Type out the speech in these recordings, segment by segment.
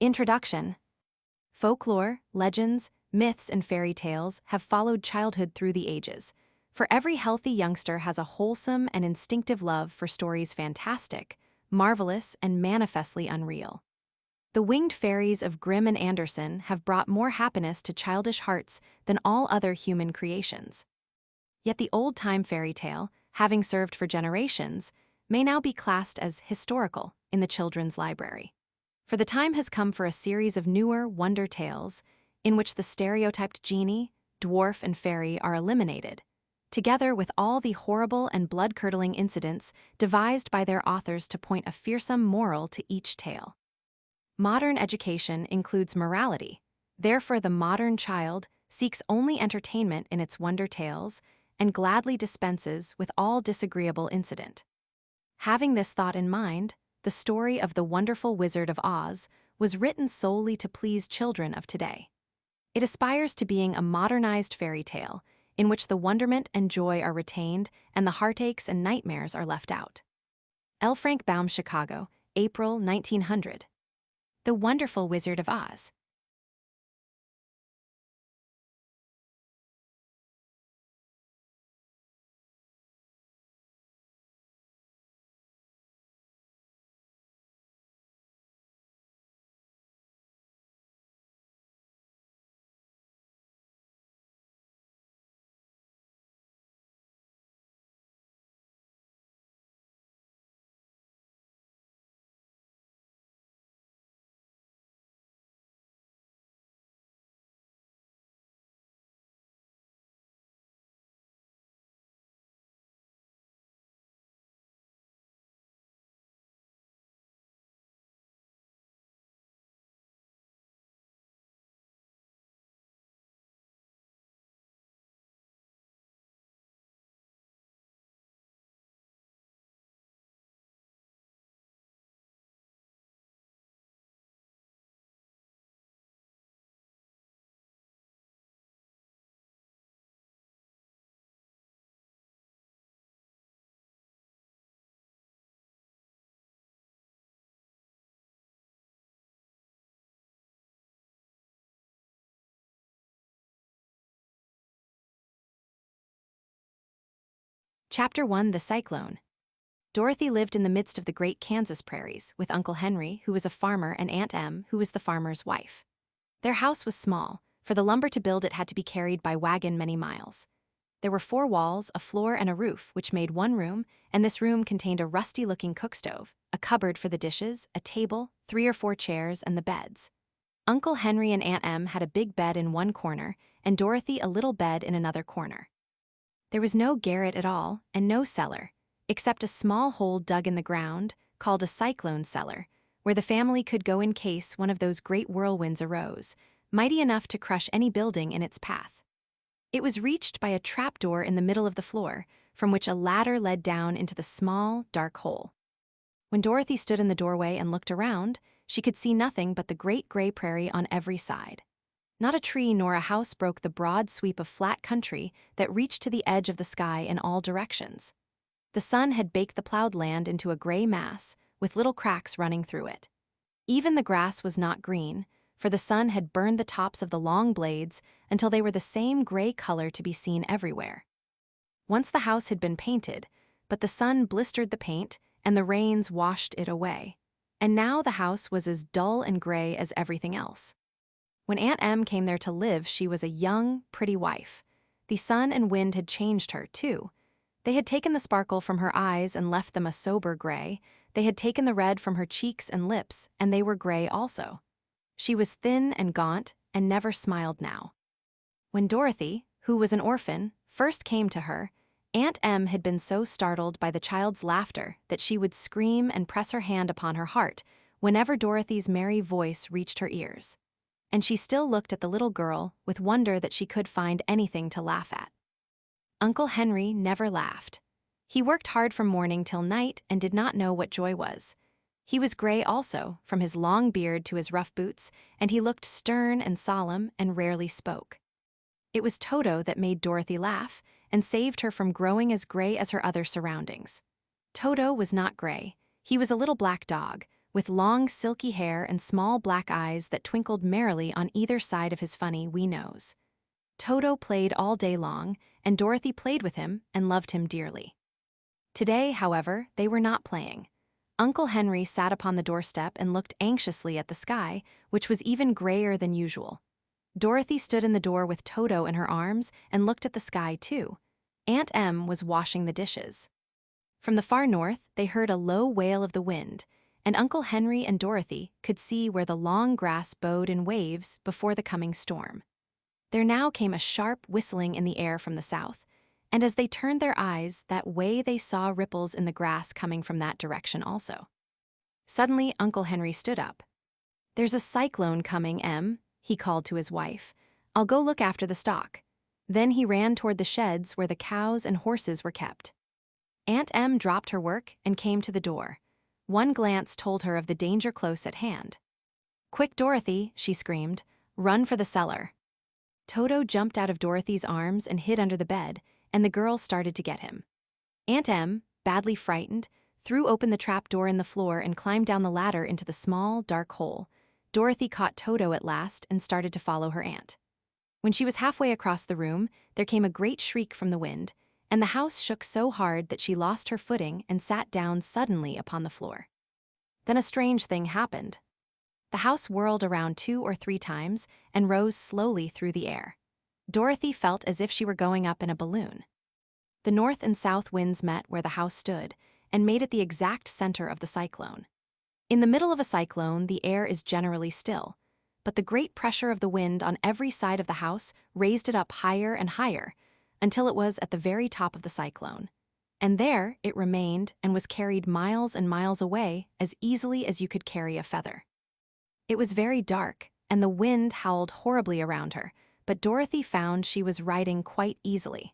Introduction. Folklore, legends, myths, and fairy tales have followed childhood through the ages. For every healthy youngster has a wholesome and instinctive love for stories fantastic, marvelous, and manifestly unreal. The winged fairies of Grimm and Andersen have brought more happiness to childish hearts than all other human creations. Yet the old-time fairy tale, having served for generations, may now be classed as historical in the children's library. For the time has come for a series of newer wonder tales in which the stereotyped genie, dwarf, and fairy are eliminated, together with all the horrible and blood-curdling incidents devised by their authors to point a fearsome moral to each tale. Modern education includes morality. Therefore, the modern child seeks only entertainment in its wonder tales and gladly dispenses with all disagreeable incident. Having this thought in mind, the story of the Wonderful Wizard of Oz was written solely to please children of today. It aspires to being a modernized fairy tale in which the wonderment and joy are retained and the heartaches and nightmares are left out. L. Frank Baum, Chicago, April 1900. The Wonderful Wizard of Oz. Chapter 1. The Cyclone. Dorothy lived in the midst of the great Kansas prairies with Uncle Henry, who was a farmer, and Aunt Em, who was the farmer's wife. Their house was small, for the lumber to build it had to be carried by wagon many miles. There were 4 walls, a floor, and a roof, which made one room, and this room contained a rusty-looking cookstove, a cupboard for the dishes, a table, 3 or 4 chairs, and the beds. Uncle Henry and Aunt Em had a big bed in one corner, and Dorothy a little bed in another corner. There was no garret at all, and no cellar, except a small hole dug in the ground, called a cyclone cellar, where the family could go in case one of those great whirlwinds arose, mighty enough to crush any building in its path. It was reached by a trapdoor in the middle of the floor, from which a ladder led down into the small, dark hole. When Dorothy stood in the doorway and looked around, she could see nothing but the great gray prairie on every side. Not a tree nor a house broke the broad sweep of flat country that reached to the edge of the sky in all directions. The sun had baked the plowed land into a gray mass, with little cracks running through it. Even the grass was not green, for the sun had burned the tops of the long blades until they were the same gray color to be seen everywhere. Once the house had been painted, but the sun blistered the paint and the rains washed it away, and now the house was as dull and gray as everything else. When Aunt Em came there to live, she was a young, pretty wife. The sun and wind had changed her, too. They had taken the sparkle from her eyes and left them a sober gray. They had taken the red from her cheeks and lips, and they were gray also. She was thin and gaunt, and never smiled now. When Dorothy, who was an orphan, first came to her, Aunt Em had been so startled by the child's laughter that she would scream and press her hand upon her heart whenever Dorothy's merry voice reached her ears. And she still looked at the little girl with wonder that she could find anything to laugh at. Uncle Henry never laughed. He worked hard from morning till night and did not know what joy was. He was gray also, from his long beard to his rough boots, and he looked stern and solemn and rarely spoke. It was Toto that made Dorothy laugh and saved her from growing as gray as her other surroundings. Toto was not gray. He was a little black dog, with long silky hair and small black eyes that twinkled merrily on either side of his funny wee nose. Toto played all day long, and Dorothy played with him and loved him dearly. Today, however, they were not playing. Uncle Henry sat upon the doorstep and looked anxiously at the sky, which was even grayer than usual. Dorothy stood in the door with Toto in her arms and looked at the sky too. Aunt Em was washing the dishes. From the far north, they heard a low wail of the wind, and Uncle Henry and Dorothy could see where the long grass bowed in waves before the coming storm. There now came a sharp whistling in the air from the south, and as they turned their eyes that way they saw ripples in the grass coming from that direction also. Suddenly, Uncle Henry stood up. "There's a cyclone coming, Em," he called to his wife. "I'll go look after the stock." Then he ran toward the sheds where the cows and horses were kept. Aunt Em dropped her work and came to the door. One glance told her of the danger close at hand. "Quick, Dorothy," she screamed. "Run for the cellar." Toto jumped out of Dorothy's arms and hid under the bed, and the girls started to get him. Aunt Em, badly frightened, threw open the trap door in the floor and climbed down the ladder into the small, dark hole. Dorothy caught Toto at last and started to follow her aunt. When she was halfway across the room, there came a great shriek from the wind, and the house shook so hard that she lost her footing and sat down suddenly upon the floor. Then a strange thing happened. The house whirled around 2 or 3 times and rose slowly through the air. Dorothy felt as if she were going up in a balloon. The north and south winds met where the house stood and made it the exact center of the cyclone. In the middle of a cyclone, the air is generally still, but the great pressure of the wind on every side of the house raised it up higher and higher until it was at the very top of the cyclone. And there it remained and was carried miles and miles away as easily as you could carry a feather. It was very dark, and the wind howled horribly around her, but Dorothy found she was riding quite easily.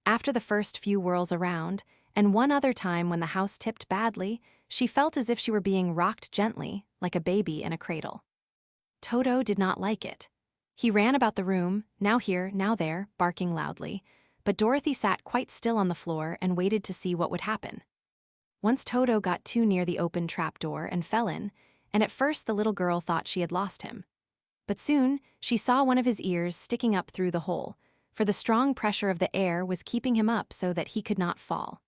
After the first few whirls around, and one other time when the house tipped badly, she felt as if she were being rocked gently, like a baby in a cradle. Toto did not like it. He ran about the room, now here, now there, barking loudly, but Dorothy sat quite still on the floor and waited to see what would happen. Once Toto got too near the open trapdoor and fell in, and at first the little girl thought she had lost him. But soon she saw one of his ears sticking up through the hole, for the strong pressure of the air was keeping him up so that he could not fall.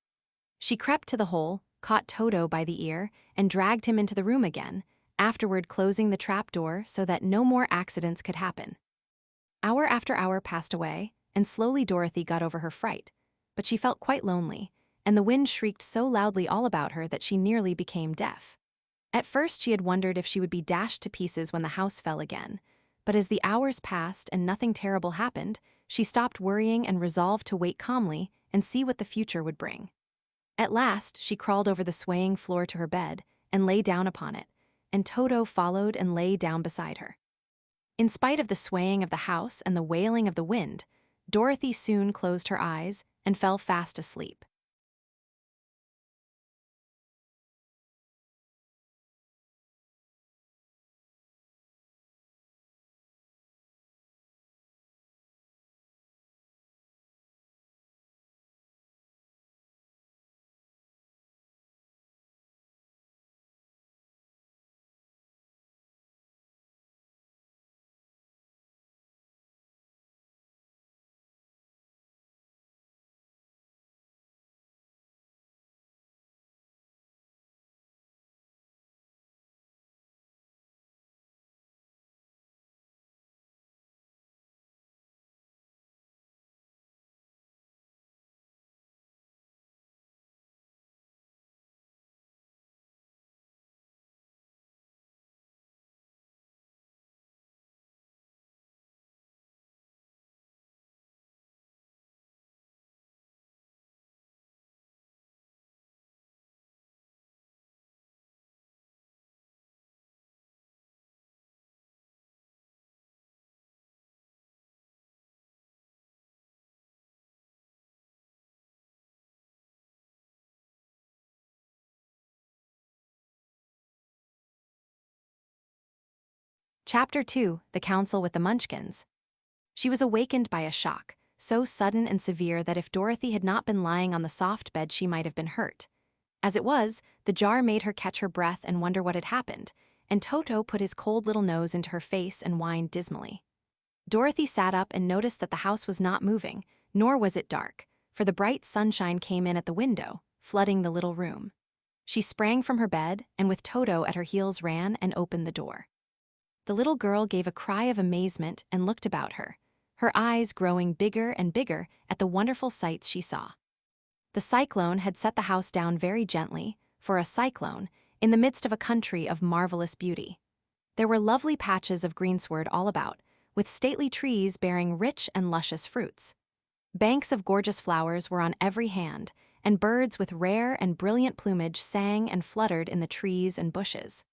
She crept to the hole, caught Toto by the ear, and dragged him into the room again, afterward closing the trapdoor so that no more accidents could happen. Hour after hour passed away, and slowly Dorothy got over her fright, but she felt quite lonely, and the wind shrieked so loudly all about her that she nearly became deaf. At first she had wondered if she would be dashed to pieces when the house fell again, but as the hours passed and nothing terrible happened, she stopped worrying and resolved to wait calmly and see what the future would bring. At last she crawled over the swaying floor to her bed and lay down upon it, and Toto followed and lay down beside her. In spite of the swaying of the house and the wailing of the wind, Dorothy soon closed her eyes and fell fast asleep. Chapter 2: The Council with the Munchkins. She was awakened by a shock, so sudden and severe that if Dorothy had not been lying on the soft bed she might have been hurt. As it was, the jar made her catch her breath and wonder what had happened, and Toto put his cold little nose into her face and whined dismally. Dorothy sat up and noticed that the house was not moving, nor was it dark, for the bright sunshine came in at the window, flooding the little room. She sprang from her bed and with Toto at her heels ran and opened the door. The little girl gave a cry of amazement and looked about her, her eyes growing bigger and bigger at the wonderful sights she saw. The cyclone had set the house down very gently, for a cyclone, in the midst of a country of marvelous beauty. There were lovely patches of greensward all about, with stately trees bearing rich and luscious fruits. Banks of gorgeous flowers were on every hand, and birds with rare and brilliant plumage sang and fluttered in the trees and bushes.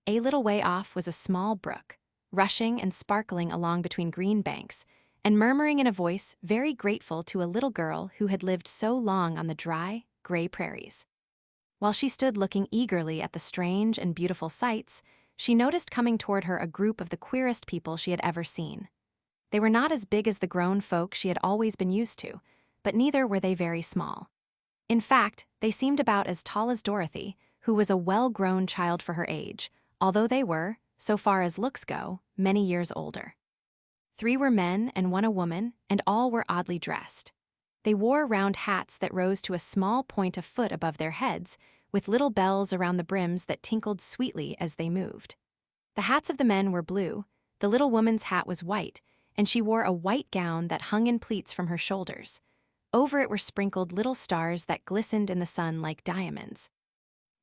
A little way off was a small brook, rushing and sparkling along between green banks, and murmuring in a voice very grateful to a little girl who had lived so long on the dry, gray prairies. While she stood looking eagerly at the strange and beautiful sights, she noticed coming toward her a group of the queerest people she had ever seen. They were not as big as the grown folk she had always been used to, but neither were they very small. In fact, they seemed about as tall as Dorothy, who was a well-grown child for her age, although they were, so far as looks go, many years older. 3 were men and 1 a woman, and all were oddly dressed. They wore round hats that rose to a small point a foot above their heads, with little bells around the brims that tinkled sweetly as they moved. The hats of the men were blue, the little woman's hat was white, and she wore a white gown that hung in pleats from her shoulders. Over it were sprinkled little stars that glistened in the sun like diamonds.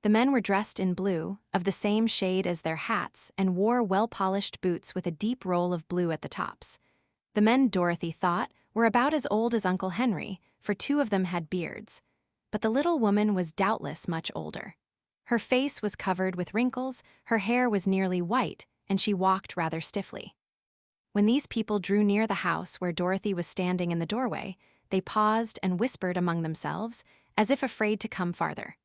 The men were dressed in blue, of the same shade as their hats, and wore well-polished boots with a deep roll of blue at the tops. The men, Dorothy thought, were about as old as Uncle Henry, for 2 of them had beards. But the little woman was doubtless much older. Her face was covered with wrinkles, her hair was nearly white, and she walked rather stiffly. When these people drew near the house where Dorothy was standing in the doorway, they paused and whispered among themselves, as if afraid to come farther.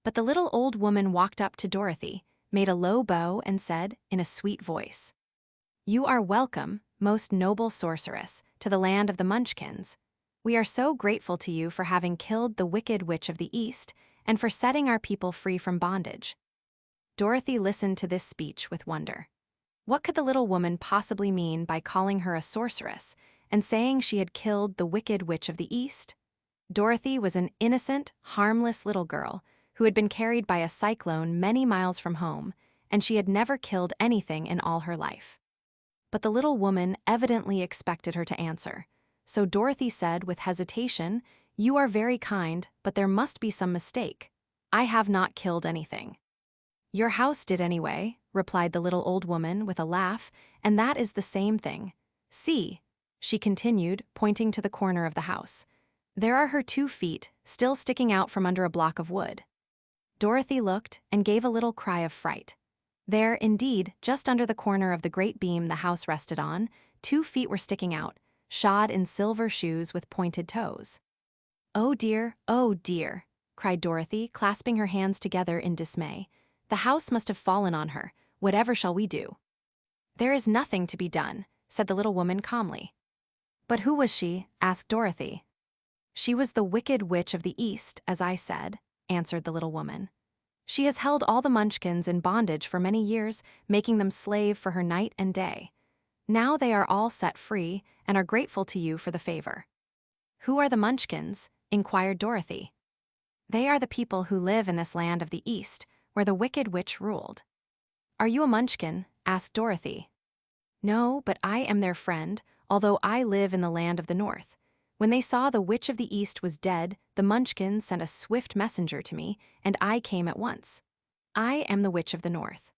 But the little old woman walked up to Dorothy, made a low bow, and said, in a sweet voice, "You are welcome, most noble sorceress, to the land of the Munchkins. We are so grateful to you for having killed the wicked witch of the East and for setting our people free from bondage." Dorothy listened to this speech with wonder. What could the little woman possibly mean by calling her a sorceress and saying she had killed the wicked witch of the East? Dorothy was an innocent, harmless little girl who had been carried by a cyclone many miles from home, and she had never killed anything in all her life. But the little woman evidently expected her to answer, so Dorothy said with hesitation, "You are very kind, but there must be some mistake. I have not killed anything." "Your house did anyway," replied the little old woman with a laugh, "and that is the same thing. See," she continued, pointing to the corner of the house. "There are her 2 feet, still sticking out from under a block of wood." Dorothy looked and gave a little cry of fright. There, indeed, just under the corner of the great beam the house rested on, 2 feet were sticking out, shod in silver shoes with pointed toes. "Oh dear, cried Dorothy, clasping her hands together in dismay. "The house must have fallen on her. Whatever shall we do?" "There is nothing to be done," said the little woman calmly. "But who was she?" asked Dorothy. "She was the wicked witch of the East, as I said," answered the little woman. "She has held all the Munchkins in bondage for many years, making them slave for her night and day. Now they are all set free and are grateful to you for the favor." "Who are the Munchkins?" inquired Dorothy. "They are the people who live in this land of the East, where the wicked witch ruled." "Are you a Munchkin?" asked Dorothy. "No, but I am their friend, although I live in the land of the North. When they saw the witch of the East was dead, the Munchkins sent a swift messenger to me, and I came at once. I am the witch of the North."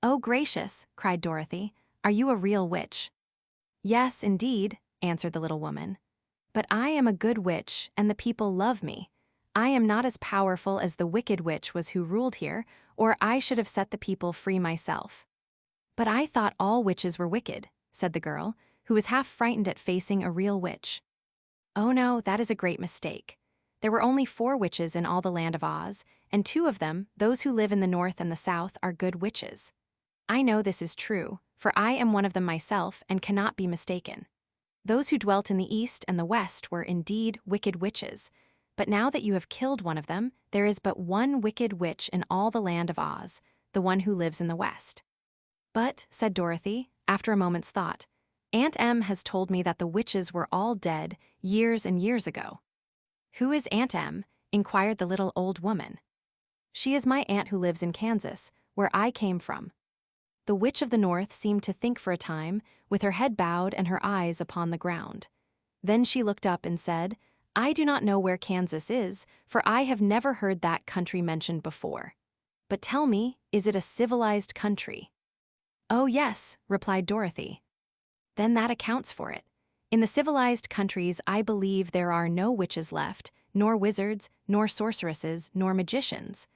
"Oh, gracious," cried Dorothy. "Are you a real witch?" "Yes, indeed," answered the little woman. "But I am a good witch, and the people love me. I am not as powerful as the wicked witch was who ruled here, or I should have set the people free myself." "But I thought all witches were wicked," said the girl, who was half frightened at facing a real witch. "Oh no, that is a great mistake. There were only 4 witches in all the land of Oz, and 2 of them, those who live in the North and the South, are good witches. I know this is true, for I am one of them myself and cannot be mistaken. Those who dwelt in the East and the West were indeed wicked witches. But now that you have killed one of them, there is but one wicked witch in all the land of Oz, the one who lives in the West." "But," said Dorothy, after a moment's thought, "Aunt Em has told me that the witches were all dead years and years ago." "Who is Aunt Em?" inquired the little old woman. "She is my aunt who lives in Kansas, where I came from." The Witch of the North seemed to think for a time, with her head bowed and her eyes upon the ground. Then she looked up and said, "I do not know where Kansas is, for I have never heard that country mentioned before. But tell me, is it a civilized country?" "Oh yes," replied Dorothy. "Then that accounts for it. In the civilized countries, I believe there are no witches left, nor wizards, nor sorceresses, nor magicians.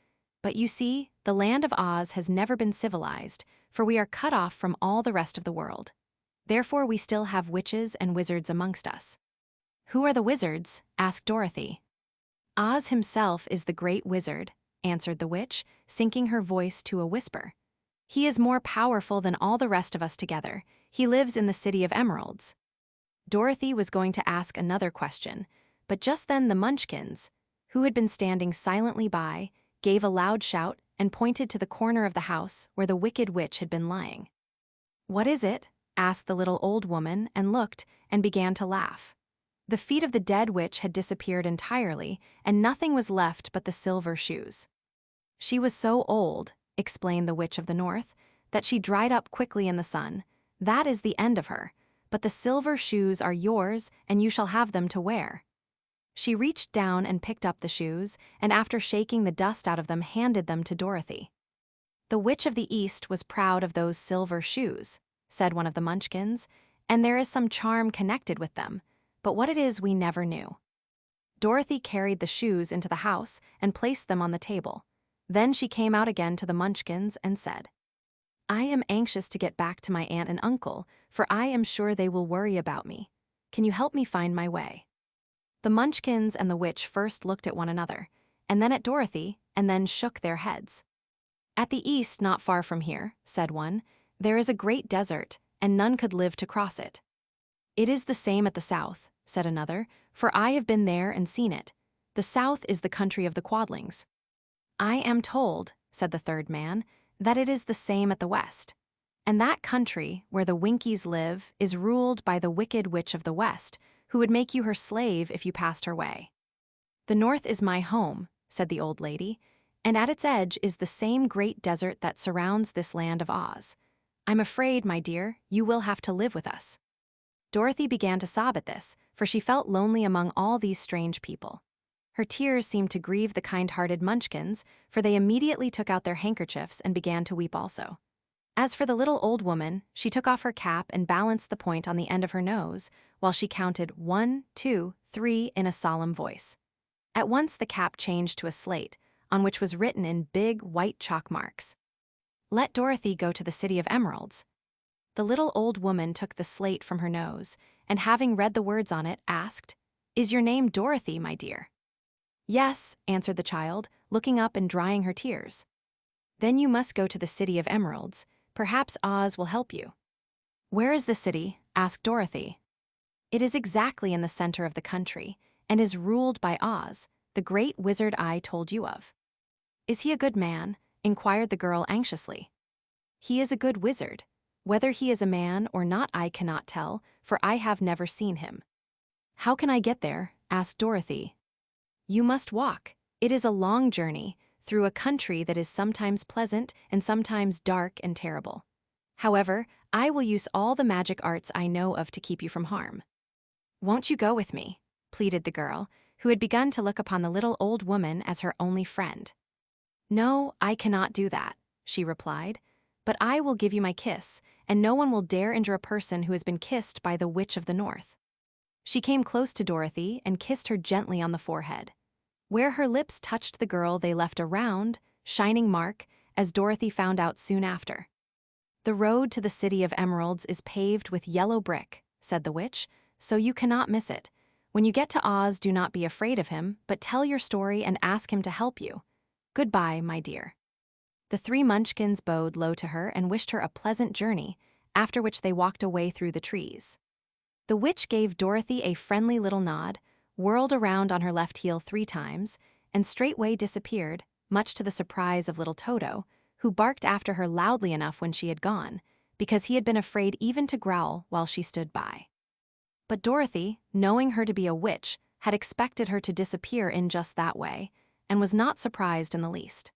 But you see, the land of Oz has never been civilized, for we are cut off from all the rest of the world. Therefore we still have witches and wizards amongst us." "Who are the wizards?" asked Dorothy. "Oz himself is the great wizard," answered the witch, sinking her voice to a whisper. "He is more powerful than all the rest of us together. He lives in the City of Emeralds." Dorothy was going to ask another question, but just then the Munchkins, who had been standing silently by, gave a loud shout and pointed to the corner of the house where the wicked witch had been lying. "What is it?" asked the little old woman, and looked and began to laugh. The feet of the dead witch had disappeared entirely, and nothing was left but the silver shoes. "She was so old," explained the Witch of the North, "that she dried up quickly in the sun. That is the end of her. But the silver shoes are yours, and you shall have them to wear." She reached down and picked up the shoes, and after shaking the dust out of them, handed them to Dorothy. "The Witch of the East was proud of those silver shoes," said one of the Munchkins, "and there is some charm connected with them, but what it is we never knew." Dorothy carried the shoes into the house and placed them on the table. Then she came out again to the Munchkins and said, "I am anxious to get back to my aunt and uncle, for I am sure they will worry about me. Can you help me find my way?" The Munchkins and the witch first looked at one another, and then at Dorothy, and then shook their heads. "At the east, not far from here," said one, "there is a great desert, and none could live to cross it." "It is the same at the south," said another, "for I have been there and seen it. The south is the country of the Quadlings." "I am told," said the third man, "that it is the same at the west. And that country, where the Winkies live, is ruled by the wicked witch of the west, who would make you her slave if you passed her way." "The north is my home," said the old lady, "and at its edge is the same great desert that surrounds this land of Oz. I'm afraid, my dear, you will have to live with us." Dorothy began to sob at this, for she felt lonely among all these strange people. Her tears seemed to grieve the kind-hearted Munchkins, for they immediately took out their handkerchiefs and began to weep also. As for the little old woman, she took off her cap and balanced the point on the end of her nose, while she counted 1, 2, 3 in a solemn voice. At once the cap changed to a slate, on which was written in big white chalk marks, "Let Dorothy go to the City of Emeralds." The little old woman took the slate from her nose, and having read the words on it, asked, "Is your name Dorothy, my dear?" "Yes," answered the child, looking up and drying her tears. "Then you must go to the City of Emeralds. Perhaps Oz will help you." "Where is the city?" asked Dorothy. "It is exactly in the center of the country, and is ruled by Oz, the great wizard I told you of." "Is he a good man?" inquired the girl anxiously. "He is a good wizard. Whether he is a man or not I cannot tell, for I have never seen him." "How can I get there?" asked Dorothy. "You must walk. It is a long journey, through a country that is sometimes pleasant and sometimes dark and terrible. However, I will use all the magic arts I know of to keep you from harm." "Won't you go with me?" pleaded the girl, who had begun to look upon the little old woman as her only friend. "No, I cannot do that," she replied, "but I will give you my kiss, and no one will dare injure a person who has been kissed by the Witch of the North." She came close to Dorothy and kissed her gently on the forehead. Where her lips touched the girl, they left a round, shining mark, as Dorothy found out soon after. "The road to the City of Emeralds is paved with yellow brick," said the witch, "so you cannot miss it. When you get to Oz, do not be afraid of him, but tell your story and ask him to help you. Goodbye, my dear." The three Munchkins bowed low to her and wished her a pleasant journey, after which they walked away through the trees. The witch gave Dorothy a friendly little nod, whirled around on her left heel 3 times, and straightway disappeared, much to the surprise of little Toto, who barked after her loudly enough when she had gone, because he had been afraid even to growl while she stood by. But Dorothy, knowing her to be a witch, had expected her to disappear in just that way, and was not surprised in the least.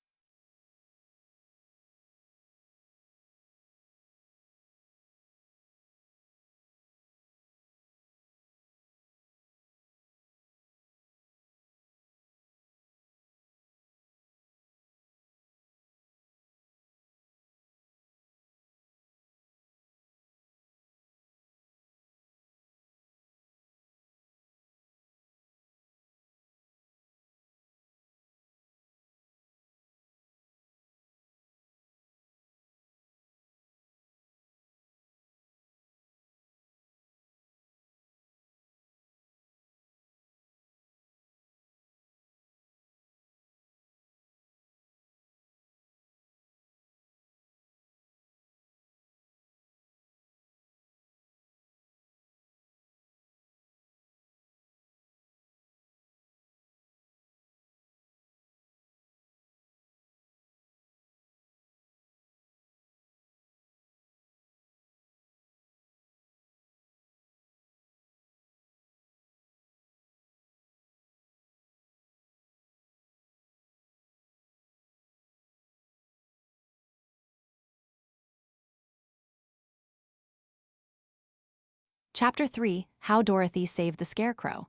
Chapter 3: How Dorothy Saved the Scarecrow.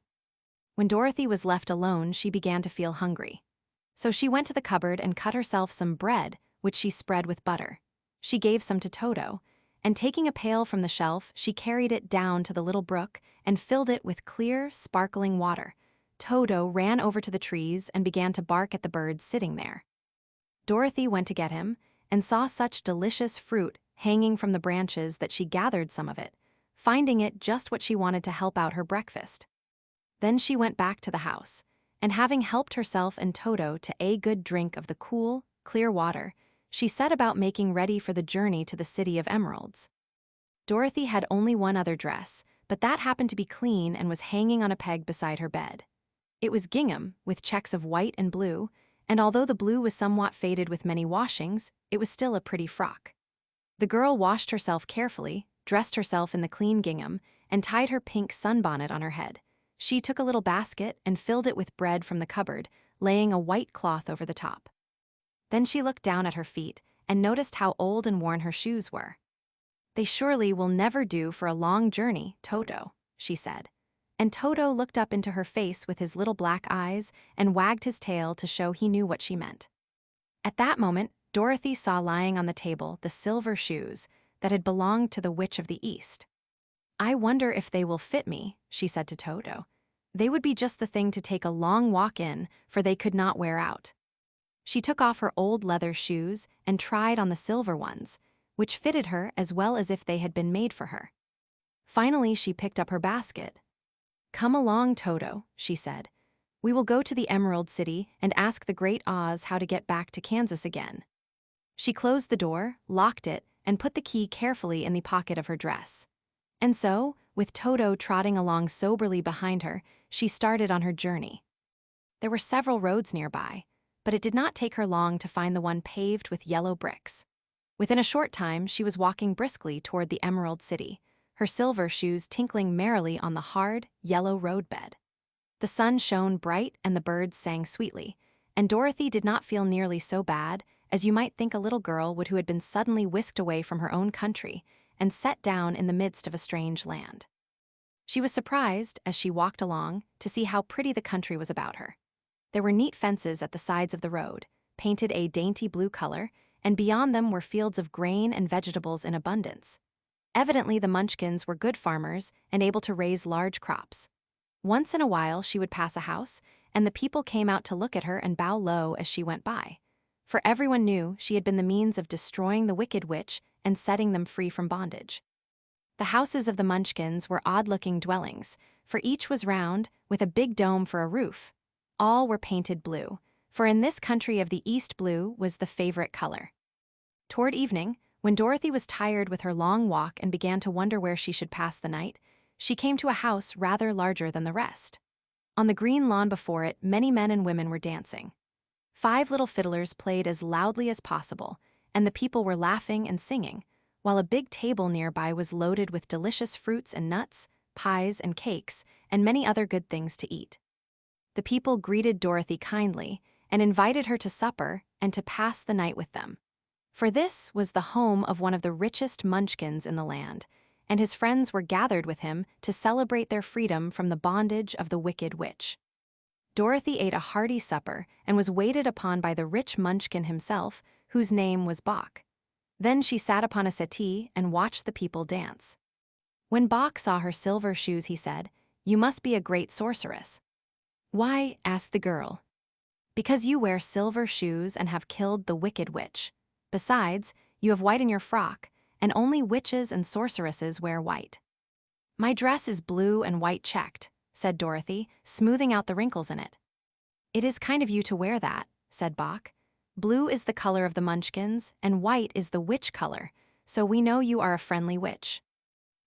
When Dorothy was left alone, she began to feel hungry. So she went to the cupboard and cut herself some bread, which she spread with butter. She gave some to Toto, and taking a pail from the shelf, she carried it down to the little brook and filled it with clear, sparkling water. Toto ran over to the trees and began to bark at the birds sitting there. Dorothy went to get him and saw such delicious fruit hanging from the branches that she gathered some of it, finding it just what she wanted to help out her breakfast. Then she went back to the house, and having helped herself and Toto to a good drink of the cool, clear water, she set about making ready for the journey to the City of Emeralds. Dorothy had only one other dress, but that happened to be clean and was hanging on a peg beside her bed. It was gingham, with checks of white and blue, and although the blue was somewhat faded with many washings, it was still a pretty frock. The girl washed herself carefully, dressed herself in the clean gingham, and tied her pink sunbonnet on her head. She took a little basket and filled it with bread from the cupboard, laying a white cloth over the top. Then she looked down at her feet and noticed how old and worn her shoes were. "They surely will never do for a long journey, Toto," she said. And Toto looked up into her face with his little black eyes and wagged his tail to show he knew what she meant. At that moment, Dorothy saw lying on the table the silver shoes that had belonged to the Witch of the East. "I wonder if they will fit me," she said to Toto. "They would be just the thing to take a long walk in, for they could not wear out." She took off her old leather shoes and tried on the silver ones, which fitted her as well as if they had been made for her. Finally, she picked up her basket. "Come along, Toto," she said. "We will go to the Emerald City and ask the Great Oz how to get back to Kansas again." She closed the door, locked it, and put the key carefully in the pocket of her dress. And so, with Toto trotting along soberly behind her, she started on her journey. There were several roads nearby, but it did not take her long to find the one paved with yellow bricks. Within a short time, she was walking briskly toward the Emerald City, her silver shoes tinkling merrily on the hard, yellow roadbed. The sun shone bright and the birds sang sweetly, and Dorothy did not feel nearly so bad as you might think a little girl would who had been suddenly whisked away from her own country and set down in the midst of a strange land. She was surprised, as she walked along, to see how pretty the country was about her. There were neat fences at the sides of the road, painted a dainty blue color, and beyond them were fields of grain and vegetables in abundance. Evidently, the Munchkins were good farmers and able to raise large crops. Once in a while, she would pass a house, and the people came out to look at her and bow low as she went by. For everyone knew she had been the means of destroying the wicked witch and setting them free from bondage. The houses of the Munchkins were odd-looking dwellings, for each was round, with a big dome for a roof. All were painted blue, for in this country of the East blue was the favorite color. Toward evening, when Dorothy was tired with her long walk and began to wonder where she should pass the night, she came to a house rather larger than the rest. On the green lawn before it, many men and women were dancing. 5 little fiddlers played as loudly as possible, and the people were laughing and singing, while a big table nearby was loaded with delicious fruits and nuts, pies and cakes, and many other good things to eat. The people greeted Dorothy kindly and invited her to supper and to pass the night with them. For this was the home of one of the richest Munchkins in the land, and his friends were gathered with him to celebrate their freedom from the bondage of the wicked witch. Dorothy ate a hearty supper and was waited upon by the rich Munchkin himself, whose name was Bach. Then she sat upon a settee and watched the people dance. When Bach saw her silver shoes, he said, "You must be a great sorceress." "Why?" asked the girl. "Because you wear silver shoes and have killed the wicked witch. Besides, you have white in your frock, and only witches and sorceresses wear white." "My dress is blue and white checked," said Dorothy, smoothing out the wrinkles in it. "It is kind of you to wear that," said Bach. "Blue is the color of the Munchkins, and white is the witch color, so we know you are a friendly witch."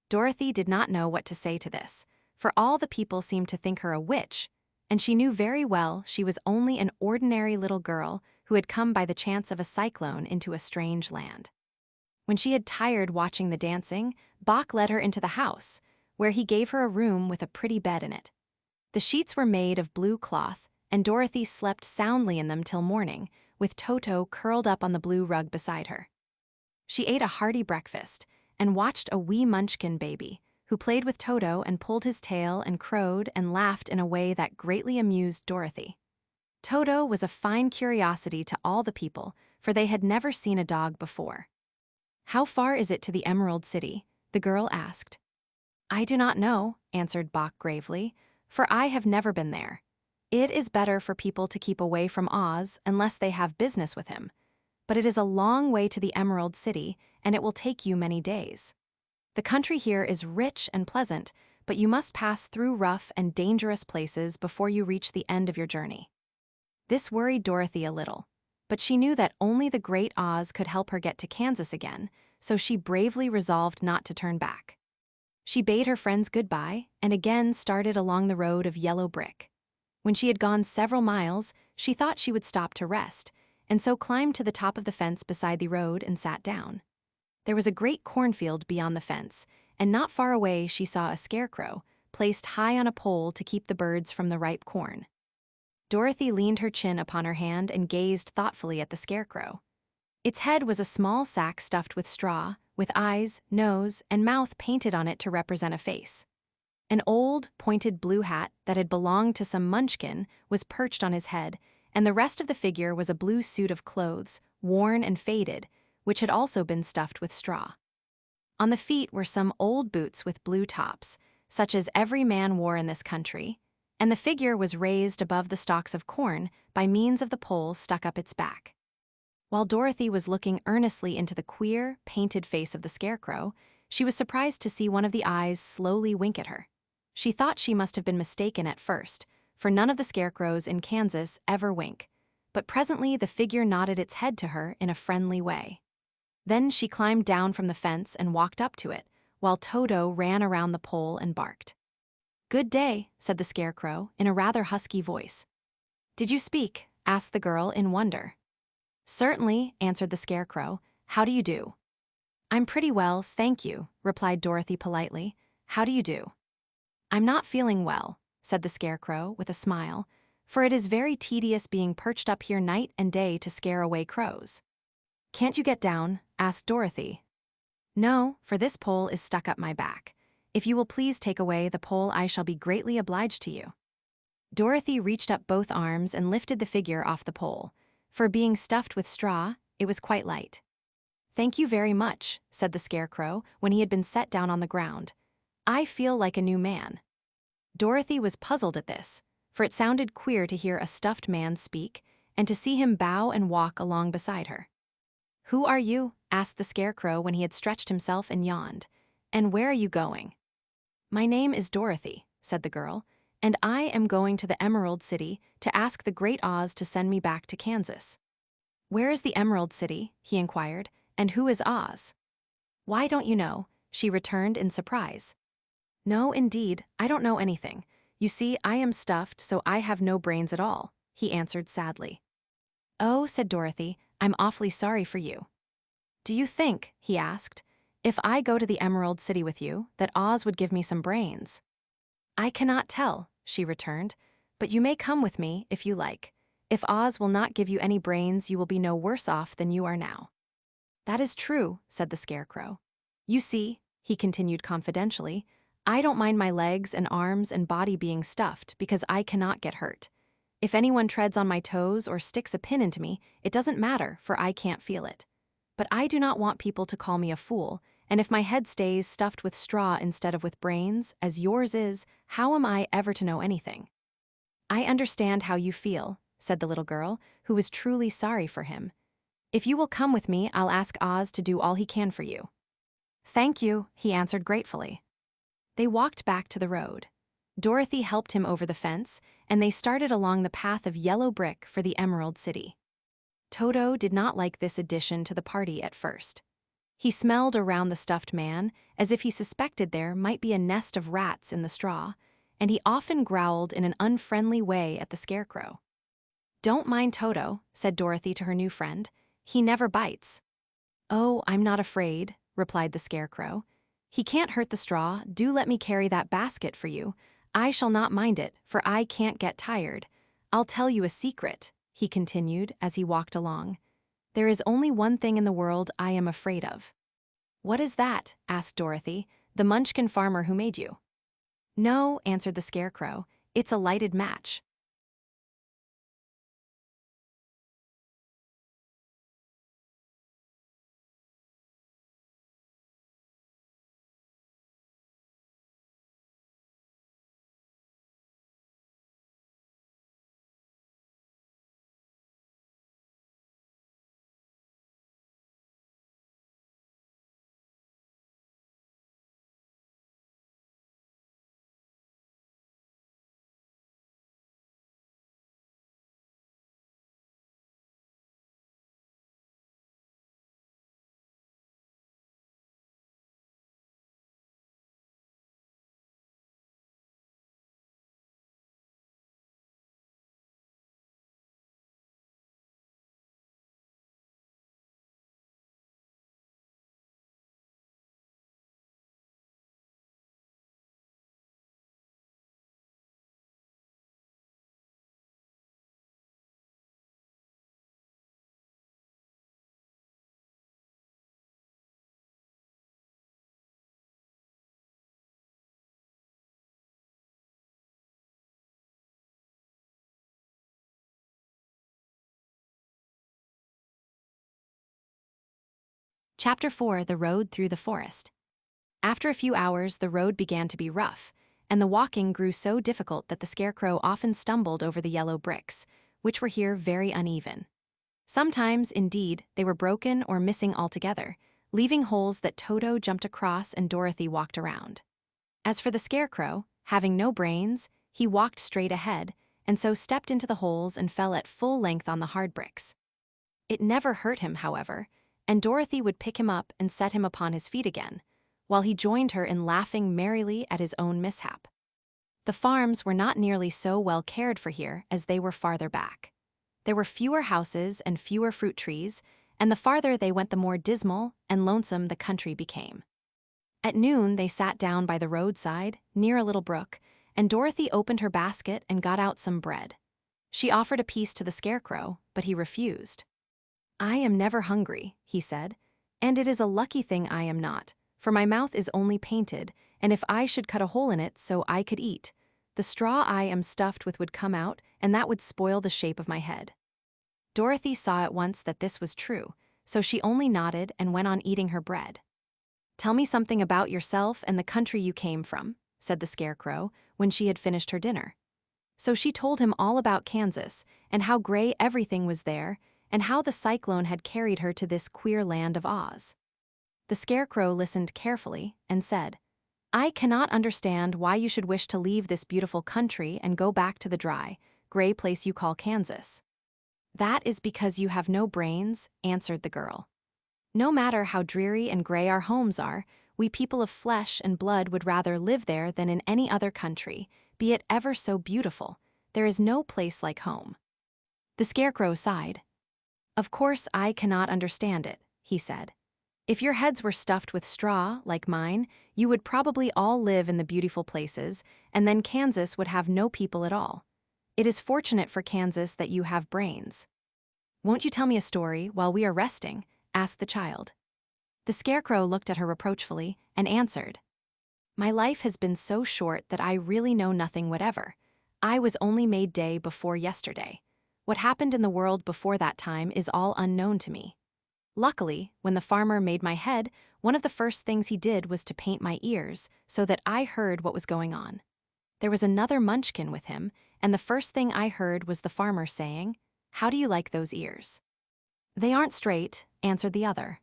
Dorothy did not know what to say to this, for all the people seemed to think her a witch, and she knew very well she was only an ordinary little girl who had come by the chance of a cyclone into a strange land. When she had tired watching the dancing, Bach led her into the house, where he gave her a room with a pretty bed in it. The sheets were made of blue cloth, and Dorothy slept soundly in them till morning, with Toto curled up on the blue rug beside her. She ate a hearty breakfast, and watched a wee Munchkin baby, who played with Toto and pulled his tail and crowed and laughed in a way that greatly amused Dorothy. Toto was a fine curiosity to all the people, for they had never seen a dog before. "How far is it to the Emerald City?" the girl asked. "I do not know," answered Bach gravely, "for I have never been there. It is better for people to keep away from Oz unless they have business with him. But it is a long way to the Emerald City, and it will take you many days. The country here is rich and pleasant, but you must pass through rough and dangerous places before you reach the end of your journey." This worried Dorothy a little, but she knew that only the Great Oz could help her get to Kansas again, so she bravely resolved not to turn back. She bade her friends goodbye and again started along the road of yellow brick. When she had gone several miles, she thought she would stop to rest, and so climbed to the top of the fence beside the road and sat down. There was a great cornfield beyond the fence, and not far away she saw a scarecrow, placed high on a pole to keep the birds from the ripe corn. Dorothy leaned her chin upon her hand and gazed thoughtfully at the scarecrow. Its head was a small sack stuffed with straw, with eyes, nose, and mouth painted on it to represent a face. An old, pointed blue hat that had belonged to some Munchkin was perched on his head, and the rest of the figure was a blue suit of clothes, worn and faded, which had also been stuffed with straw. On the feet were some old boots with blue tops, such as every man wore in this country, and the figure was raised above the stalks of corn by means of the pole stuck up its back. While Dorothy was looking earnestly into the queer, painted face of the scarecrow, she was surprised to see one of the eyes slowly wink at her. She thought she must have been mistaken at first, for none of the scarecrows in Kansas ever wink, but presently the figure nodded its head to her in a friendly way. Then she climbed down from the fence and walked up to it, while Toto ran around the pole and barked. "Good day," said the scarecrow in a rather husky voice. "Did you speak?" asked the girl in wonder. "Certainly," answered the scarecrow. "How do you do?" "I'm pretty well, thank you," replied Dorothy politely. "How do you do?" "I'm not feeling well," said the scarecrow with a smile, "for it is very tedious being perched up here night and day to scare away crows." "Can't you get down?" asked Dorothy. "No, for this pole is stuck up my back. If you will please take away the pole, I shall be greatly obliged to you." Dorothy reached up both arms and lifted the figure off the pole. For being stuffed with straw, it was quite light. "Thank you very much," said the scarecrow when he had been set down on the ground. "I feel like a new man." Dorothy was puzzled at this, for it sounded queer to hear a stuffed man speak, and to see him bow and walk along beside her. "Who are you?" asked the scarecrow when he had stretched himself and yawned. "And where are you going?" "My name is Dorothy," said the girl, "and I am going to the Emerald City to ask the Great Oz to send me back to Kansas." "Where is the Emerald City?" he inquired, "and who is Oz?" "Why don't you know?" she returned in surprise. "No, indeed, I don't know anything. You see, I am stuffed, so I have no brains at all, he answered sadly. Oh, said Dorothy, I'm awfully sorry for you. Do you think, he asked, if I go to the Emerald City with you, that Oz would give me some brains? I cannot tell, she returned, but you may come with me if you like. If Oz will not give you any brains, you will be no worse off than you are now. That is true, said the Scarecrow. You see, he continued confidentially, I don't mind my legs and arms and body being stuffed because I cannot get hurt. If anyone treads on my toes or sticks a pin into me, it doesn't matter, for I can't feel it. But I do not want people to call me a fool, and if my head stays stuffed with straw instead of with brains, as yours is, how am I ever to know anything? I understand how you feel, said the little girl, who was truly sorry for him. If you will come with me, I'll ask Oz to do all he can for you. Thank you, he answered gratefully. They walked back to the road. Dorothy helped him over the fence, and they started along the path of yellow brick for the Emerald City. Toto did not like this addition to the party at first. He smelled around the stuffed man, as if he suspected there might be a nest of rats in the straw, and he often growled in an unfriendly way at the Scarecrow. Don't mind Toto, said Dorothy to her new friend. He never bites. Oh, I'm not afraid, replied the Scarecrow. He can't hurt the straw. Do let me carry that basket for you. I shall not mind it, for I can't get tired. I'll tell you a secret, he continued as he walked along. There is only one thing in the world I am afraid of. What is that? Asked Dorothy. The Munchkin farmer who made you. No, answered the Scarecrow. It's a lighted match. Chapter 4: The Road Through the Forest. After a few hours, the road began to be rough, and the walking grew so difficult that the Scarecrow often stumbled over the yellow bricks, which were here very uneven. Sometimes, indeed, they were broken or missing altogether, leaving holes that Toto jumped across and Dorothy walked around. As for the Scarecrow, having no brains, he walked straight ahead, and so stepped into the holes and fell at full length on the hard bricks. It never hurt him, however, and Dorothy would pick him up and set him upon his feet again, while he joined her in laughing merrily at his own mishap. The farms were not nearly so well cared for here as they were farther back. There were fewer houses and fewer fruit trees, and the farther they went the more dismal and lonesome the country became. At noon they sat down by the roadside, near a little brook, and Dorothy opened her basket and got out some bread. She offered a piece to the Scarecrow, but he refused. I am never hungry, he said, and it is a lucky thing I am not, for my mouth is only painted, and if I should cut a hole in it so I could eat, the straw I am stuffed with would come out, and that would spoil the shape of my head. Dorothy saw at once that this was true, so she only nodded and went on eating her bread. Tell me something about yourself and the country you came from, said the Scarecrow, when she had finished her dinner. So she told him all about Kansas, and how gray everything was there, and how the cyclone had carried her to this queer land of Oz. The Scarecrow listened carefully and said, I cannot understand why you should wish to leave this beautiful country and go back to the dry, gray place you call Kansas. That is because you have no brains, answered the girl. No matter how dreary and gray our homes are, we people of flesh and blood would rather live there than in any other country, be it ever so beautiful. There is no place like home." The Scarecrow sighed. "Of course I cannot understand it," he said. "If your heads were stuffed with straw, like mine, you would probably all live in the beautiful places, and then Kansas would have no people at all. It is fortunate for Kansas that you have brains." "Won't you tell me a story while we are resting?" asked the child. The Scarecrow looked at her reproachfully and answered, "My life has been so short that I really know nothing whatever. I was only made day before yesterday. What happened in the world before that time is all unknown to me. Luckily, when the farmer made my head, one of the first things he did was to paint my ears so that I heard what was going on. There was another Munchkin with him, and the first thing I heard was the farmer saying, 'How do you like those ears?' 'They aren't straight,' answered the other.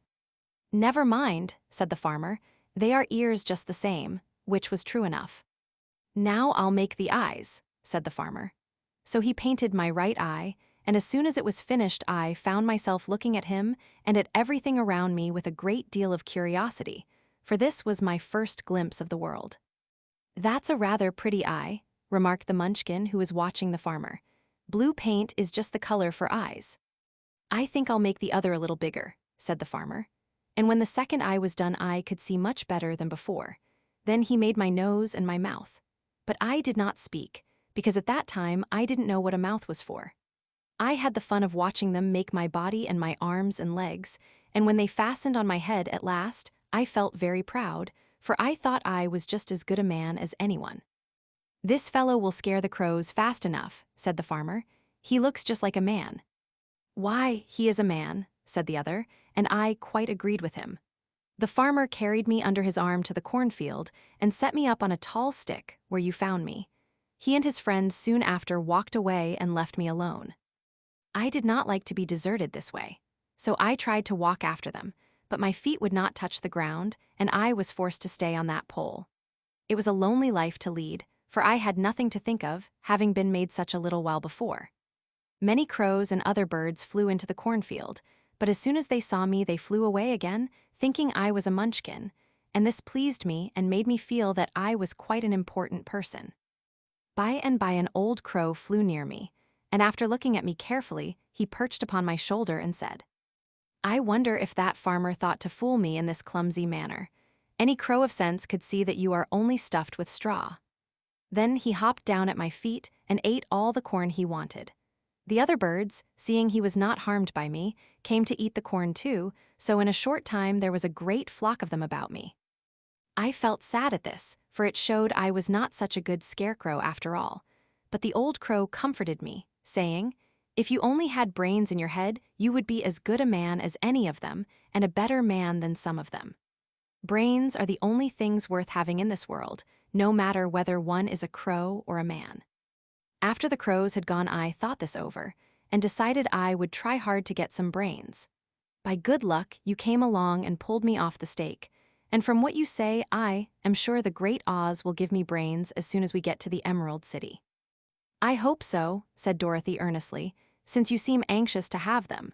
'Never mind,' said the farmer, 'they are ears just the same,' which was true enough. 'Now I'll make the eyes,' said the farmer. So he painted my right eye, and as soon as it was finished I found myself looking at him and at everything around me with a great deal of curiosity, for this was my first glimpse of the world. 'That's a rather pretty eye,' remarked the Munchkin who was watching the farmer. 'Blue paint is just the color for eyes.' 'I think I'll make the other a little bigger,' said the farmer. And when the second eye was done I could see much better than before. Then he made my nose and my mouth. But I did not speak, because at that time I didn't know what a mouth was for. I had the fun of watching them make my body and my arms and legs, and when they fastened on my head at last, I felt very proud, for I thought I was just as good a man as anyone. 'This fellow will scare the crows fast enough,' said the farmer. 'He looks just like a man.' 'Why, he is a man,' said the other, and I quite agreed with him. The farmer carried me under his arm to the cornfield and set me up on a tall stick where you found me. He and his friends soon after walked away and left me alone. I did not like to be deserted this way, so I tried to walk after them, but my feet would not touch the ground, and I was forced to stay on that pole. It was a lonely life to lead, for I had nothing to think of, having been made such a little while before. Many crows and other birds flew into the cornfield, but as soon as they saw me they flew away again, thinking I was a Munchkin, and this pleased me and made me feel that I was quite an important person. By and by an old crow flew near me, and after looking at me carefully, he perched upon my shoulder and said, "I wonder if that farmer thought to fool me in this clumsy manner. Any crow of sense could see that you are only stuffed with straw." Then he hopped down at my feet and ate all the corn he wanted. The other birds, seeing he was not harmed by me, came to eat the corn too, so in a short time there was a great flock of them about me. I felt sad at this, for it showed I was not such a good scarecrow after all. But the old crow comforted me, saying, "If you only had brains in your head, you would be as good a man as any of them, and a better man than some of them. Brains are the only things worth having in this world, no matter whether one is a crow or a man." After the crows had gone I thought this over, and decided I would try hard to get some brains. By good luck, you came along and pulled me off the stake, and from what you say, I am sure the great Oz will give me brains as soon as we get to the Emerald City. "I hope so," said Dorothy earnestly, "since you seem anxious to have them."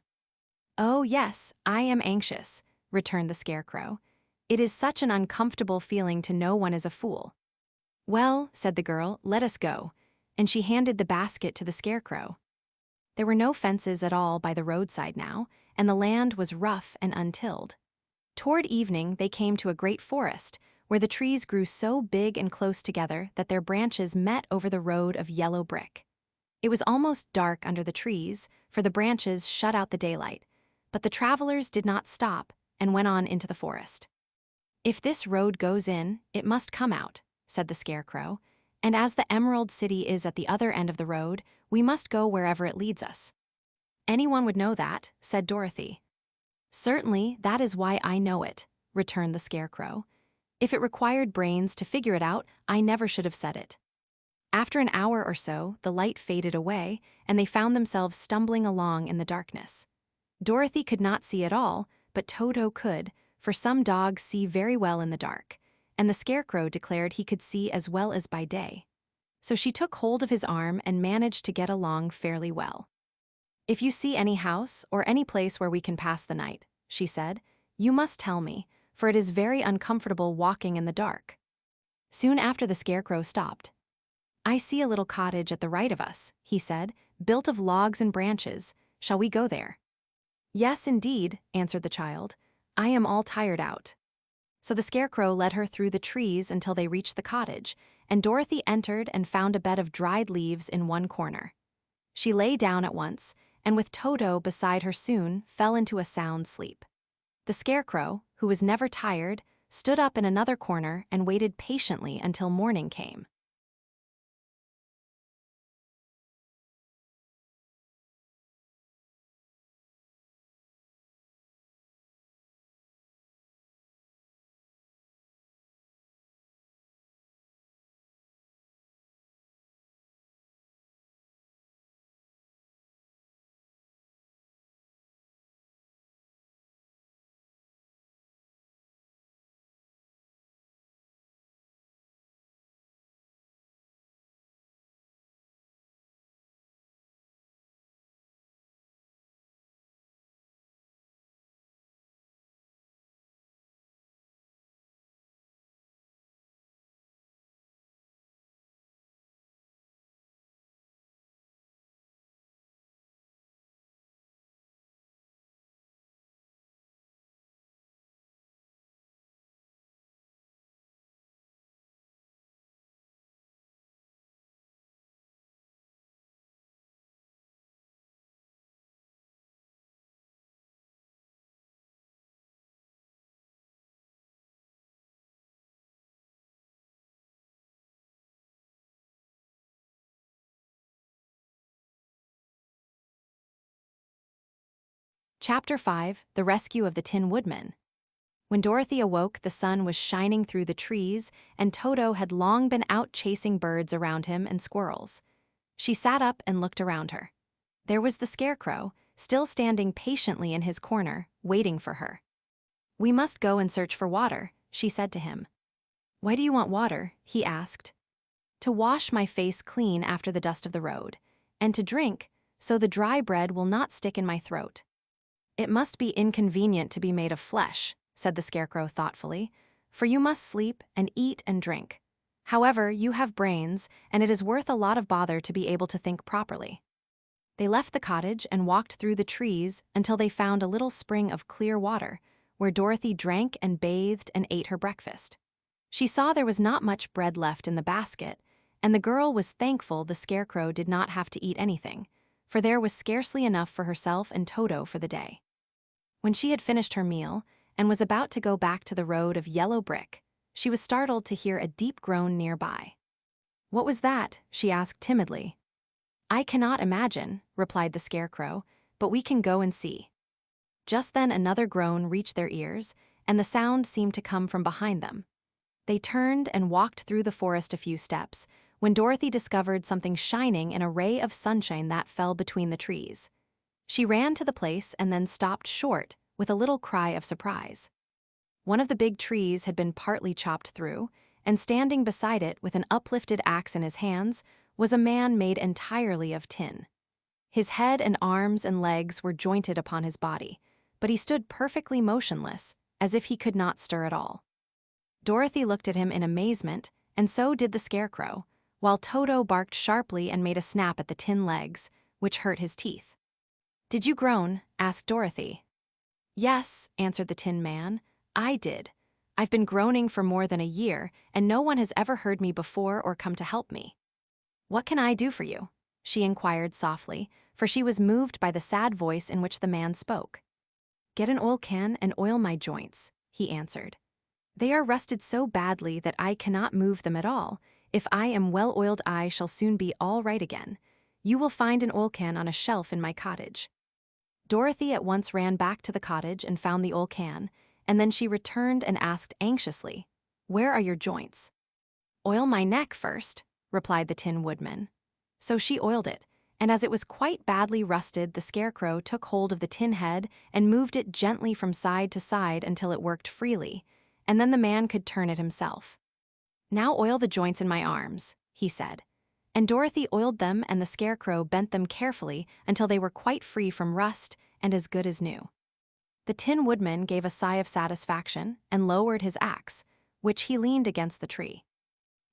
"Oh, yes, I am anxious," returned the Scarecrow. "It is such an uncomfortable feeling to know one is a fool." "Well," said the girl, "let us go," and she handed the basket to the Scarecrow. There were no fences at all by the roadside now, and the land was rough and untilled. Toward evening they came to a great forest, where the trees grew so big and close together that their branches met over the road of yellow brick. It was almost dark under the trees, for the branches shut out the daylight, but the travelers did not stop and went on into the forest. "If this road goes in, it must come out," said the Scarecrow, "and as the Emerald City is at the other end of the road, we must go wherever it leads us." "Anyone would know that," said Dorothy. "Certainly, that is why I know it," returned the Scarecrow. "If it required brains to figure it out, I never should have said it." After an hour or so, the light faded away, and they found themselves stumbling along in the darkness. Dorothy could not see at all, but Toto could, for some dogs see very well in the dark, and the Scarecrow declared he could see as well as by day. So she took hold of his arm and managed to get along fairly well. "If you see any house or any place where we can pass the night," she said, "you must tell me, for it is very uncomfortable walking in the dark." Soon after the Scarecrow stopped. I see a little cottage at the right of us, he said, built of logs and branches. Shall we go there? Yes, indeed, answered the child. I am all tired out. So the Scarecrow led her through the trees until they reached the cottage, and Dorothy entered and found a bed of dried leaves in one corner. She lay down at once, and with Toto beside her soon fell into a sound sleep. The Scarecrow, who was never tired, stood up in another corner and waited patiently until morning came. Chapter 5: The Rescue of the Tin Woodman. When Dorothy awoke, the sun was shining through the trees, and Toto had long been out chasing birds around him and squirrels. She sat up and looked around her. There was the Scarecrow, still standing patiently in his corner, waiting for her. We must go and search for water, she said to him. Why do you want water? He asked. To wash my face clean after the dust of the road, and to drink, so the dry bread will not stick in my throat. It must be inconvenient to be made of flesh, said the Scarecrow thoughtfully, for you must sleep and eat and drink. However, you have brains, and it is worth a lot of bother to be able to think properly. They left the cottage and walked through the trees until they found a little spring of clear water, where Dorothy drank and bathed and ate her breakfast. She saw there was not much bread left in the basket, and the girl was thankful the Scarecrow did not have to eat anything, for there was scarcely enough for herself and Toto for the day. When she had finished her meal and was about to go back to the road of yellow brick, she was startled to hear a deep groan nearby. What was that? She asked timidly. I cannot imagine, replied the Scarecrow, but we can go and see. Just then another groan reached their ears, and the sound seemed to come from behind them. They turned and walked through the forest a few steps, when Dorothy discovered something shining in a ray of sunshine that fell between the trees. She ran to the place and then stopped short with a little cry of surprise. One of the big trees had been partly chopped through, and standing beside it with an uplifted axe in his hands was a man made entirely of tin. His head and arms and legs were jointed upon his body, but he stood perfectly motionless, as if he could not stir at all. Dorothy looked at him in amazement, and so did the Scarecrow, while Toto barked sharply and made a snap at the tin legs, which hurt his teeth. Did you groan? Asked Dorothy. Yes, answered the Tin Man. I did. I've been groaning for more than a year, and no one has ever heard me before or come to help me. What can I do for you? She inquired softly, for she was moved by the sad voice in which the man spoke. Get an oil can and oil my joints, he answered. They are rusted so badly that I cannot move them at all. If I am well oiled, I shall soon be all right again. You will find an oil can on a shelf in my cottage. Dorothy at once ran back to the cottage and found the old can, and then she returned and asked anxiously, Where are your joints? Oil my neck first, replied the Tin Woodman. So she oiled it, and as it was quite badly rusted, the Scarecrow took hold of the tin head and moved it gently from side to side until it worked freely, and then the man could turn it himself. Now oil the joints in my arms, he said. And Dorothy oiled them, and the Scarecrow bent them carefully until they were quite free from rust and as good as new. The Tin Woodman gave a sigh of satisfaction and lowered his axe, which he leaned against the tree.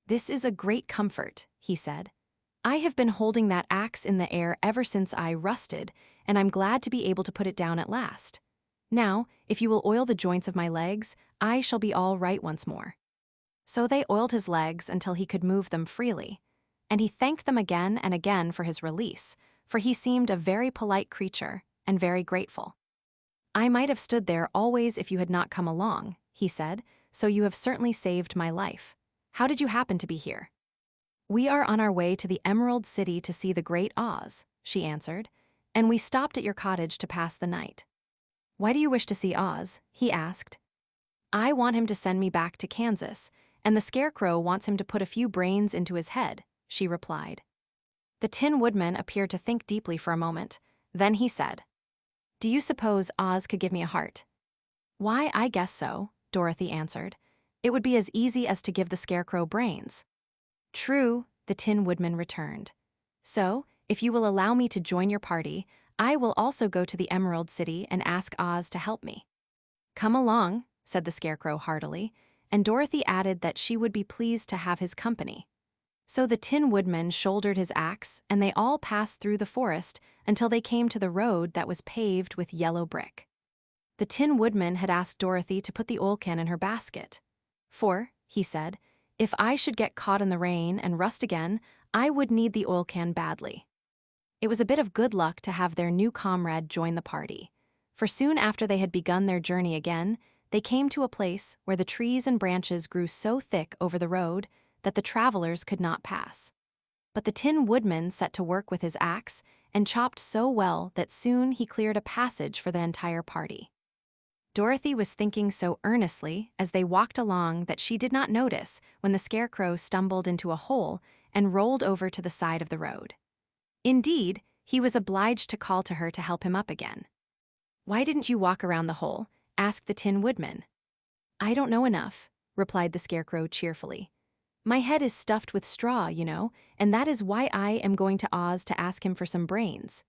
"This is a great comfort," he said. "I have been holding that axe in the air ever since I rusted, and I'm glad to be able to put it down at last. Now, if you will oil the joints of my legs, I shall be all right once more." So they oiled his legs until he could move them freely, and he thanked them again and again for his release, for he seemed a very polite creature and very grateful. "I might have stood there always if you had not come along," he said, "so you have certainly saved my life. How did you happen to be here?" "We are on our way to the Emerald City to see the Great Oz," she answered, "and we stopped at your cottage to pass the night." "Why do you wish to see Oz?" he asked. "I want him to send me back to Kansas, and the Scarecrow wants him to put a few brains into his head," she replied. The Tin Woodman appeared to think deeply for a moment. Then he said, "Do you suppose Oz could give me a heart?" "Why, I guess so," Dorothy answered. "It would be as easy as to give the Scarecrow brains." "True," the Tin Woodman returned. "So, if you will allow me to join your party, I will also go to the Emerald City and ask Oz to help me." "Come along," said the Scarecrow heartily, and Dorothy added that she would be pleased to have his company. So the Tin Woodman shouldered his axe, and they all passed through the forest until they came to the road that was paved with yellow brick. The Tin Woodman had asked Dorothy to put the oil can in her basket. "For," he said, "if I should get caught in the rain and rust again, I would need the oil can badly." It was a bit of good luck to have their new comrade join the party, for soon after they had begun their journey again, they came to a place where the trees and branches grew so thick over the road that the travelers could not pass. But the Tin Woodman set to work with his axe and chopped so well that soon he cleared a passage for the entire party. Dorothy was thinking so earnestly as they walked along that she did not notice when the Scarecrow stumbled into a hole and rolled over to the side of the road. Indeed, he was obliged to call to her to help him up again. "Why didn't you walk around the hole?" asked the Tin Woodman. "I don't know enough," replied the Scarecrow cheerfully. "My head is stuffed with straw, you know, and that is why I am going to Oz to ask him for some brains."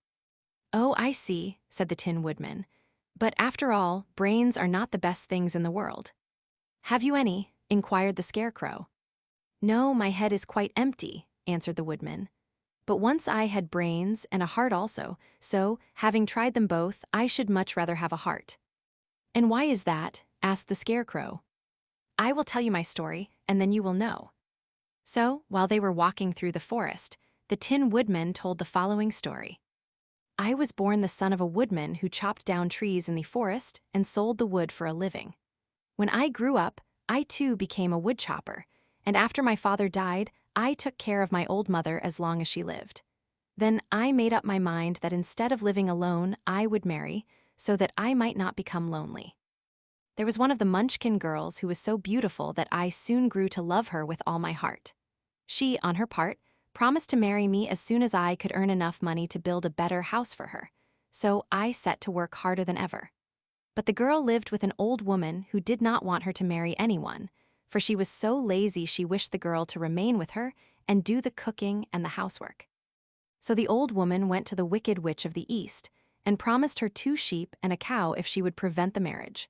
"Oh, I see," said the Tin Woodman. "But after all, brains are not the best things in the world." "Have you any?" inquired the Scarecrow. "No, my head is quite empty," answered the Woodman. "But once I had brains and a heart also, so, having tried them both, I should much rather have a heart." "And why is that?" asked the Scarecrow. "I will tell you my story, and then you will know." So, while they were walking through the forest, the Tin Woodman told the following story. "I was born the son of a woodman who chopped down trees in the forest and sold the wood for a living. When I grew up, I too became a wood chopper, and after my father died, I took care of my old mother as long as she lived. Then I made up my mind that instead of living alone, I would marry, so that I might not become lonely. There was one of the Munchkin girls who was so beautiful that I soon grew to love her with all my heart. She, on her part, promised to marry me as soon as I could earn enough money to build a better house for her, so I set to work harder than ever. But the girl lived with an old woman who did not want her to marry anyone, for she was so lazy she wished the girl to remain with her and do the cooking and the housework. So the old woman went to the Wicked Witch of the East and promised her 2 sheep and a cow if she would prevent the marriage.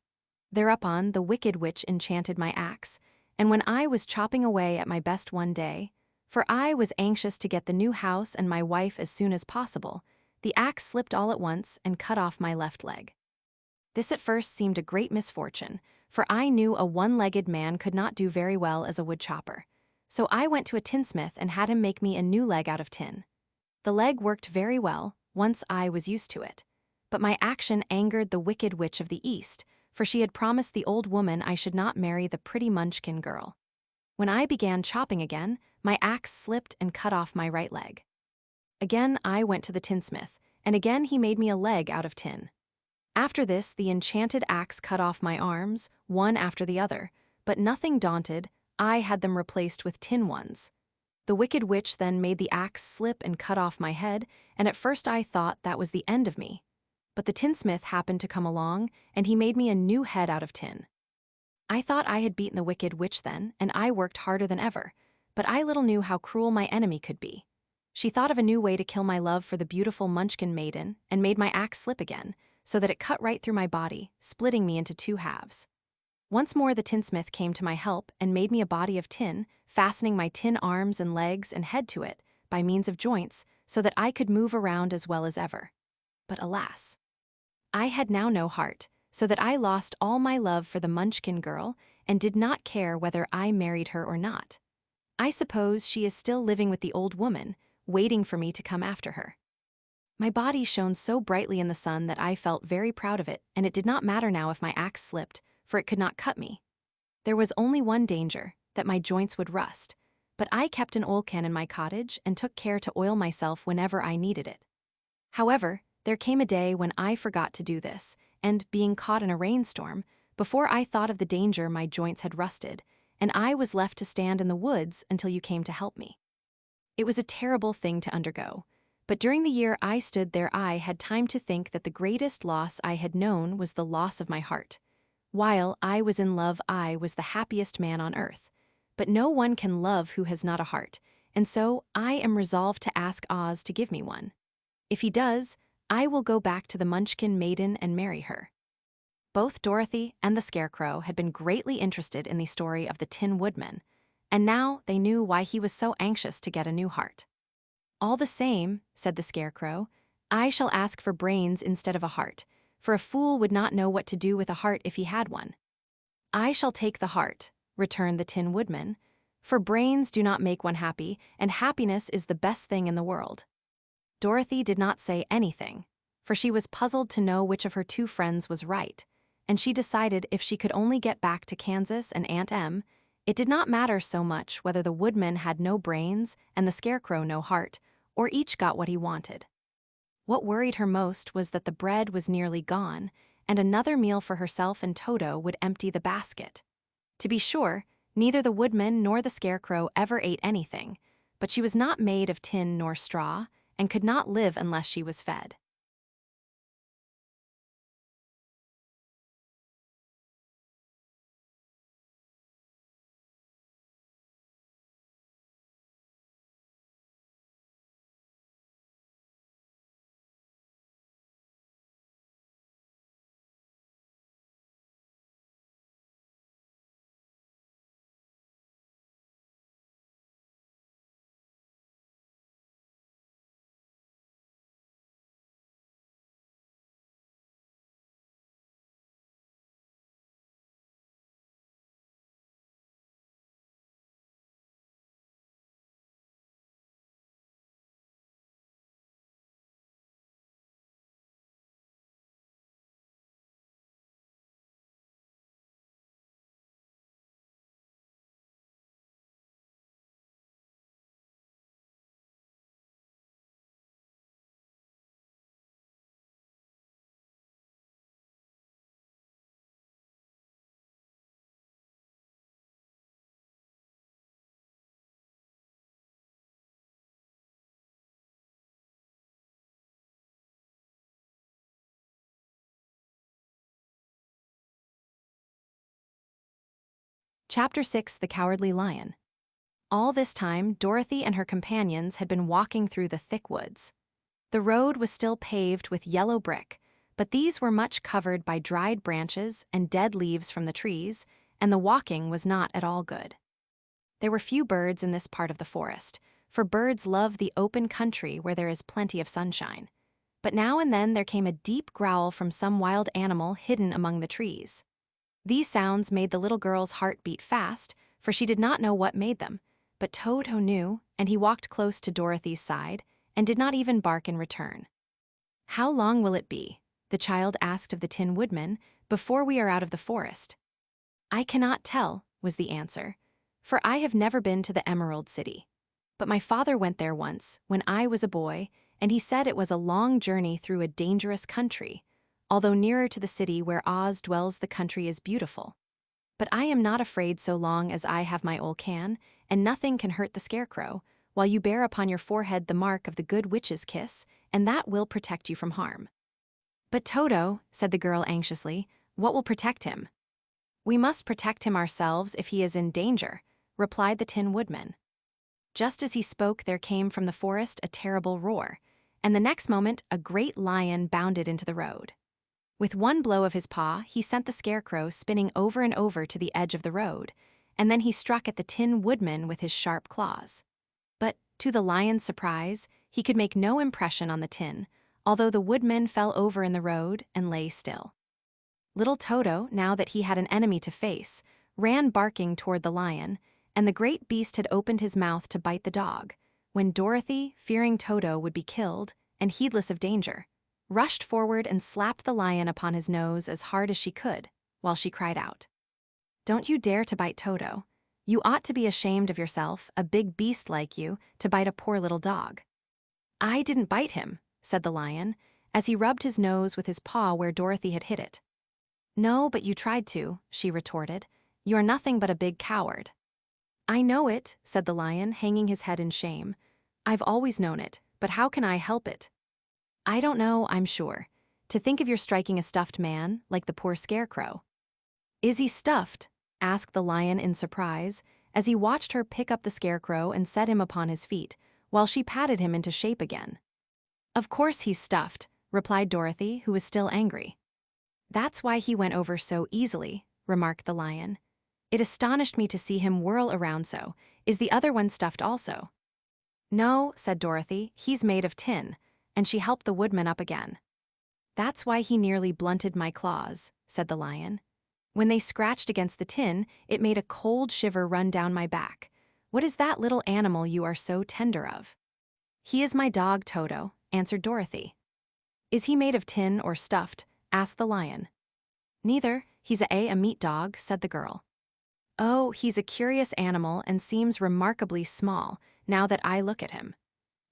Thereupon the Wicked Witch enchanted my axe, and when I was chopping away at my best one day, for I was anxious to get the new house and my wife as soon as possible, the axe slipped all at once and cut off my left leg. This at first seemed a great misfortune, for I knew a one-legged man could not do very well as a wood chopper. So I went to a tinsmith and had him make me a new leg out of tin. The leg worked very well, once I was used to it. But my action angered the Wicked Witch of the East, for she had promised the old woman I should not marry the pretty Munchkin girl. When I began chopping again, my axe slipped and cut off my right leg. Again I went to the tinsmith, and again he made me a leg out of tin. After this, the enchanted axe cut off my arms, one after the other, but nothing daunted, I had them replaced with tin ones. The Wicked Witch then made the axe slip and cut off my head, and at first I thought that was the end of me. But the tinsmith happened to come along, and he made me a new head out of tin. I thought I had beaten the Wicked Witch then, and I worked harder than ever, but I little knew how cruel my enemy could be. She thought of a new way to kill my love for the beautiful Munchkin maiden, and made my axe slip again, so that it cut right through my body, splitting me into 2 halves. Once more the tinsmith came to my help and made me a body of tin, fastening my tin arms and legs and head to it by means of joints so that I could move around as well as ever. But alas, I had now no heart, so that I lost all my love for the Munchkin girl and did not care whether I married her or not. I suppose she is still living with the old woman, waiting for me to come after her. My body shone so brightly in the sun that I felt very proud of it, and it did not matter now if my axe slipped, for it could not cut me. There was only one danger, that my joints would rust, but I kept an oil can in my cottage and took care to oil myself whenever I needed it. However, there came a day when I forgot to do this, and, being caught in a rainstorm, before I thought of the danger my joints had rusted, and I was left to stand in the woods until you came to help me. It was a terrible thing to undergo, but during the year I stood there I had time to think that the greatest loss I had known was the loss of my heart. While I was in love I was the happiest man on earth, but no one can love who has not a heart, and so I am resolved to ask Oz to give me one. If he does, I will go back to the Munchkin maiden and marry her. Both Dorothy and the Scarecrow had been greatly interested in the story of the Tin Woodman, and now they knew why he was so anxious to get a new heart. "All the same," said the Scarecrow, "I shall ask for brains instead of a heart, for a fool would not know what to do with a heart if he had one." "I shall take the heart," returned the Tin Woodman, "for brains do not make one happy, and happiness is the best thing in the world." Dorothy did not say anything, for she was puzzled to know which of her two friends was right, and she decided if she could only get back to Kansas and Aunt Em, it did not matter so much whether the Woodman had no brains and the Scarecrow no heart, or each got what he wanted. What worried her most was that the bread was nearly gone, and another meal for herself and Toto would empty the basket. To be sure, neither the Woodman nor the Scarecrow ever ate anything, but she was not made of tin nor straw, and could not live unless she was fed. Chapter 6: The Cowardly Lion. All this time, Dorothy and her companions had been walking through the thick woods. The road was still paved with yellow brick, but these were much covered by dried branches and dead leaves from the trees, and the walking was not at all good. There were few birds in this part of the forest, for birds love the open country where there is plenty of sunshine. But now and then there came a deep growl from some wild animal hidden among the trees. These sounds made the little girl's heart beat fast, for she did not know what made them, but Toto knew, and he walked close to Dorothy's side, and did not even bark in return. "How long will it be," the child asked of the Tin Woodman, "before we are out of the forest?" "I cannot tell," was the answer, "for I have never been to the Emerald City. But my father went there once, when I was a boy, and he said it was a long journey through a dangerous country. Although nearer to the city where Oz dwells, the country is beautiful. But I am not afraid so long as I have my old can, and nothing can hurt the Scarecrow, while you bear upon your forehead the mark of the good witch's kiss, and that will protect you from harm." "But Toto," said the girl anxiously, "what will protect him?" "We must protect him ourselves if he is in danger," replied the Tin Woodman. Just as he spoke, there came from the forest a terrible roar, and the next moment a great lion bounded into the road. With one blow of his paw, he sent the Scarecrow spinning over and over to the edge of the road, and then he struck at the Tin Woodman with his sharp claws. But, to the lion's surprise, he could make no impression on the tin, although the woodman fell over in the road and lay still. Little Toto, now that he had an enemy to face, ran barking toward the lion, and the great beast had opened his mouth to bite the dog, when Dorothy, fearing Toto would be killed, and heedless of danger, rushed forward and slapped the lion upon his nose as hard as she could, while she cried out, "Don't you dare to bite Toto. You ought to be ashamed of yourself, a big beast like you, to bite a poor little dog." "I didn't bite him," said the lion, as he rubbed his nose with his paw where Dorothy had hit it. "No, but you tried to," she retorted. "You're nothing but a big coward." "I know it," said the lion, hanging his head in shame. "I've always known it, but how can I help it?" "I don't know, I'm sure. To think of your striking a stuffed man, like the poor Scarecrow." "Is he stuffed?" asked the lion in surprise, as he watched her pick up the Scarecrow and set him upon his feet, while she patted him into shape again. "Of course he's stuffed," replied Dorothy, who was still angry. "That's why he went over so easily," remarked the lion. "It astonished me to see him whirl around so. Is the other one stuffed also?" "No," said Dorothy, "he's made of tin," and she helped the woodman up again. "That's why he nearly blunted my claws," said the lion. "When they scratched against the tin, it made a cold shiver run down my back. What is that little animal you are so tender of?" "He is my dog, Toto," answered Dorothy. "Is he made of tin or stuffed?" asked the lion. "Neither, he's a meat dog," said the girl. "Oh, he's a curious animal and seems remarkably small, now that I look at him.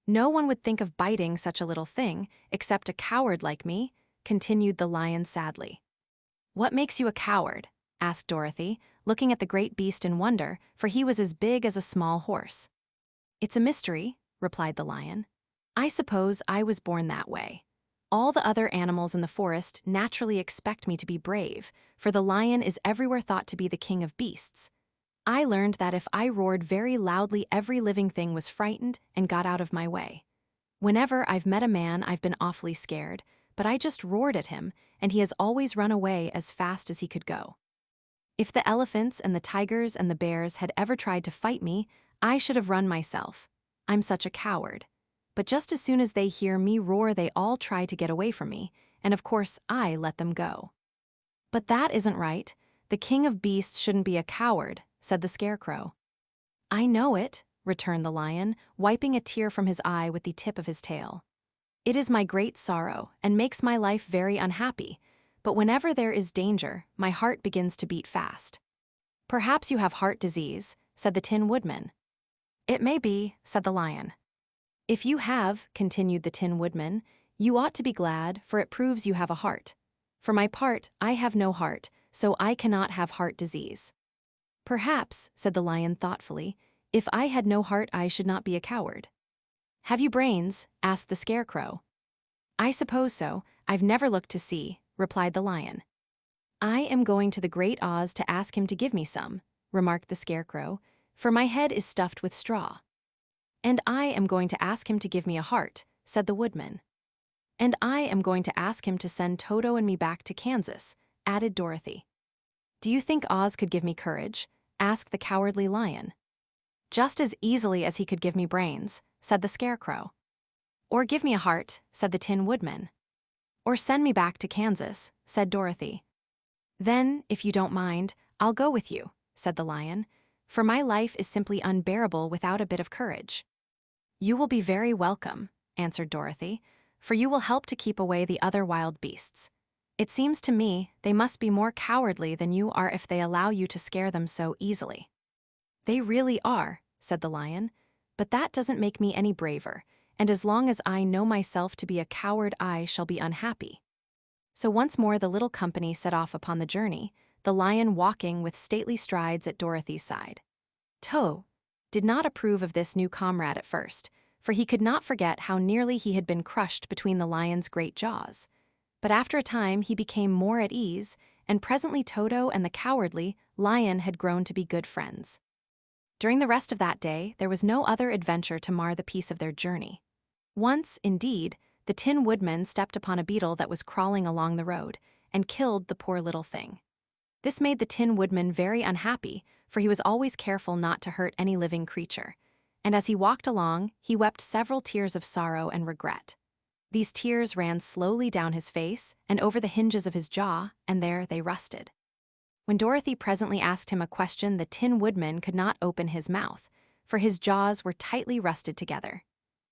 No one would think of biting such a little thing, except a coward like me," continued the lion sadly. "What makes you a coward?" asked Dorothy, looking at the great beast in wonder, for he was as big as a small horse. "It's a mystery," replied the lion. "I suppose I was born that way. All the other animals in the forest naturally expect me to be brave, for the lion is everywhere thought to be the king of beasts. I learned that if I roared very loudly, every living thing was frightened and got out of my way. Whenever I've met a man, I've been awfully scared, but I just roared at him, and he has always run away as fast as he could go. If the elephants and the tigers and the bears had ever tried to fight me, I should have run myself. I'm such a coward. But just as soon as they hear me roar, they all try to get away from me, and of course I let them go." "But that isn't right. The king of beasts shouldn't be a coward," said the Scarecrow. "I know it," returned the lion, wiping a tear from his eye with the tip of his tail. "It is my great sorrow, and makes my life very unhappy, but whenever there is danger, my heart begins to beat fast." "Perhaps you have heart disease," said the Tin Woodman. "It may be," said the lion. "If you have," continued the Tin Woodman, "you ought to be glad, for it proves you have a heart. For my part, I have no heart, so I cannot have heart disease." "Perhaps," said the lion thoughtfully, "if I had no heart I should not be a coward." "Have you brains?" asked the Scarecrow. "I suppose so. I've never looked to see," replied the lion. "I am going to the Great Oz to ask him to give me some," remarked the Scarecrow, "for my head is stuffed with straw." "And I am going to ask him to give me a heart," said the woodman. "And I am going to ask him to send Toto and me back to Kansas," added Dorothy. "Do you think Oz could give me courage?" asked the cowardly lion. "Just as easily as he could give me brains," said the Scarecrow. "Or give me a heart," said the Tin Woodman. "Or send me back to Kansas," said Dorothy. "Then, if you don't mind, I'll go with you," said the lion, "for my life is simply unbearable without a bit of courage." "You will be very welcome," answered Dorothy, "for you will help to keep away the other wild beasts. It seems to me they must be more cowardly than you are if they allow you to scare them so easily." "They really are," said the lion, "but that doesn't make me any braver, and as long as I know myself to be a coward I shall be unhappy." So once more the little company set off upon the journey, the lion walking with stately strides at Dorothy's side. Toe did not approve of this new comrade at first, for he could not forget how nearly he had been crushed between the lion's great jaws. But after a time he became more at ease, and presently Toto and the cowardly lion had grown to be good friends. During the rest of that day there was no other adventure to mar the peace of their journey. Once, indeed, the Tin Woodman stepped upon a beetle that was crawling along the road, and killed the poor little thing. This made the Tin Woodman very unhappy, for he was always careful not to hurt any living creature. And as he walked along, he wept several tears of sorrow and regret. These tears ran slowly down his face and over the hinges of his jaw, and there they rusted. When Dorothy presently asked him a question, the Tin Woodman could not open his mouth, for his jaws were tightly rusted together.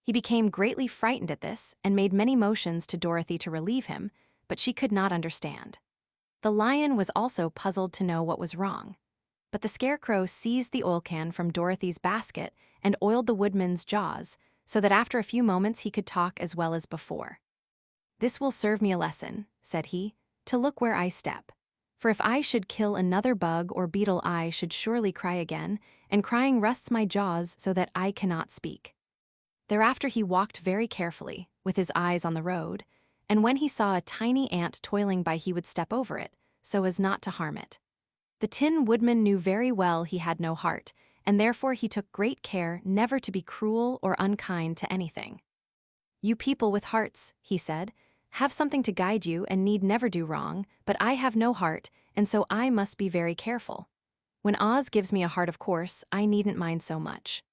He became greatly frightened at this and made many motions to Dorothy to relieve him, but she could not understand. The lion was also puzzled to know what was wrong. But the Scarecrow seized the oil can from Dorothy's basket and oiled the Woodman's jaws, so that after a few moments he could talk as well as before. "This will serve me a lesson," said he, "to look where I step. For if I should kill another bug or beetle, I should surely cry again, and crying rusts my jaws so that I cannot speak." Thereafter he walked very carefully, with his eyes on the road, and when he saw a tiny ant toiling by he would step over it, so as not to harm it. The Tin Woodman knew very well he had no heart, and therefore he took great care never to be cruel or unkind to anything. "You people with hearts," he said, "have something to guide you and need never do wrong, but I have no heart, and so I must be very careful. When Oz gives me a heart, of course, I needn't mind so much."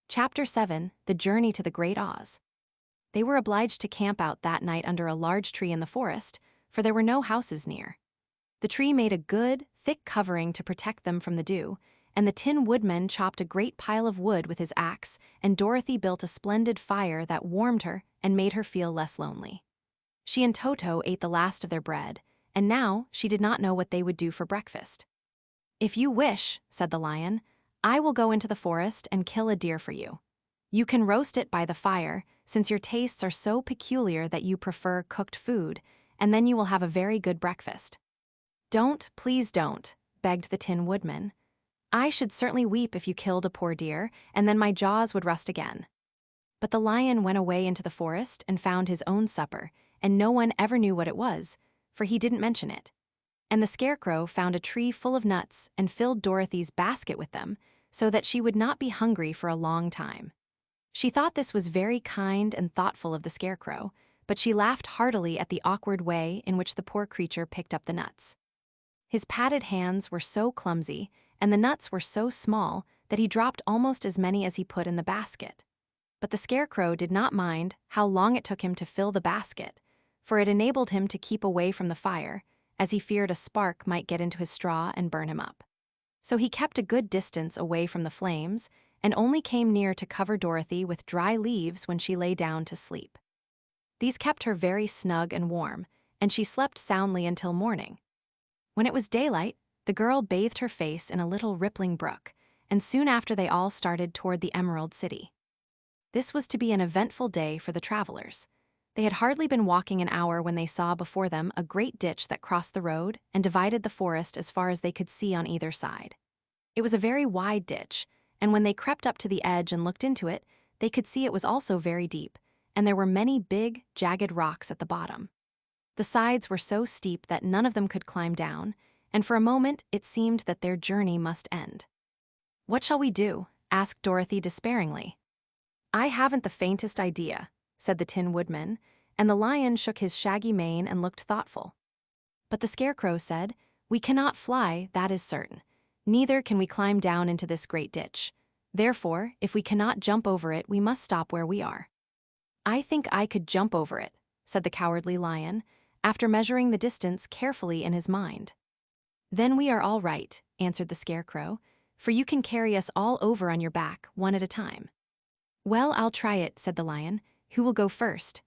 Chapter 7: The Journey to the Great Oz. They were obliged to camp out that night under a large tree in the forest, for there were no houses near. The tree made a good, thick covering to protect them from the dew, and the Tin Woodman chopped a great pile of wood with his axe, and Dorothy built a splendid fire that warmed her and made her feel less lonely. She and Toto ate the last of their bread, and now she did not know what they would do for breakfast. "If you wish," said the lion, "I will go into the forest and kill a deer for you. You can roast it by the fire, since your tastes are so peculiar that you prefer cooked food, and then you will have a very good breakfast." "Don't, please don't," begged the Tin Woodman. "I should certainly weep if you killed a poor deer, and then my jaws would rust again." But the lion went away into the forest and found his own supper, and no one ever knew what it was, for he didn't mention it. And the Scarecrow found a tree full of nuts and filled Dorothy's basket with them, so that she would not be hungry for a long time. She thought this was very kind and thoughtful of the Scarecrow, but she laughed heartily at the awkward way in which the poor creature picked up the nuts. His padded hands were so clumsy, and the nuts were so small that he dropped almost as many as he put in the basket. But the Scarecrow did not mind how long it took him to fill the basket, for it enabled him to keep away from the fire, as he feared a spark might get into his straw and burn him up. So he kept a good distance away from the flames, and only came near to cover Dorothy with dry leaves when she lay down to sleep. These kept her very snug and warm, and she slept soundly until morning. When it was daylight, the girl bathed her face in a little rippling brook, and soon after they all started toward the Emerald City. This was to be an eventful day for the travelers. They had hardly been walking an hour when they saw before them a great ditch that crossed the road and divided the forest as far as they could see on either side. It was a very wide ditch, and when they crept up to the edge and looked into it, they could see it was also very deep, and there were many big, jagged rocks at the bottom. The sides were so steep that none of them could climb down, and for a moment it seemed that their journey must end. "What shall we do?" asked Dorothy despairingly. "I haven't the faintest idea," said the Tin Woodman, and the lion shook his shaggy mane and looked thoughtful. But the Scarecrow said, "We cannot fly, that is certain. Neither can we climb down into this great ditch. Therefore, if we cannot jump over it, we must stop where we are." "I think I could jump over it," said the Cowardly Lion, after measuring the distance carefully in his mind. "Then we are all right," answered the Scarecrow, "for you can carry us all over on your back, one at a time." "Well, I'll try it," said the Lion. "Who will go first?"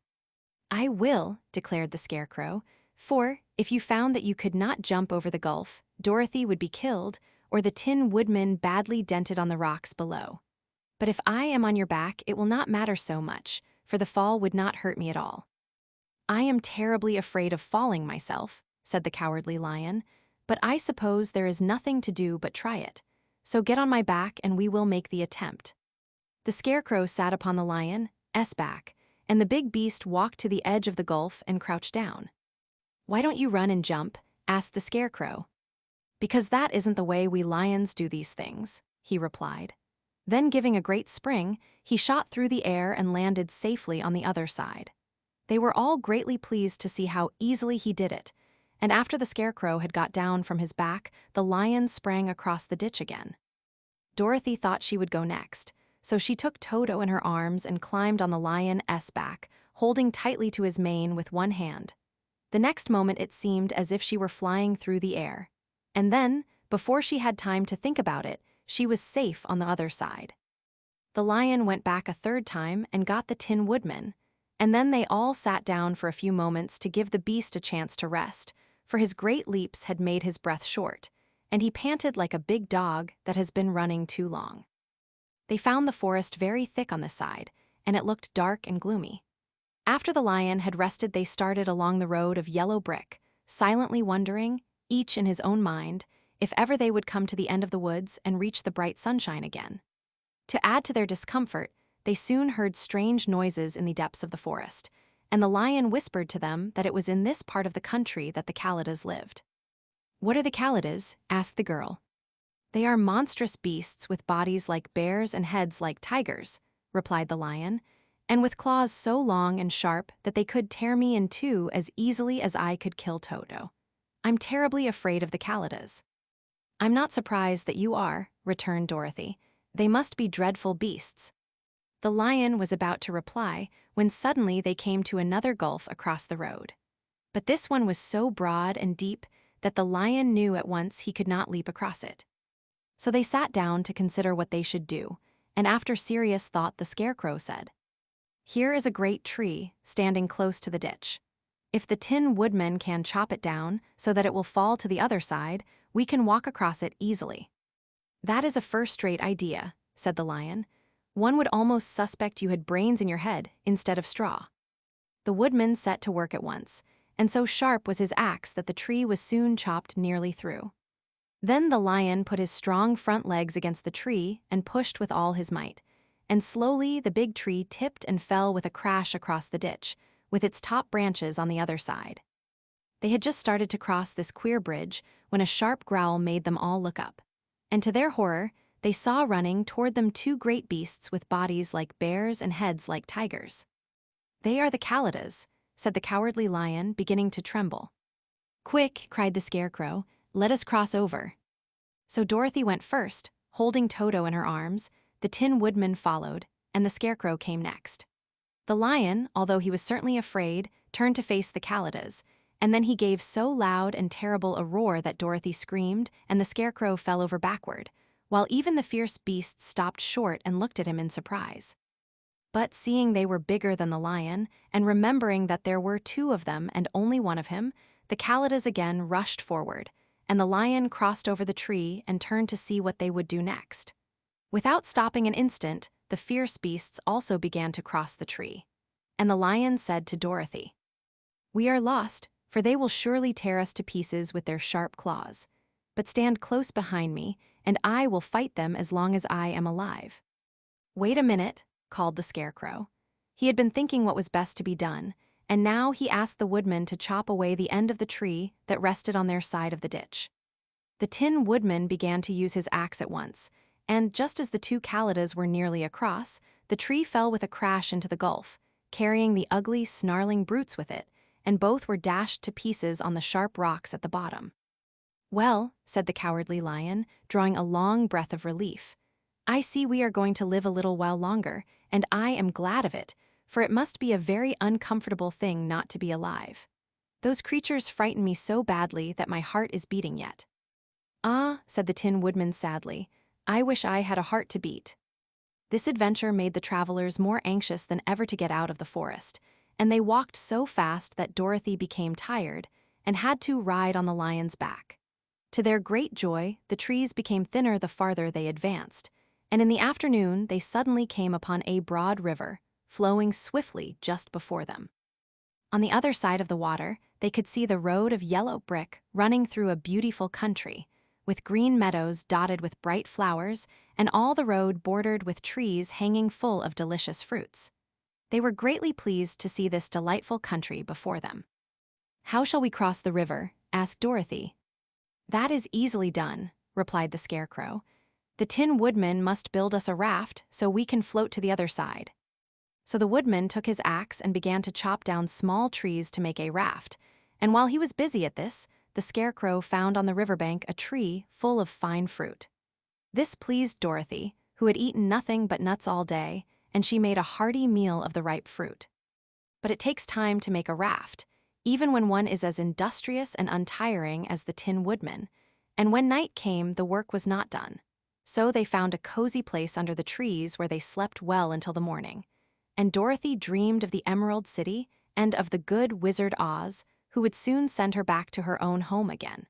"I will," declared the Scarecrow, "for, if you found that you could not jump over the gulf, Dorothy would be killed, or the Tin Woodman badly dented on the rocks below. But if I am on your back, it will not matter so much, for the fall would not hurt me at all." "I am terribly afraid of falling myself," said the Cowardly Lion, "but I suppose there is nothing to do but try it. So get on my back and we will make the attempt." The Scarecrow sat upon the lion's back, and the big beast walked to the edge of the gulf and crouched down. "Why don't you run and jump?" asked the Scarecrow. "Because that isn't the way we lions do these things," he replied. Then, giving a great spring, he shot through the air and landed safely on the other side. They were all greatly pleased to see how easily he did it, and after the Scarecrow had got down from his back, the lion sprang across the ditch again. Dorothy thought she would go next, so she took Toto in her arms and climbed on the lion's back, holding tightly to his mane with one hand. The next moment it seemed as if she were flying through the air. And then, before she had time to think about it, she was safe on the other side. The lion went back a third time and got the Tin Woodman, and then they all sat down for a few moments to give the beast a chance to rest, for his great leaps had made his breath short, and he panted like a big dog that has been running too long. They found the forest very thick on this side, and it looked dark and gloomy. After the lion had rested, they started along the road of yellow brick, silently wondering, each in his own mind, if ever they would come to the end of the woods and reach the bright sunshine again. To add to their discomfort, they soon heard strange noises in the depths of the forest, and the lion whispered to them that it was in this part of the country that the Kalidas lived. "What are the Kalidas?" asked the girl. "They are monstrous beasts with bodies like bears and heads like tigers," replied the lion, "and with claws so long and sharp that they could tear me in two as easily as I could kill Toto. I'm terribly afraid of the Kalidas." "I'm not surprised that you are," returned Dorothy. "They must be dreadful beasts." The lion was about to reply when suddenly they came to another gulf across the road. But this one was so broad and deep that the lion knew at once he could not leap across it. So they sat down to consider what they should do, and after serious thought the Scarecrow said, "Here is a great tree standing close to the ditch. If the Tin Woodman can chop it down so that it will fall to the other side, we can walk across it easily." "That is a first-rate idea," said the lion. "One would almost suspect you had brains in your head instead of straw." The woodman set to work at once, and so sharp was his axe that the tree was soon chopped nearly through. Then the lion put his strong front legs against the tree and pushed with all his might, and slowly the big tree tipped and fell with a crash across the ditch, with its top branches on the other side. They had just started to cross this queer bridge when a sharp growl made them all look up, and to their horror, they saw running toward them two great beasts with bodies like bears and heads like tigers. "They are the Kalidas," said the Cowardly Lion, beginning to tremble. "Quick," cried the Scarecrow, "let us cross over." So Dorothy went first, holding Toto in her arms, the Tin Woodman followed, and the Scarecrow came next. The lion, although he was certainly afraid, turned to face the Kalidas, and then he gave so loud and terrible a roar that Dorothy screamed and the Scarecrow fell over backward, while even the fierce beasts stopped short and looked at him in surprise. But seeing they were bigger than the lion, and remembering that there were two of them and only one of him, the Kalidas again rushed forward, and the lion crossed over the tree and turned to see what they would do next. Without stopping an instant, the fierce beasts also began to cross the tree. And the lion said to Dorothy, "We are lost, for they will surely tear us to pieces with their sharp claws. But stand close behind me, and I will fight them as long as I am alive." "Wait a minute," called the Scarecrow. He had been thinking what was best to be done, and now he asked the woodman to chop away the end of the tree that rested on their side of the ditch. The Tin Woodman began to use his axe at once, and just as the two Kalidas were nearly across, the tree fell with a crash into the gulf, carrying the ugly, snarling brutes with it, and both were dashed to pieces on the sharp rocks at the bottom. "Well," said the Cowardly Lion, drawing a long breath of relief, "I see we are going to live a little while longer, and I am glad of it, for it must be a very uncomfortable thing not to be alive. Those creatures frighten me so badly that my heart is beating yet." "Ah," said the Tin Woodman sadly, "I wish I had a heart to beat." This adventure made the travelers more anxious than ever to get out of the forest, and they walked so fast that Dorothy became tired and had to ride on the lion's back. To their great joy, the trees became thinner the farther they advanced, and in the afternoon they suddenly came upon a broad river, flowing swiftly just before them. On the other side of the water, they could see the road of yellow brick running through a beautiful country, with green meadows dotted with bright flowers, and all the road bordered with trees hanging full of delicious fruits. They were greatly pleased to see this delightful country before them. "How shall we cross the river?" asked Dorothy. "That is easily done," replied the Scarecrow. "The Tin Woodman must build us a raft so we can float to the other side." So the woodman took his axe and began to chop down small trees to make a raft, and while he was busy at this, the Scarecrow found on the riverbank a tree full of fine fruit. This pleased Dorothy, who had eaten nothing but nuts all day, and she made a hearty meal of the ripe fruit. But it takes time to make a raft, even when one is as industrious and untiring as the Tin Woodman, and when night came, the work was not done. So they found a cozy place under the trees where they slept well until the morning. And Dorothy dreamed of the Emerald City and of the good Wizard Oz, who would soon send her back to her own home again.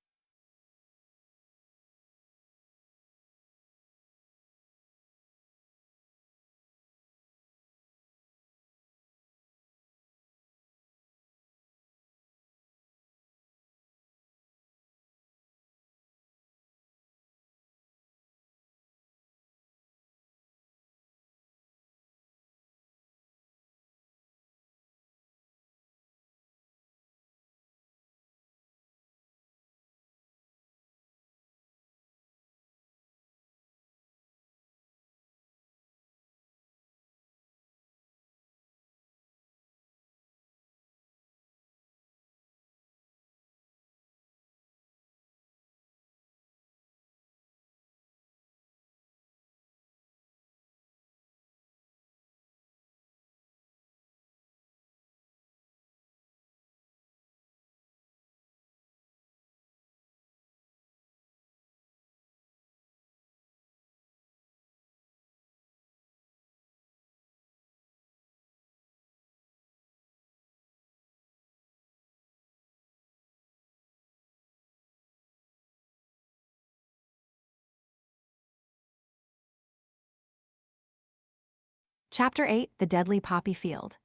Chapter 8: The Deadly Poppy Field.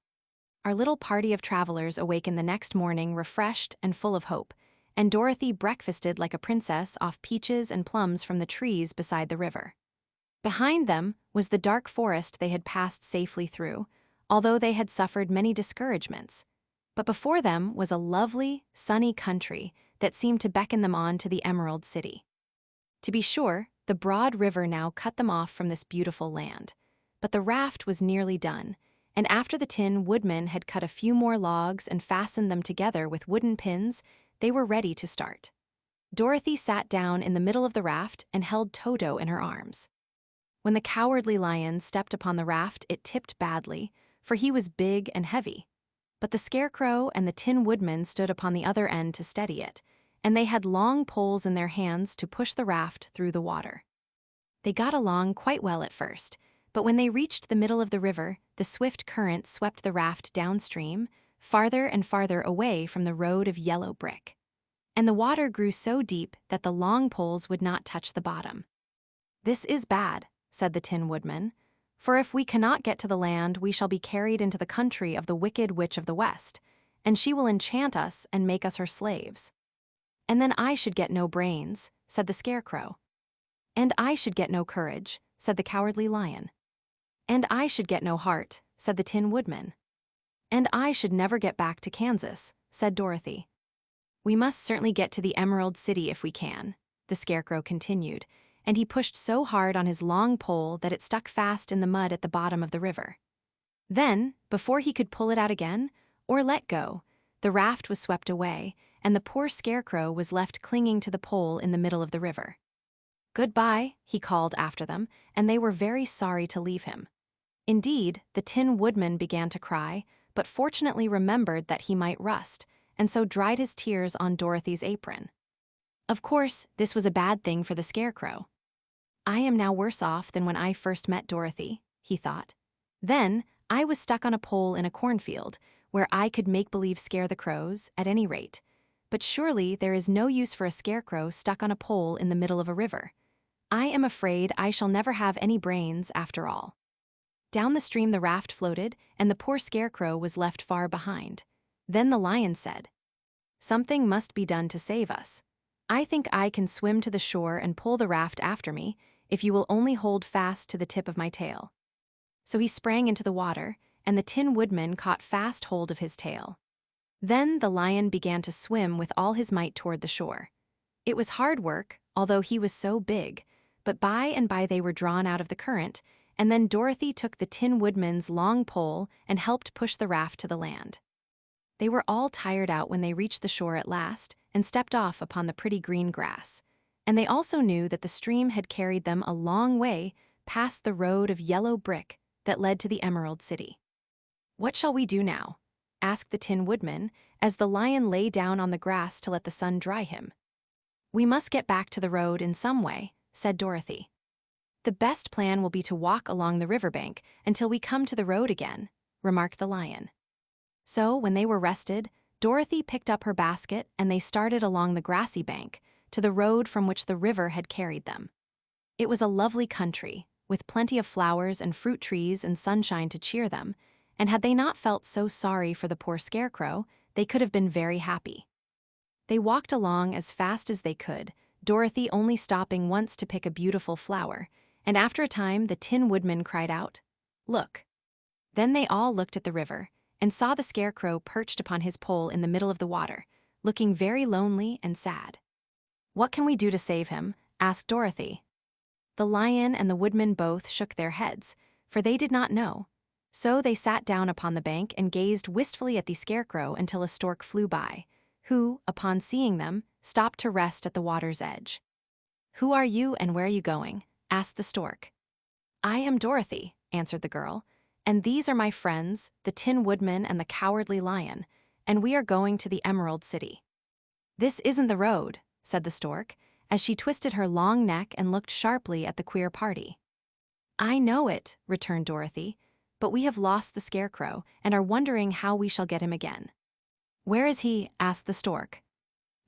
Our little party of travelers awakened the next morning refreshed and full of hope, and Dorothy breakfasted like a princess off peaches and plums from the trees beside the river. Behind them was the dark forest they had passed safely through, although they had suffered many discouragements. But before them was a lovely, sunny country that seemed to beckon them on to the Emerald City. To be sure, the broad river now cut them off from this beautiful land. But the raft was nearly done, and after the Tin Woodman had cut a few more logs and fastened them together with wooden pins, they were ready to start. Dorothy sat down in the middle of the raft and held Toto in her arms. When the Cowardly Lion stepped upon the raft, it tipped badly, for he was big and heavy. But the Scarecrow and the Tin Woodman stood upon the other end to steady it, and they had long poles in their hands to push the raft through the water. They got along quite well at first, but when they reached the middle of the river, the swift current swept the raft downstream, farther and farther away from the road of yellow brick. And the water grew so deep that the long poles would not touch the bottom. "This is bad," said the Tin Woodman, "for if we cannot get to the land, we shall be carried into the country of the Wicked Witch of the West, and she will enchant us and make us her slaves." "And then I should get no brains," said the Scarecrow. "And I should get no courage," said the Cowardly Lion. "And I should get no heart," said the Tin Woodman. "And I should never get back to Kansas," said Dorothy. "We must certainly get to the Emerald City if we can," the Scarecrow continued, and he pushed so hard on his long pole that it stuck fast in the mud at the bottom of the river. Then, before he could pull it out again, or let go, the raft was swept away, and the poor Scarecrow was left clinging to the pole in the middle of the river. "Goodbye," he called after them, and they were very sorry to leave him. Indeed, the Tin Woodman began to cry, but fortunately remembered that he might rust, and so dried his tears on Dorothy's apron. Of course, this was a bad thing for the Scarecrow. "I am now worse off than when I first met Dorothy," he thought. "Then, I was stuck on a pole in a cornfield, where I could make-believe scare the crows, at any rate. But surely there is no use for a Scarecrow stuck on a pole in the middle of a river. I am afraid I shall never have any brains after all." Down the stream the raft floated, and the poor Scarecrow was left far behind. Then the Lion said, "Something must be done to save us. I think I can swim to the shore and pull the raft after me, if you will only hold fast to the tip of my tail." So he sprang into the water, and the Tin Woodman caught fast hold of his tail. Then the Lion began to swim with all his might toward the shore. It was hard work, although he was so big, but by and by they were drawn out of the current, and then Dorothy took the Tin Woodman's long pole and helped push the raft to the land. They were all tired out when they reached the shore at last and stepped off upon the pretty green grass. And they also knew that the stream had carried them a long way past the road of yellow brick that led to the Emerald City. "What shall we do now?" asked the Tin Woodman, as the Lion lay down on the grass to let the sun dry him. "We must get back to the road in some way," said Dorothy. "The best plan will be to walk along the riverbank until we come to the road again," remarked the Lion. So, when they were rested, Dorothy picked up her basket and they started along the grassy bank to the road from which the river had carried them. It was a lovely country, with plenty of flowers and fruit trees and sunshine to cheer them, and had they not felt so sorry for the poor Scarecrow, they could have been very happy. They walked along as fast as they could, Dorothy only stopping once to pick a beautiful flower, and after a time the Tin Woodman cried out, "Look." Then they all looked at the river, and saw the Scarecrow perched upon his pole in the middle of the water, looking very lonely and sad. "What can we do to save him?" asked Dorothy. The Lion and the Woodman both shook their heads, for they did not know. So they sat down upon the bank and gazed wistfully at the Scarecrow until a stork flew by, who, upon seeing them, stopped to rest at the water's edge. "Who are you and where are you going?" asked the stork. "I am Dorothy," answered the girl, "and these are my friends, the Tin Woodman and the Cowardly Lion, and we are going to the Emerald City." "This isn't the road," said the stork, as she twisted her long neck and looked sharply at the queer party. "I know it," returned Dorothy, "but we have lost the Scarecrow and are wondering how we shall get him again." "Where is he?" asked the stork.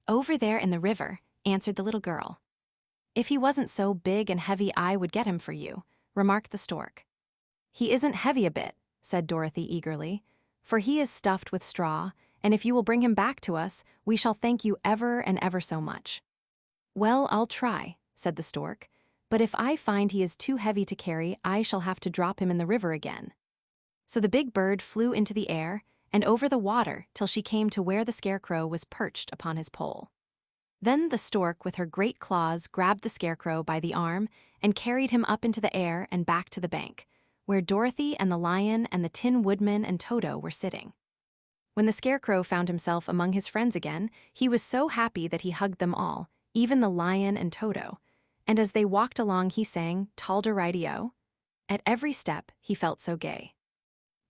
"Over there in the river," answered the little girl. "If he wasn't so big and heavy I would get him for you," remarked the stork. "He isn't heavy a bit," said Dorothy eagerly, "for he is stuffed with straw, and if you will bring him back to us, we shall thank you ever and ever so much." "Well, I'll try," said the stork, "but if I find he is too heavy to carry, I shall have to drop him in the river again." So the big bird flew into the air and over the water till she came to where the Scarecrow was perched upon his pole. Then the stork with her great claws grabbed the Scarecrow by the arm and carried him up into the air and back to the bank, where Dorothy and the Lion and the Tin Woodman and Toto were sitting. When the Scarecrow found himself among his friends again, he was so happy that he hugged them all, even the Lion and Toto, and as they walked along he sang "Talder-ridey-o." At every step he felt so gay.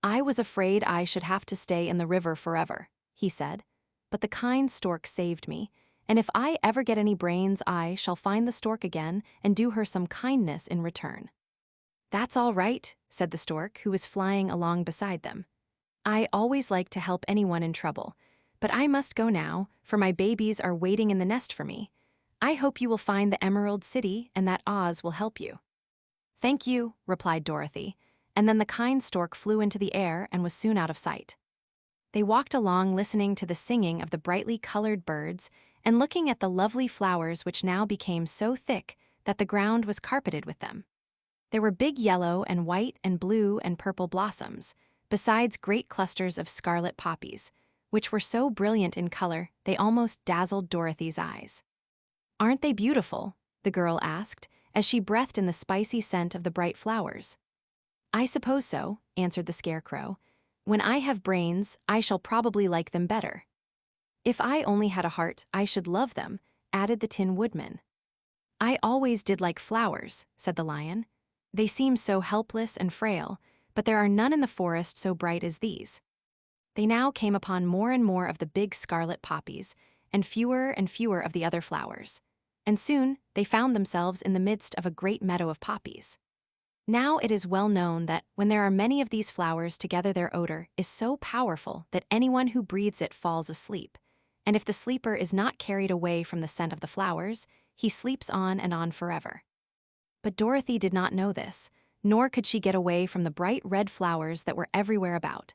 "I was afraid I should have to stay in the river forever," he said, "but the kind stork saved me, and if I ever get any brains I shall find the stork again and do her some kindness in return." "That's all right," said the stork, who was flying along beside them. "I always like to help anyone in trouble, but I must go now, for my babies are waiting in the nest for me. I hope you will find the Emerald City and that Oz will help you." "Thank you," replied Dorothy, and then the kind stork flew into the air and was soon out of sight. They walked along listening to the singing of the brightly colored birds and looking at the lovely flowers which now became so thick that the ground was carpeted with them. There were big yellow and white and blue and purple blossoms, besides great clusters of scarlet poppies, which were so brilliant in color they almost dazzled Dorothy's eyes. "Aren't they beautiful?" the girl asked, as she breathed in the spicy scent of the bright flowers. "I suppose so," answered the Scarecrow. "When I have brains, I shall probably like them better." "If I only had a heart, I should love them," added the Tin Woodman. "I always did like flowers," said the Lion. "They seem so helpless and frail, but there are none in the forest so bright as these." They now came upon more and more of the big scarlet poppies, and fewer of the other flowers. And soon they found themselves in the midst of a great meadow of poppies. Now it is well known that when there are many of these flowers together, their odor is so powerful that anyone who breathes it falls asleep, and if the sleeper is not carried away from the scent of the flowers, he sleeps on and on forever. But Dorothy did not know this, nor could she get away from the bright red flowers that were everywhere about.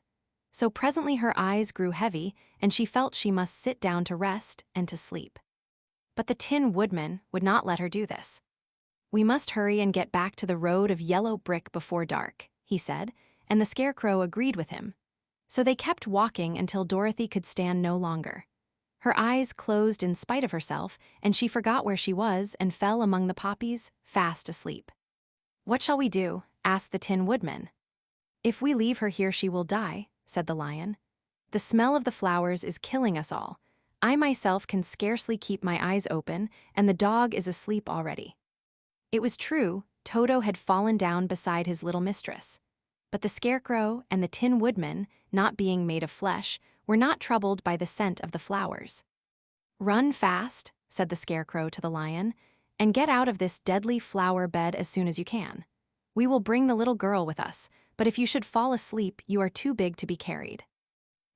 So presently her eyes grew heavy, and she felt she must sit down to rest and to sleep. But the Tin Woodman would not let her do this. "We must hurry and get back to the road of yellow brick before dark," he said, and the Scarecrow agreed with him. So they kept walking until Dorothy could stand no longer. Her eyes closed in spite of herself, and she forgot where she was and fell among the poppies, fast asleep. "What shall we do?" asked the Tin Woodman. "If we leave her here, she will die," said the Lion. "The smell of the flowers is killing us all. I myself can scarcely keep my eyes open, and the dog is asleep already." It was true, Toto had fallen down beside his little mistress. But the Scarecrow and the Tin Woodman, not being made of flesh, were not troubled by the scent of the flowers. "Run fast," said the Scarecrow to the Lion, "and get out of this deadly flower bed as soon as you can. We will bring the little girl with us, but if you should fall asleep, you are too big to be carried."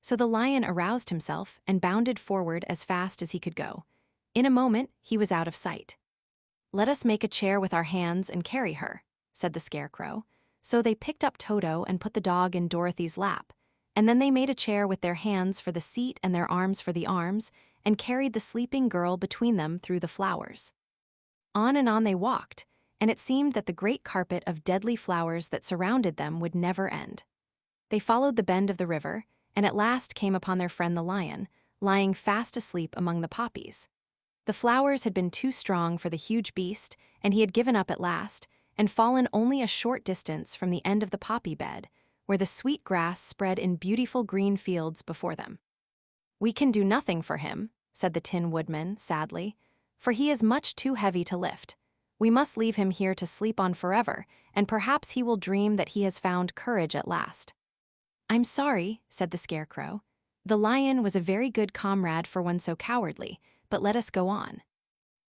So the Lion aroused himself and bounded forward as fast as he could go. In a moment, he was out of sight. "Let us make a chair with our hands and carry her," said the Scarecrow. So they picked up Toto and put the dog in Dorothy's lap, and then they made a chair with their hands for the seat and their arms for the arms, and carried the sleeping girl between them through the flowers. On and on they walked, and it seemed that the great carpet of deadly flowers that surrounded them would never end. They followed the bend of the river, and at last came upon their friend the Lion, lying fast asleep among the poppies. The flowers had been too strong for the huge beast, and he had given up at last, and fallen only a short distance from the end of the poppy bed, where the sweet grass spread in beautiful green fields before them. "We can do nothing for him," said the Tin Woodman sadly, "for he is much too heavy to lift. We must leave him here to sleep on forever, and perhaps he will dream that he has found courage at last." "I'm sorry," said the Scarecrow. "The Lion was a very good comrade for one so cowardly, but let us go on."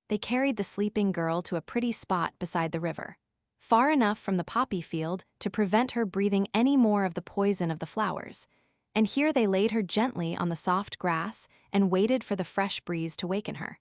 They carried the sleeping girl to a pretty spot beside the river, far enough from the poppy field to prevent her breathing any more of the poison of the flowers, and here they laid her gently on the soft grass and waited for the fresh breeze to waken her.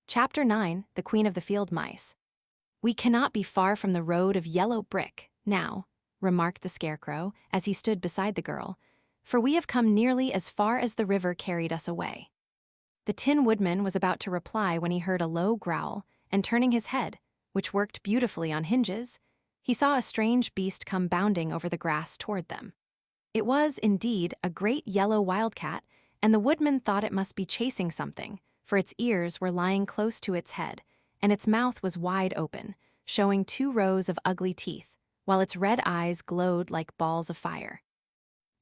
Chapter 9, The Queen of the Field Mice. "We cannot be far from the road of yellow brick, now," remarked the Scarecrow as he stood beside the girl, "for we have come nearly as far as the river carried us away." The Tin Woodman was about to reply when he heard a low growl, and turning his head, which worked beautifully on hinges, he saw a strange beast come bounding over the grass toward them. It was, indeed, a great yellow wildcat, and the Woodman thought it must be chasing something, for its ears were lying close to its head, and its mouth was wide open, showing 2 rows of ugly teeth, while its red eyes glowed like balls of fire.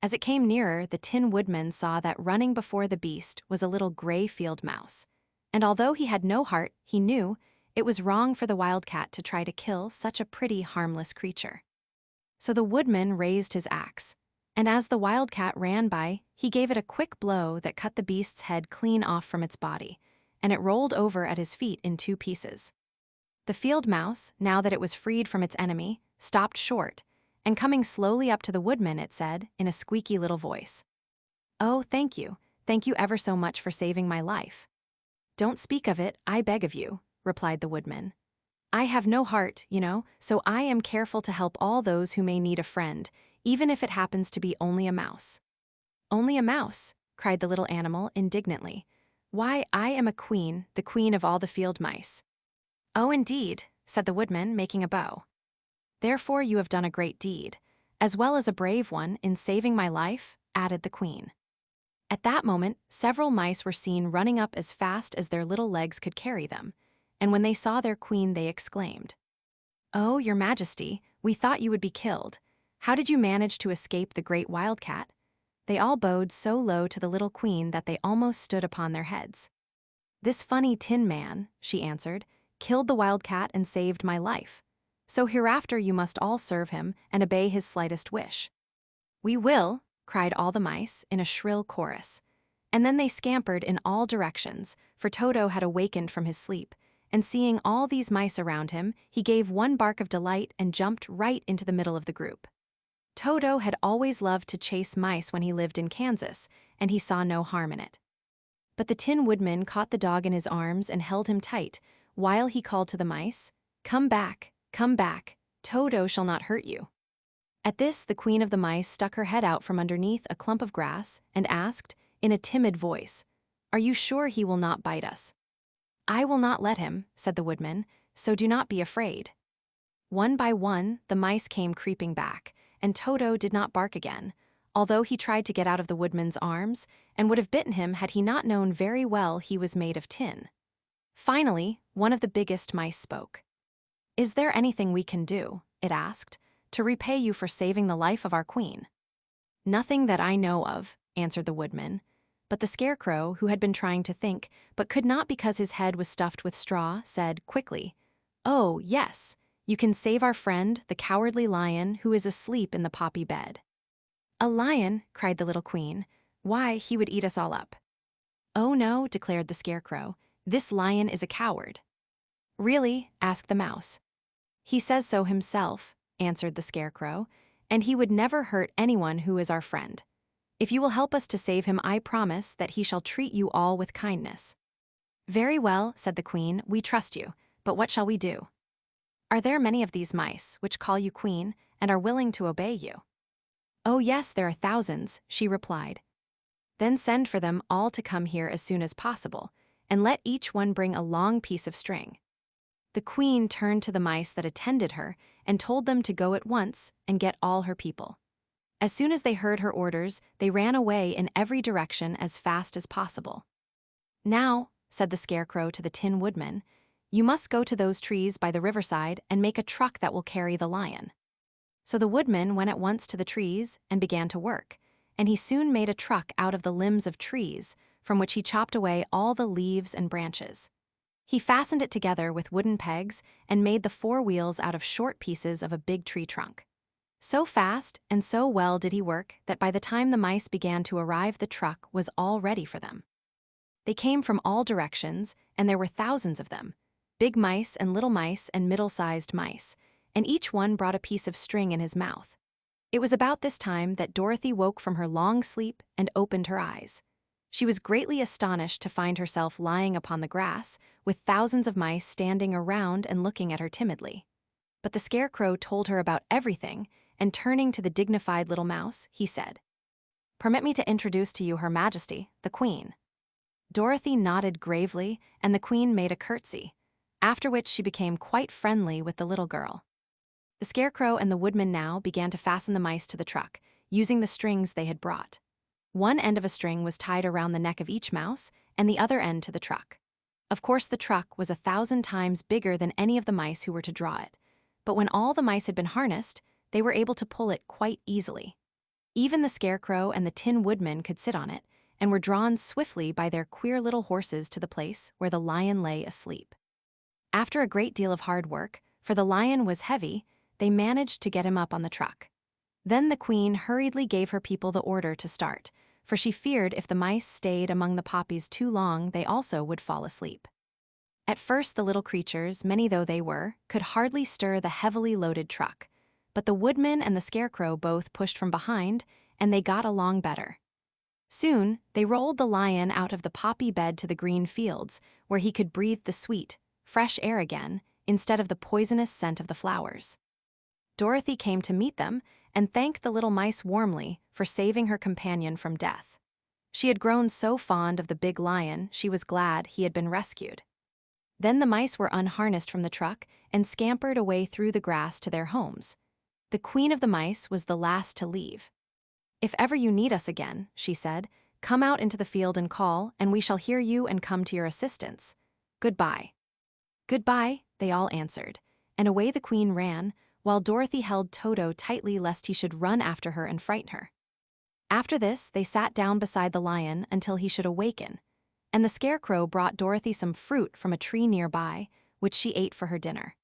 As it came nearer, the Tin Woodman saw that running before the beast was a little gray field mouse, and although he had no heart, he knew it was wrong for the wildcat to try to kill such a pretty, harmless creature. So the woodman raised his axe, and as the wildcat ran by, he gave it a quick blow that cut the beast's head clean off from its body, and it rolled over at his feet in 2 pieces. The field mouse, now that it was freed from its enemy, stopped short, and coming slowly up to the woodman, it said, in a squeaky little voice, "Oh, thank you ever so much for saving my life." "Don't speak of it, I beg of you," replied the woodman. "I have no heart, so I am careful to help all those who may need a friend, even if it happens to be only a mouse." "Only a mouse?" cried the little animal indignantly. "Why, I am a queen, the queen of all the field mice." "Oh, indeed," said the woodman, making a bow. "Therefore you have done a great deed, as well as a brave one, in saving my life," added the queen. At that moment, several mice were seen running up as fast as their little legs could carry them, and when they saw their queen they exclaimed, "Oh, your majesty, we thought you would be killed. How did you manage to escape the great wildcat?" They all bowed so low to the little queen that they almost stood upon their heads. "This funny tin man," she answered, "killed the wildcat and saved my life. So hereafter you must all serve him and obey his slightest wish." "We will," cried all the mice in a shrill chorus. And then they scampered in all directions, for Toto had awakened from his sleep, and seeing all these mice around him, he gave one bark of delight and jumped right into the middle of the group. Toto had always loved to chase mice when he lived in Kansas, and he saw no harm in it. But the Tin Woodman caught the dog in his arms and held him tight, while he called to the mice, come back, Toto shall not hurt you." At this, the queen of the mice stuck her head out from underneath a clump of grass and asked, in a timid voice, "Are you sure he will not bite us?" "I will not let him," said the woodman, "so do not be afraid." One by one, the mice came creeping back, and Toto did not bark again, although he tried to get out of the woodman's arms and would have bitten him had he not known very well he was made of tin. Finally, one of the biggest mice spoke. "Is there anything we can do," it asked, "to repay you for saving the life of our queen?" "Nothing that I know of," answered the woodman. But the Scarecrow, who had been trying to think, but could not because his head was stuffed with straw, said quickly, "Oh, yes, you can save our friend, the cowardly lion, who is asleep in the poppy bed." "A lion?" cried the little queen. "Why, he would eat us all up." "Oh no," declared the Scarecrow, "this lion is a coward." "Really?" asked the mouse. "He says so himself," answered the Scarecrow, "and he would never hurt anyone who is our friend. If you will help us to save him, I promise that he shall treat you all with kindness." "Very well," said the queen, "we trust you, but what shall we do?" "Are there many of these mice which call you queen and are willing to obey you?" "Oh yes, there are thousands," she replied. "Then send for them all to come here as soon as possible, and let each one bring a long piece of string." The queen turned to the mice that attended her and told them to go at once and get all her people. As soon as they heard her orders, they ran away in every direction as fast as possible. "Now," said the Scarecrow to the Tin Woodman, "you must go to those trees by the riverside and make a truck that will carry the lion." So the woodman went at once to the trees and began to work, and he soon made a truck out of the limbs of trees, from which he chopped away all the leaves and branches. He fastened it together with wooden pegs and made the 4 wheels out of short pieces of a big tree trunk. So fast and so well did he work that by the time the mice began to arrive, the truck was all ready for them. They came from all directions, and there were thousands of them, big mice and little mice and middle-sized mice, and each one brought a piece of string in his mouth. It was about this time that Dorothy woke from her long sleep and opened her eyes. She was greatly astonished to find herself lying upon the grass, with thousands of mice standing around and looking at her timidly. But the Scarecrow told her about everything, and turning to the dignified little mouse, he said, "Permit me to introduce to you Her Majesty, the Queen." Dorothy nodded gravely, and the Queen made a curtsy, after which she became quite friendly with the little girl. The Scarecrow and the Woodman now began to fasten the mice to the truck, using the strings they had brought. One end of a string was tied around the neck of each mouse, and the other end to the truck. Of course, the truck was 1,000 times bigger than any of the mice who were to draw it. But when all the mice had been harnessed, they were able to pull it quite easily. Even the Scarecrow and the Tin Woodman could sit on it, and were drawn swiftly by their queer little horses to the place where the lion lay asleep. After a great deal of hard work, for the lion was heavy, they managed to get him up on the truck. Then the queen hurriedly gave her people the order to start, for she feared if the mice stayed among the poppies too long, they also would fall asleep. At first, the little creatures, many though they were, could hardly stir the heavily loaded truck. But the Woodman and the Scarecrow both pushed from behind, and they got along better. Soon, they rolled the lion out of the poppy bed to the green fields, where he could breathe the sweet, fresh air again, instead of the poisonous scent of the flowers. Dorothy came to meet them and thanked the little mice warmly for saving her companion from death. She had grown so fond of the big lion, she was glad he had been rescued. Then the mice were unharnessed from the truck and scampered away through the grass to their homes. The queen of the mice was the last to leave. "If ever you need us again," she said, "come out into the field and call, and we shall hear you and come to your assistance. Goodbye." "Goodbye," they all answered, and away the queen ran, while Dorothy held Toto tightly lest he should run after her and frighten her. After this, they sat down beside the lion until he should awaken, and the Scarecrow brought Dorothy some fruit from a tree nearby, which she ate for her dinner.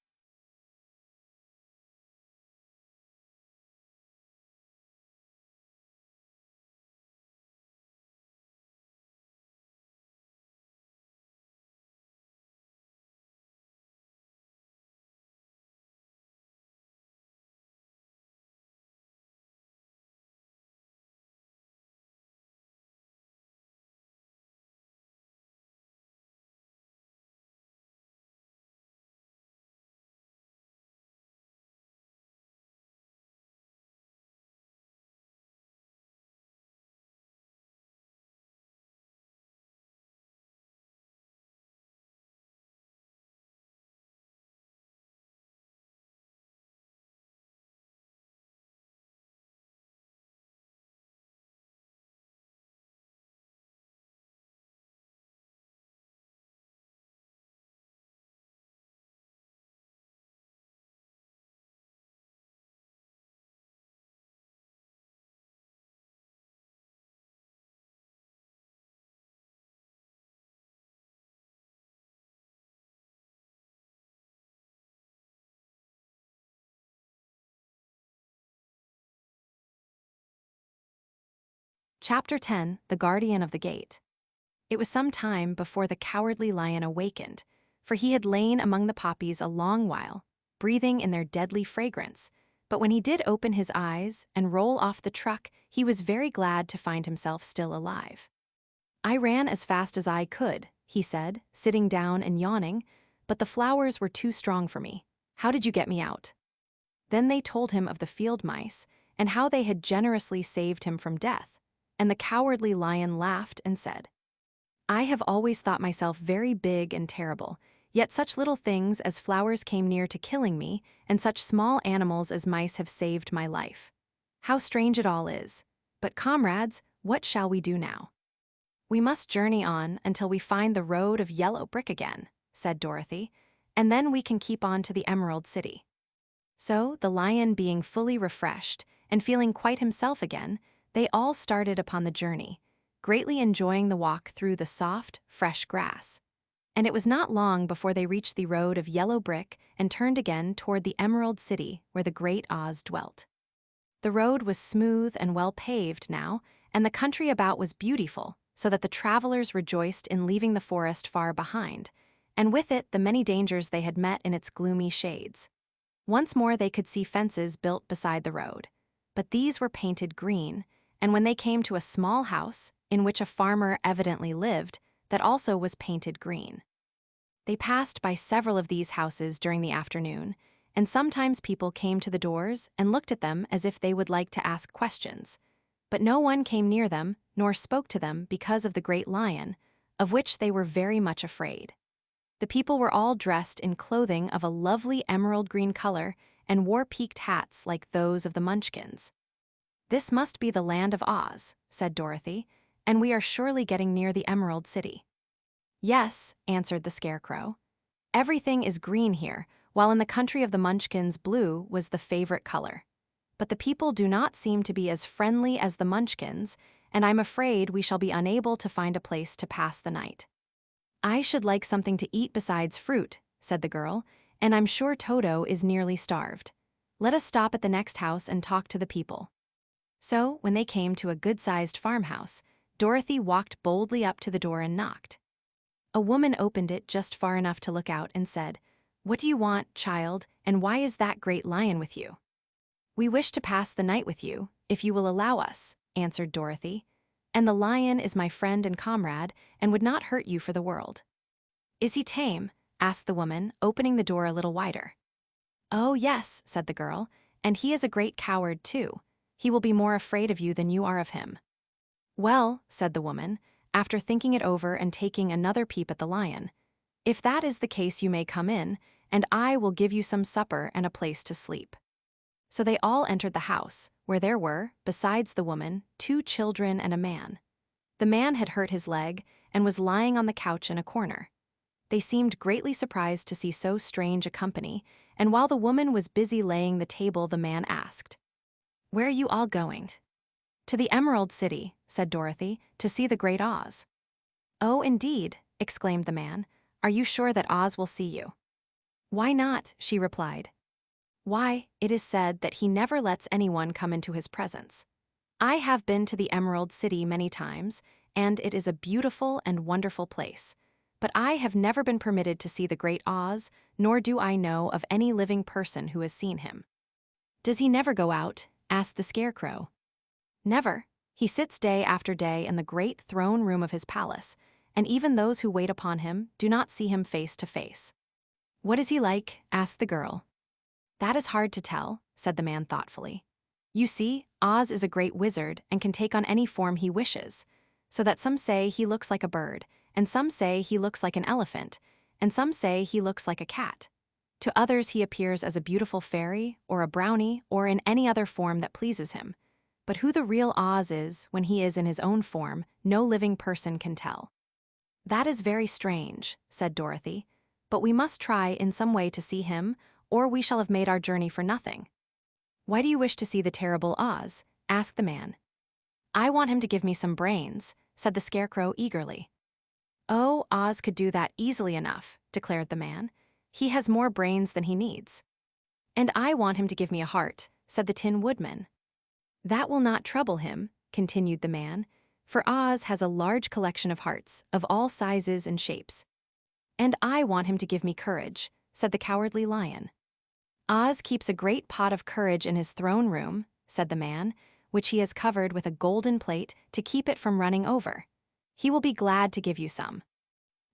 Chapter 10: The Guardian of the Gate. It was some time before the cowardly lion awakened, for he had lain among the poppies a long while, breathing in their deadly fragrance. But when he did open his eyes and roll off the truck, he was very glad to find himself still alive. "I ran as fast as I could," he said, sitting down and yawning, "but the flowers were too strong for me. How did you get me out?" Then they told him of the field mice, and how they had generously saved him from death, and the cowardly lion laughed and said, "I have always thought myself very big and terrible, yet such little things as flowers came near to killing me, and such small animals as mice have saved my life. How strange it all is. But comrades, what shall we do now?" "We must journey on until we find the road of yellow brick again," said Dorothy, "and then we can keep on to the Emerald City." So, the lion being fully refreshed and feeling quite himself again, they all started upon the journey, greatly enjoying the walk through the soft, fresh grass. And it was not long before they reached the road of yellow brick and turned again toward the Emerald City where the great Oz dwelt. The road was smooth and well paved now, and the country about was beautiful, so that the travelers rejoiced in leaving the forest far behind, and with it the many dangers they had met in its gloomy shades. Once more they could see fences built beside the road, but these were painted green, and when they came to a small house, in which a farmer evidently lived, that also was painted green. They passed by several of these houses during the afternoon, and sometimes people came to the doors and looked at them as if they would like to ask questions. But no one came near them, nor spoke to them because of the great lion, of which they were very much afraid. The people were all dressed in clothing of a lovely emerald green color and wore peaked hats like those of the Munchkins. "This must be the land of Oz," said Dorothy, "and we are surely getting near the Emerald City." "Yes," answered the Scarecrow. "Everything is green here, while in the country of the Munchkins blue was the favorite color. But the people do not seem to be as friendly as the Munchkins, and I'm afraid we shall be unable to find a place to pass the night." "I should like something to eat besides fruit," said the girl, "and I'm sure Toto is nearly starved. Let us stop at the next house and talk to the people." So, when they came to a good-sized farmhouse, Dorothy walked boldly up to the door and knocked. A woman opened it just far enough to look out and said, "What do you want, child, and why is that great lion with you?" "We wish to pass the night with you, if you will allow us," answered Dorothy. "And the lion is my friend and comrade, and would not hurt you for the world." "Is he tame?" asked the woman, opening the door a little wider. "Oh, yes," said the girl, "and he is a great coward, too. He will be more afraid of you than you are of him." "Well," said the woman, after thinking it over and taking another peep at the lion, "if that is the case you may come in, and I will give you some supper and a place to sleep." So they all entered the house, where there were, besides the woman, 2 children and a man. The man had hurt his leg and was lying on the couch in a corner. They seemed greatly surprised to see so strange a company, and while the woman was busy laying the table, the man asked, "Where are you all going?" "To the Emerald City," said Dorothy, "to see the Great Oz." "Oh, indeed," exclaimed the man. "Are you sure that Oz will see you?" "Why not?" she replied. "Why, it is said that he never lets anyone come into his presence. I have been to the Emerald City many times, and it is a beautiful and wonderful place. But I have never been permitted to see the Great Oz, nor do I know of any living person who has seen him." "Does he never go out?" asked the Scarecrow. "Never. He sits day after day in the great throne room of his palace, and even those who wait upon him do not see him face to face." "What is he like?" asked the girl. "That is hard to tell," said the man thoughtfully. "You see, Oz is a great wizard and can take on any form he wishes, so that some say he looks like a bird, and some say he looks like an elephant, and some say he looks like a cat. To others he appears as a beautiful fairy, or a brownie, or in any other form that pleases him. But who the real Oz is when he is in his own form, no living person can tell." "That is very strange," said Dorothy, "but we must try in some way to see him, or we shall have made our journey for nothing." "Why do you wish to see the terrible Oz?" asked the man. "I want him to give me some brains," said the Scarecrow eagerly. "Oh, Oz could do that easily enough," declared the man. "He has more brains than he needs." "And I want him to give me a heart," said the Tin Woodman. "That will not trouble him," continued the man, "for Oz has a large collection of hearts, of all sizes and shapes." "And I want him to give me courage," said the Cowardly Lion. "Oz keeps a great pot of courage in his throne room," said the man, "which he has covered with a golden plate to keep it from running over. He will be glad to give you some."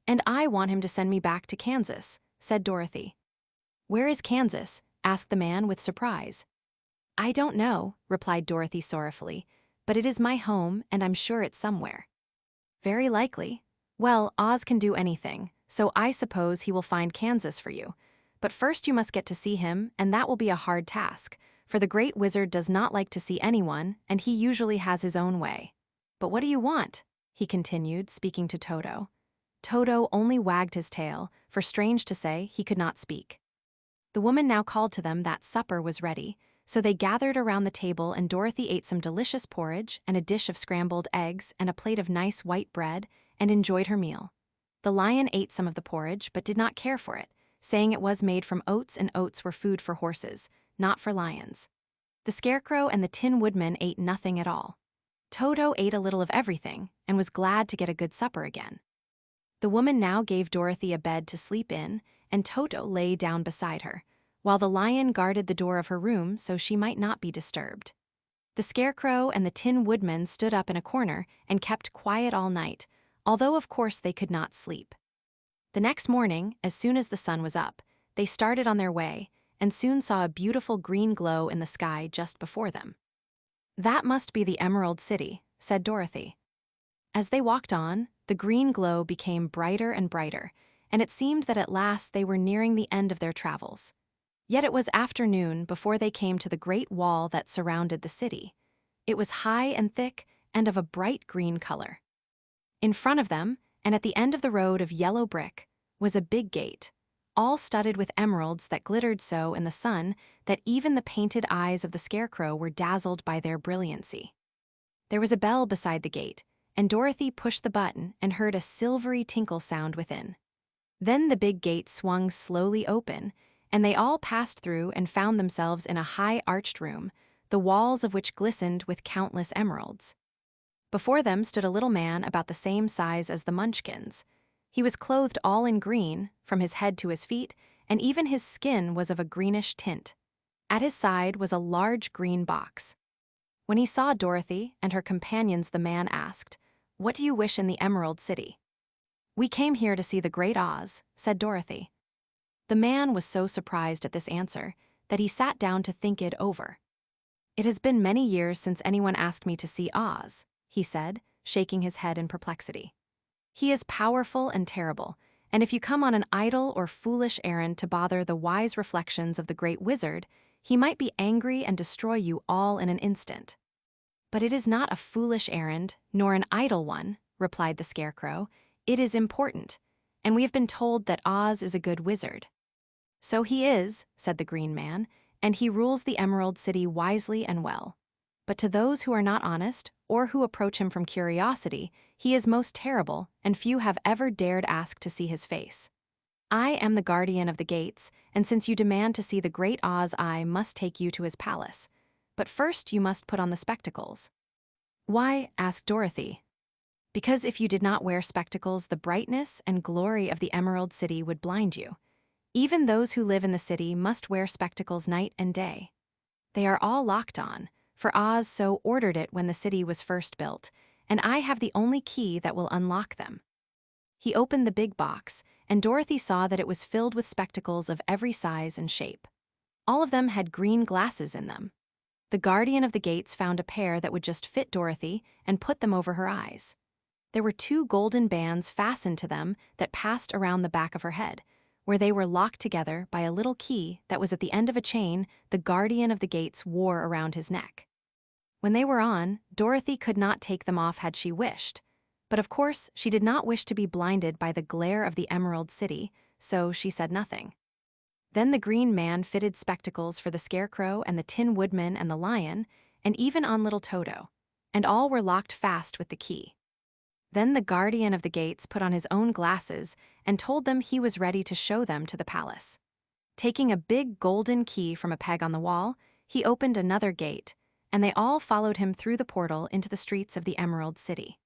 "And I want him to send me back to Kansas," said Dorothy. "Where is Kansas?" asked the man with surprise. "I don't know," replied Dorothy sorrowfully, "but it is my home, and I'm sure it's somewhere." "Very likely. Well, Oz can do anything, so I suppose he will find Kansas for you. But first you must get to see him, and that will be a hard task, for the Great Wizard does not like to see anyone, and he usually has his own way. But what do you want?" he continued, speaking to Toto. Toto only wagged his tail, for strange to say, he could not speak. The woman now called to them that supper was ready, so they gathered around the table and Dorothy ate some delicious porridge and a dish of scrambled eggs and a plate of nice white bread and enjoyed her meal. The lion ate some of the porridge but did not care for it, saying it was made from oats and oats were food for horses, not for lions. The Scarecrow and the Tin Woodman ate nothing at all. Toto ate a little of everything and was glad to get a good supper again. The woman now gave Dorothy a bed to sleep in, and Toto lay down beside her, while the lion guarded the door of her room so she might not be disturbed. The Scarecrow and the Tin Woodman stood up in a corner and kept quiet all night, although of course they could not sleep. The next morning, as soon as the sun was up, they started on their way and soon saw a beautiful green glow in the sky just before them. "That must be the Emerald City," said Dorothy. As they walked on, the green glow became brighter and brighter, and it seemed that at last they were nearing the end of their travels. Yet it was afternoon before they came to the great wall that surrounded the city. It was high and thick and of a bright green color. In front of them, and at the end of the road of yellow brick, was a big gate, all studded with emeralds that glittered so in the sun that even the painted eyes of the Scarecrow were dazzled by their brilliancy. There was a bell beside the gate, and Dorothy pushed the button and heard a silvery tinkle sound within. Then the big gate swung slowly open, and they all passed through and found themselves in a high arched room, the walls of which glistened with countless emeralds. Before them stood a little man about the same size as the Munchkins. He was clothed all in green, from his head to his feet, and even his skin was of a greenish tint. At his side was a large green box. When he saw Dorothy and her companions, the man asked, "What do you wish in the Emerald City?" "We came here to see the Great Oz," said Dorothy. The man was so surprised at this answer that he sat down to think it over. "It has been many years since anyone asked me to see Oz," he said, shaking his head in perplexity. "He is powerful and terrible, and if you come on an idle or foolish errand to bother the wise reflections of the great wizard, he might be angry and destroy you all in an instant." "But it is not a foolish errand, nor an idle one," replied the Scarecrow. "It is important, and we have been told that Oz is a good wizard." "So he is," said the Green Man, "and he rules the Emerald City wisely and well. But to those who are not honest, or who approach him from curiosity, he is most terrible, and few have ever dared ask to see his face. I am the guardian of the gates, and since you demand to see the Great Oz, I must take you to his palace. But first you must put on the spectacles." "Why?" asked Dorothy. "Because if you did not wear spectacles, the brightness and glory of the Emerald City would blind you. Even those who live in the city must wear spectacles night and day. They are all locked on, for Oz so ordered it when the city was first built, and I have the only key that will unlock them." He opened the big box, and Dorothy saw that it was filled with spectacles of every size and shape. All of them had green glasses in them. The guardian of the gates found a pair that would just fit Dorothy and put them over her eyes. There were 2 golden bands fastened to them that passed around the back of her head, where they were locked together by a little key that was at the end of a chain the guardian of the gates wore around his neck. When they were on, Dorothy could not take them off had she wished. But of course, she did not wish to be blinded by the glare of the Emerald City, so she said nothing. Then the Green Man fitted spectacles for the Scarecrow and the Tin Woodman and the Lion, and even on little Toto, and all were locked fast with the key. Then the guardian of the gates put on his own glasses and told them he was ready to show them to the palace. Taking a big golden key from a peg on the wall, he opened another gate, and they all followed him through the portal into the streets of the Emerald City.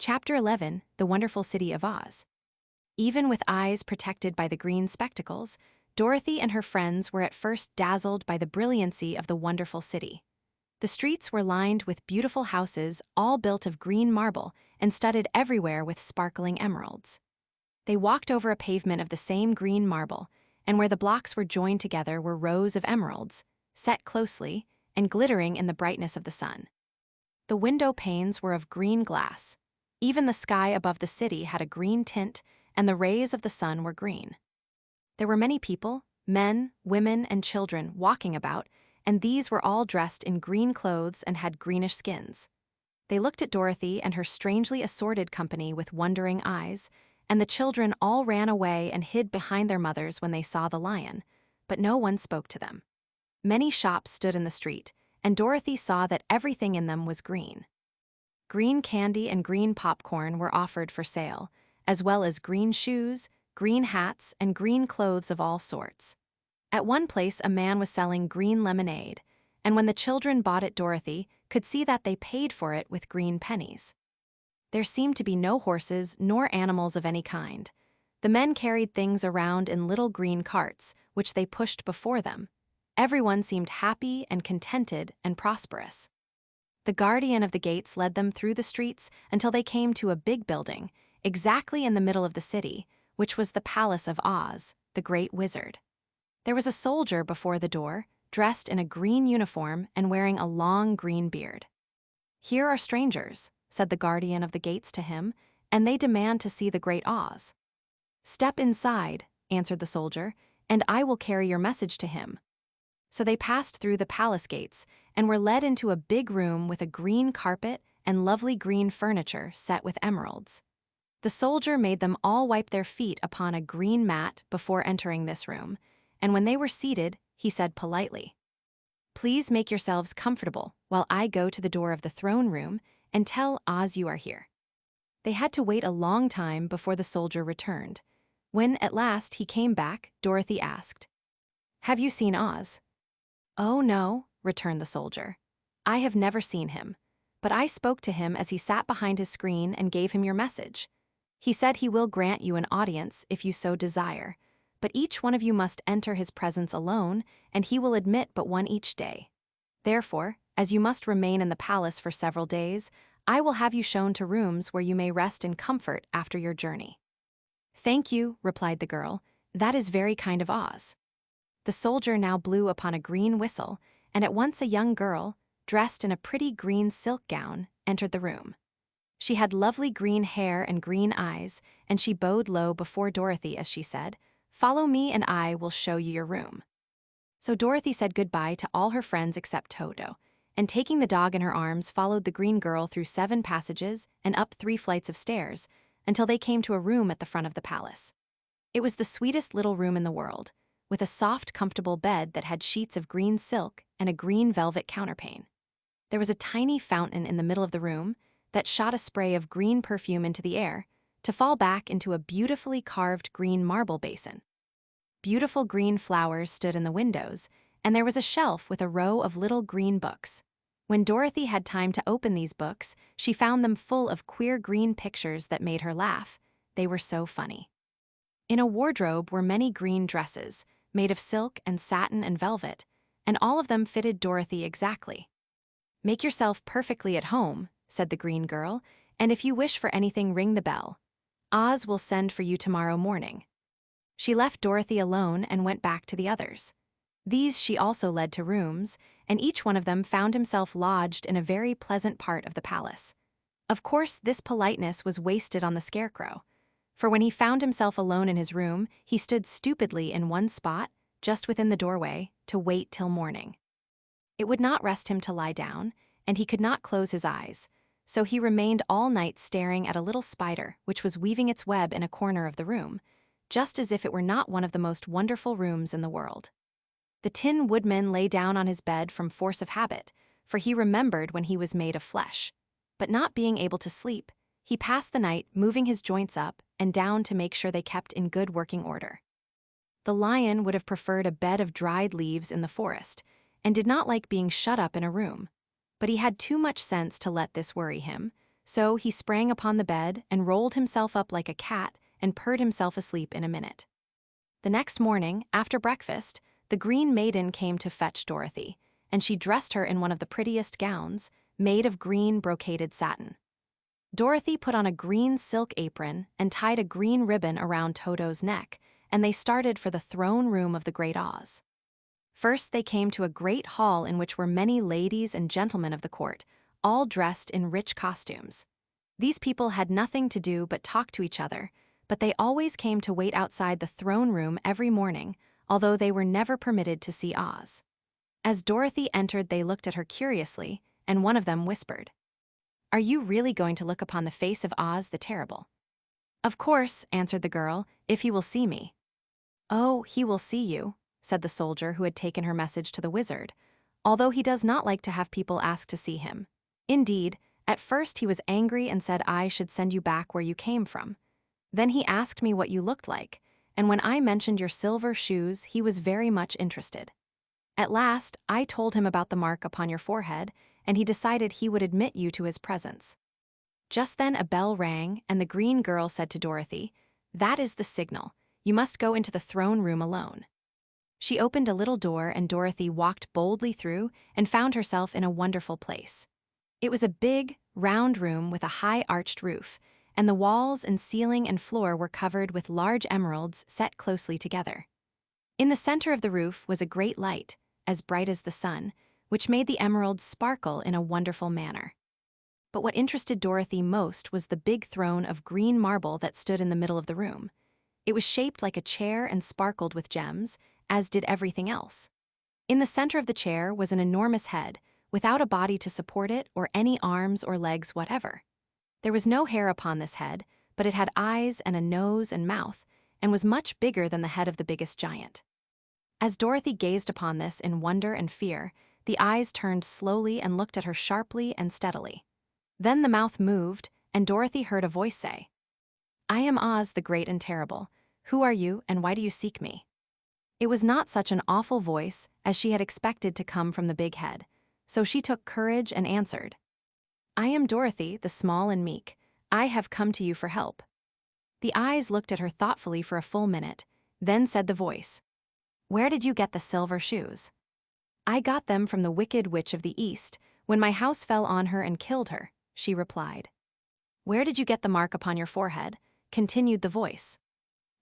Chapter 11, The Wonderful City of Oz. Even with eyes protected by the green spectacles, Dorothy and her friends were at first dazzled by the brilliancy of the wonderful city. The streets were lined with beautiful houses, all built of green marble and studded everywhere with sparkling emeralds. They walked over a pavement of the same green marble, and where the blocks were joined together were rows of emeralds, set closely and glittering in the brightness of the sun. The window panes were of green glass. Even the sky above the city had a green tint, and the rays of the sun were green. There were many people, men, women, and children, walking about, and these were all dressed in green clothes and had greenish skins. They looked at Dorothy and her strangely assorted company with wondering eyes, and the children all ran away and hid behind their mothers when they saw the lion, but no one spoke to them. Many shops stood in the street, and Dorothy saw that everything in them was green. Green candy and green popcorn were offered for sale, as well as green shoes, green hats, and green clothes of all sorts. At one place a man was selling green lemonade, and when the children bought it, Dorothy could see that they paid for it with green pennies. There seemed to be no horses nor animals of any kind. The men carried things around in little green carts, which they pushed before them. Everyone seemed happy and contented and prosperous. The guardian of the gates led them through the streets until they came to a big building, exactly in the middle of the city, which was the Palace of Oz, the Great Wizard. There was a soldier before the door, dressed in a green uniform and wearing a long green beard. "Here are strangers," said the guardian of the gates to him, "and they demand to see the Great Oz." "Step inside," answered the soldier, "and I will carry your message to him." So they passed through the palace gates and were led into a big room with a green carpet and lovely green furniture set with emeralds. The soldier made them all wipe their feet upon a green mat before entering this room, and when they were seated, he said politely, "Please make yourselves comfortable while I go to the door of the throne room and tell Oz you are here." They had to wait a long time before the soldier returned. When, at last, he came back, Dorothy asked, "Have you seen Oz?" "Oh, no," returned the soldier. "I have never seen him, but I spoke to him as he sat behind his screen and gave him your message. He said he will grant you an audience if you so desire, but each one of you must enter his presence alone, and he will admit but one each day. Therefore, as you must remain in the palace for several days, I will have you shown to rooms where you may rest in comfort after your journey." "Thank you," replied the girl. "That is very kind of Oz." The soldier now blew upon a green whistle, and at once a young girl, dressed in a pretty green silk gown, entered the room. She had lovely green hair and green eyes, and she bowed low before Dorothy as she said, "Follow me and I will show you your room." So Dorothy said goodbye to all her friends except Toto, and taking the dog in her arms followed the green girl through 7 passages and up 3 flights of stairs until they came to a room at the front of the palace. It was the sweetest little room in the world, with a soft, comfortable bed that had sheets of green silk and a green velvet counterpane. There was a tiny fountain in the middle of the room that shot a spray of green perfume into the air to fall back into a beautifully carved green marble basin. Beautiful green flowers stood in the windows, and there was a shelf with a row of little green books. When Dorothy had time to open these books, she found them full of queer green pictures that made her laugh. They were so funny. In a wardrobe were many green dresses, made of silk and satin and velvet, and all of them fitted Dorothy exactly. "Make yourself perfectly at home," said the green girl, "and if you wish for anything, ring the bell. Oz will send for you tomorrow morning." She left Dorothy alone and went back to the others. These she also led to rooms, and each one of them found himself lodged in a very pleasant part of the palace. Of course, this politeness was wasted on the Scarecrow, for when he found himself alone in his room, he stood stupidly in one spot, just within the doorway, to wait till morning. It would not rest him to lie down, and he could not close his eyes, so he remained all night staring at a little spider which was weaving its web in a corner of the room, just as if it were not one of the most wonderful rooms in the world. The Tin Woodman lay down on his bed from force of habit, for he remembered when he was made of flesh. But not being able to sleep, he passed the night moving his joints up and down to make sure they kept in good working order. The lion would have preferred a bed of dried leaves in the forest, and did not like being shut up in a room. But he had too much sense to let this worry him, so he sprang upon the bed and rolled himself up like a cat and purred himself asleep in a minute. The next morning, after breakfast, the Green Maiden came to fetch Dorothy, and she dressed her in one of the prettiest gowns, made of green brocaded satin. Dorothy put on a green silk apron and tied a green ribbon around Toto's neck, and they started for the throne room of the Great Oz. First they came to a great hall in which were many ladies and gentlemen of the court, all dressed in rich costumes. These people had nothing to do but talk to each other, but they always came to wait outside the throne room every morning, although they were never permitted to see Oz. As Dorothy entered, they looked at her curiously, and one of them whispered, "Are you really going to look upon the face of Oz the Terrible?" "Of course," answered the girl, "if he will see me." "Oh, he will see you," said the soldier who had taken her message to the wizard, "although he does not like to have people ask to see him. Indeed, at first he was angry and said I should send you back where you came from. Then he asked me what you looked like, and when I mentioned your silver shoes, he was very much interested. At last, I told him about the mark upon your forehead, and he decided he would admit you to his presence." Just then a bell rang, and the green girl said to Dorothy, "That is the signal. You must go into the throne room alone." She opened a little door, and Dorothy walked boldly through and found herself in a wonderful place. It was a big, round room with a high arched roof, and the walls and ceiling and floor were covered with large emeralds set closely together. In the center of the roof was a great light, as bright as the sun, which made the emeralds sparkle in a wonderful manner. But what interested Dorothy most was the big throne of green marble that stood in the middle of the room. It was shaped like a chair and sparkled with gems, as did everything else. In the center of the chair was an enormous head, without a body to support it or any arms or legs whatever. There was no hair upon this head, but it had eyes and a nose and mouth, and was much bigger than the head of the biggest giant. As Dorothy gazed upon this in wonder and fear, the eyes turned slowly and looked at her sharply and steadily. Then the mouth moved, and Dorothy heard a voice say, "I am Oz the Great and Terrible. Who are you, and why do you seek me?" It was not such an awful voice as she had expected to come from the big head, so she took courage and answered, "I am Dorothy, the small and meek. I have come to you for help." The eyes looked at her thoughtfully for a full minute, then said the voice, "Where did you get the silver shoes?" "I got them from the Wicked Witch of the East, when my house fell on her and killed her," she replied. "Where did you get the mark upon your forehead?" continued the voice.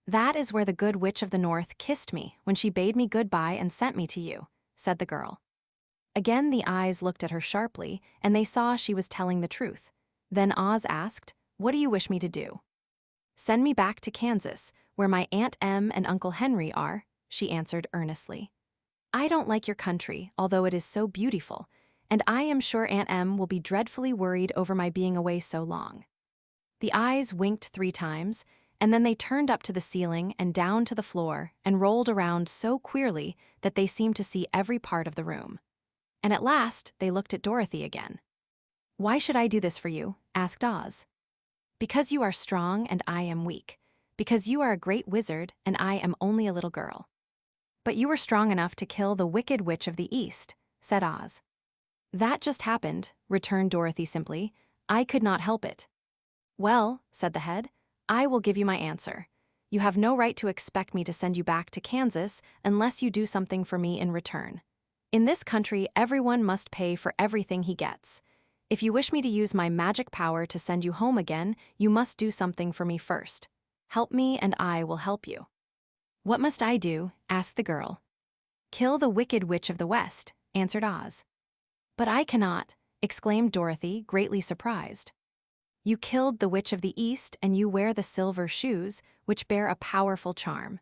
"That is where the Good Witch of the North kissed me when she bade me goodbye and sent me to you," said the girl. Again the eyes looked at her sharply, and they saw she was telling the truth. Then Oz asked, "What do you wish me to do?" "Send me back to Kansas, where my Aunt Em and Uncle Henry are," she answered earnestly. "I don't like your country, although it is so beautiful, and I am sure Aunt Em will be dreadfully worried over my being away so long." The eyes winked 3 times, and then they turned up to the ceiling and down to the floor and rolled around so queerly that they seemed to see every part of the room. And at last they looked at Dorothy again. "Why should I do this for you?" asked Oz. "Because you are strong and I am weak. Because you are a great wizard and I am only a little girl." "But you were strong enough to kill the Wicked Witch of the East," said Oz. "That just happened," returned Dorothy simply. "I could not help it." "Well," said the head, "I will give you my answer. You have no right to expect me to send you back to Kansas unless you do something for me in return. In this country, everyone must pay for everything he gets. If you wish me to use my magic power to send you home again, you must do something for me first. Help me and I will help you." "What must I do?" asked the girl. "Kill the Wicked Witch of the West," answered Oz. "But I cannot," exclaimed Dorothy, greatly surprised. "You killed the Witch of the East, and you wear the silver shoes, which bear a powerful charm.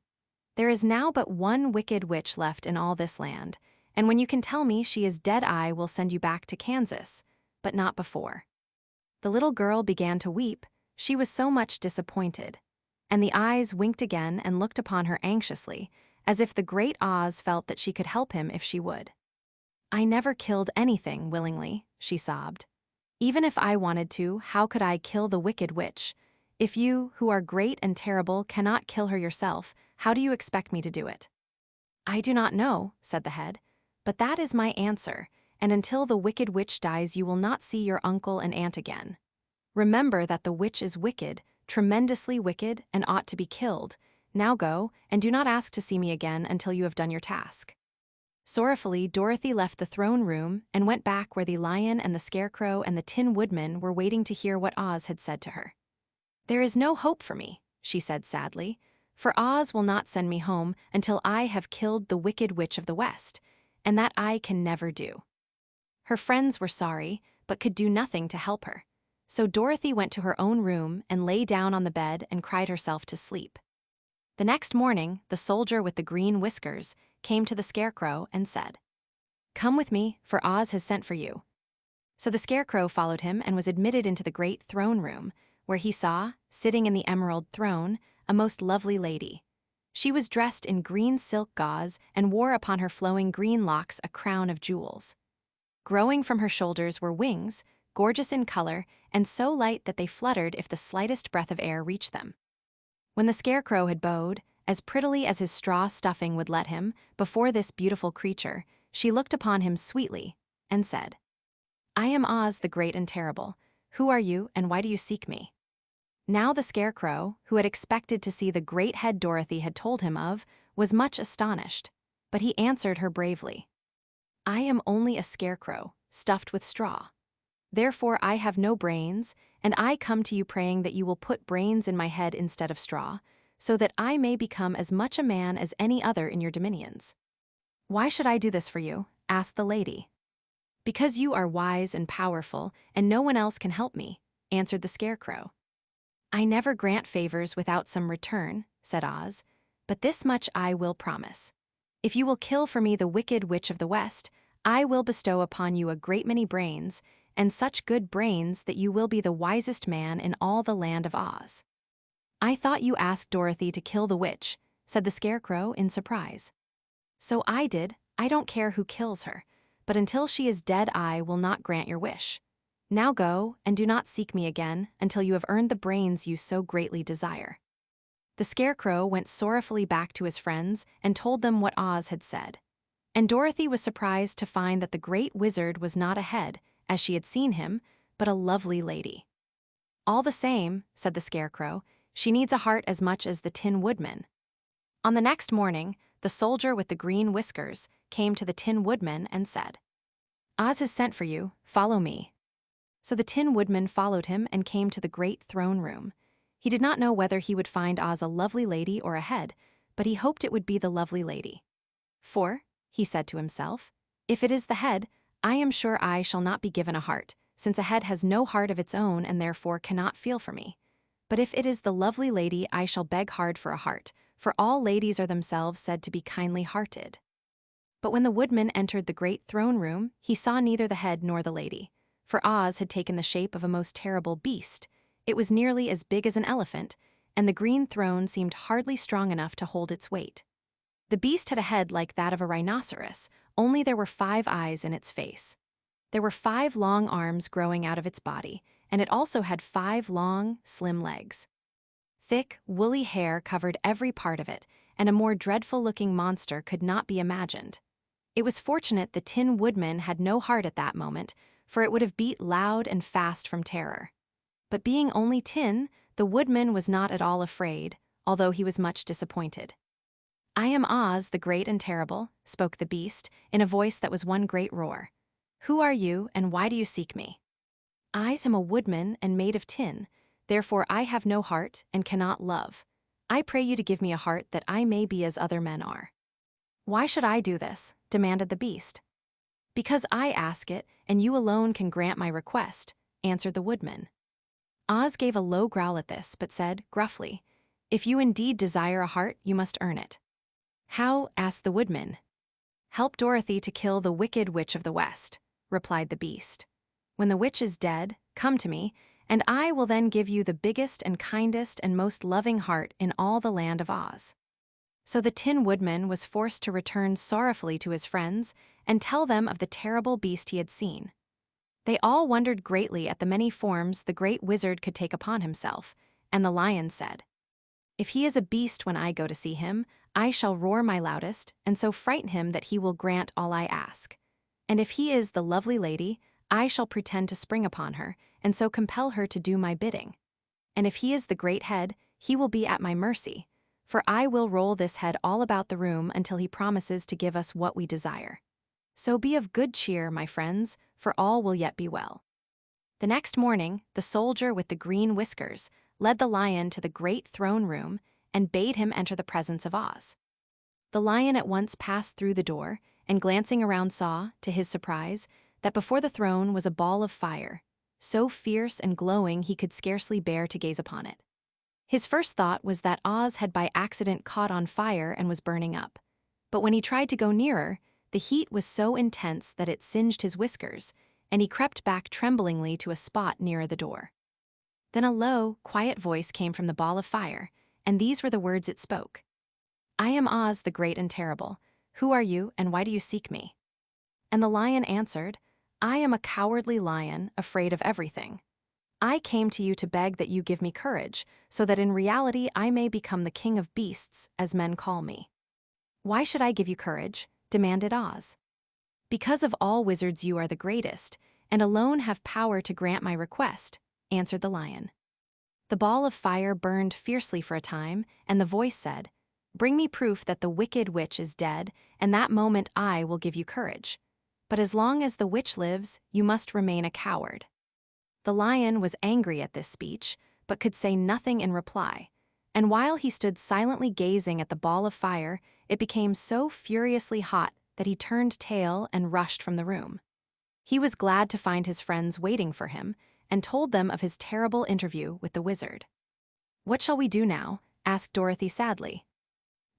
There is now but one wicked witch left in all this land, and when you can tell me she is dead, I will send you back to Kansas, but not before." The little girl began to weep, she was so much disappointed, and the eyes winked again and looked upon her anxiously, as if the great Oz felt that she could help him if she would. "I never killed anything willingly," she sobbed. "Even if I wanted to, how could I kill the Wicked Witch? If you, who are great and terrible, cannot kill her yourself, how do you expect me to do it?" "I do not know," said the head, "but that is my answer, and until the Wicked Witch dies you will not see your uncle and aunt again. Remember that the witch is wicked, tremendously wicked, and ought to be killed. Now go, and do not ask to see me again until you have done your task." Sorrowfully, Dorothy left the throne room and went back where the lion and the Scarecrow and the Tin Woodman were waiting to hear what Oz had said to her. "There is no hope for me," she said sadly, "for Oz will not send me home until I have killed the Wicked Witch of the West, and that I can never do." Her friends were sorry, but could do nothing to help her. So Dorothy went to her own room and lay down on the bed and cried herself to sleep. The next morning, the soldier with the green whiskers came to the Scarecrow and said, "Come with me, for Oz has sent for you." So the Scarecrow followed him and was admitted into the great throne room, where he saw, sitting in the emerald throne, a most lovely lady. She was dressed in green silk gauze and wore upon her flowing green locks a crown of jewels. Growing from her shoulders were wings, gorgeous in color and so light that they fluttered if the slightest breath of air reached them. When the Scarecrow had bowed, as prettily as his straw stuffing would let him, before this beautiful creature, she looked upon him sweetly and said, "I am Oz the Great and Terrible. Who are you, and why do you seek me?" Now the Scarecrow, who had expected to see the great head Dorothy had told him of, was much astonished, but he answered her bravely, "I am only a scarecrow, stuffed with straw. Therefore I have no brains, and I come to you praying that you will put brains in my head instead of straw, so that I may become as much a man as any other in your dominions." "Why should I do this for you?" asked the lady. "Because you are wise and powerful, and no one else can help me," answered the Scarecrow. "I never grant favors without some return," said Oz, "but this much I will promise. If you will kill for me the Wicked Witch of the West, I will bestow upon you a great many brains, and such good brains that you will be the wisest man in all the land of Oz." "I thought you asked Dorothy to kill the witch," said the Scarecrow in surprise. "So I did. I don't care who kills her, but until she is dead I will not grant your wish. Now go, and do not seek me again until you have earned the brains you so greatly desire." The Scarecrow went sorrowfully back to his friends and told them what Oz had said. And Dorothy was surprised to find that the great wizard was not a head, as she had seen him, but a lovely lady. "All the same," said the Scarecrow, "she needs a heart as much as the Tin Woodman." On the next morning, the soldier with the green whiskers came to the Tin Woodman and said, "Oz has sent for you, follow me." So the Tin Woodman followed him and came to the great throne room. He did not know whether he would find Oz a lovely lady or a head, but he hoped it would be the lovely lady. "For," he said to himself, "if it is the head, I am sure I shall not be given a heart, since a head has no heart of its own and therefore cannot feel for me. But if it is the lovely lady, I shall beg hard for a heart, for all ladies are themselves said to be kindly-hearted." But when the Woodman entered the great throne room, he saw neither the head nor the lady, for Oz had taken the shape of a most terrible beast. It was nearly as big as an elephant, and the green throne seemed hardly strong enough to hold its weight. The beast had a head like that of a rhinoceros, only there were 5 eyes in its face. There were 5 long arms growing out of its body, and it also had 5 long, slim legs. Thick, woolly hair covered every part of it, and a more dreadful-looking monster could not be imagined. It was fortunate the Tin Woodman had no heart at that moment, for it would have beat loud and fast from terror. But being only tin, the Woodman was not at all afraid, although he was much disappointed. "I am Oz, the Great and Terrible," spoke the beast, in a voice that was one great roar. "Who are you, and why do you seek me?" "I am a woodman and made of tin, therefore I have no heart and cannot love. I pray you to give me a heart that I may be as other men are." "Why should I do this?" demanded the beast. "Because I ask it, and you alone can grant my request," answered the Woodman. Oz gave a low growl at this, but said, gruffly, "If you indeed desire a heart, you must earn it." "How?" asked the Woodman. "Help Dorothy to kill the Wicked Witch of the West," replied the beast. "When the witch is dead, come to me, and I will then give you the biggest and kindest and most loving heart in all the land of Oz." So the Tin Woodman was forced to return sorrowfully to his friends and tell them of the terrible beast he had seen. They all wondered greatly at the many forms the great wizard could take upon himself, and the lion said, "If he is a beast when I go to see him, I shall roar my loudest, and so frighten him that he will grant all I ask. And if he is the lovely lady, I shall pretend to spring upon her, and so compel her to do my bidding. And if he is the great head, he will be at my mercy, for I will roll this head all about the room until he promises to give us what we desire. So be of good cheer, my friends, for all will yet be well." The next morning, the soldier with the green whiskers led the lion to the great throne room and bade him enter the presence of Oz. The lion at once passed through the door, and glancing around saw, to his surprise, that before the throne was a ball of fire. so fierce and glowing he could scarcely bear to gaze upon it. His first thought was that Oz had by accident caught on fire and was burning up. But when he tried to go nearer, the heat was so intense that it singed his whiskers, and he crept back tremblingly to a spot nearer the door. Then a low, quiet voice came from the ball of fire, and these were the words it spoke. "I am Oz the Great and Terrible. Who are you, and why do you seek me?" And the lion answered, "I am a cowardly lion, afraid of everything. I came to you to beg that you give me courage, so that in reality I may become the king of beasts, as men call me." "Why should I give you courage?" demanded Oz. "Because of all wizards you are the greatest, and alone have power to grant my request," answered the lion. The ball of fire burned fiercely for a time, and the voice said, "Bring me proof that the wicked witch is dead, and that moment I will give you courage. But as long as the witch lives, you must remain a coward." The lion was angry at this speech, but could say nothing in reply, and while he stood silently gazing at the ball of fire, it became so furiously hot that he turned tail and rushed from the room. He was glad to find his friends waiting for him, and told them of his terrible interview with the wizard. "What shall we do now?" asked Dorothy sadly.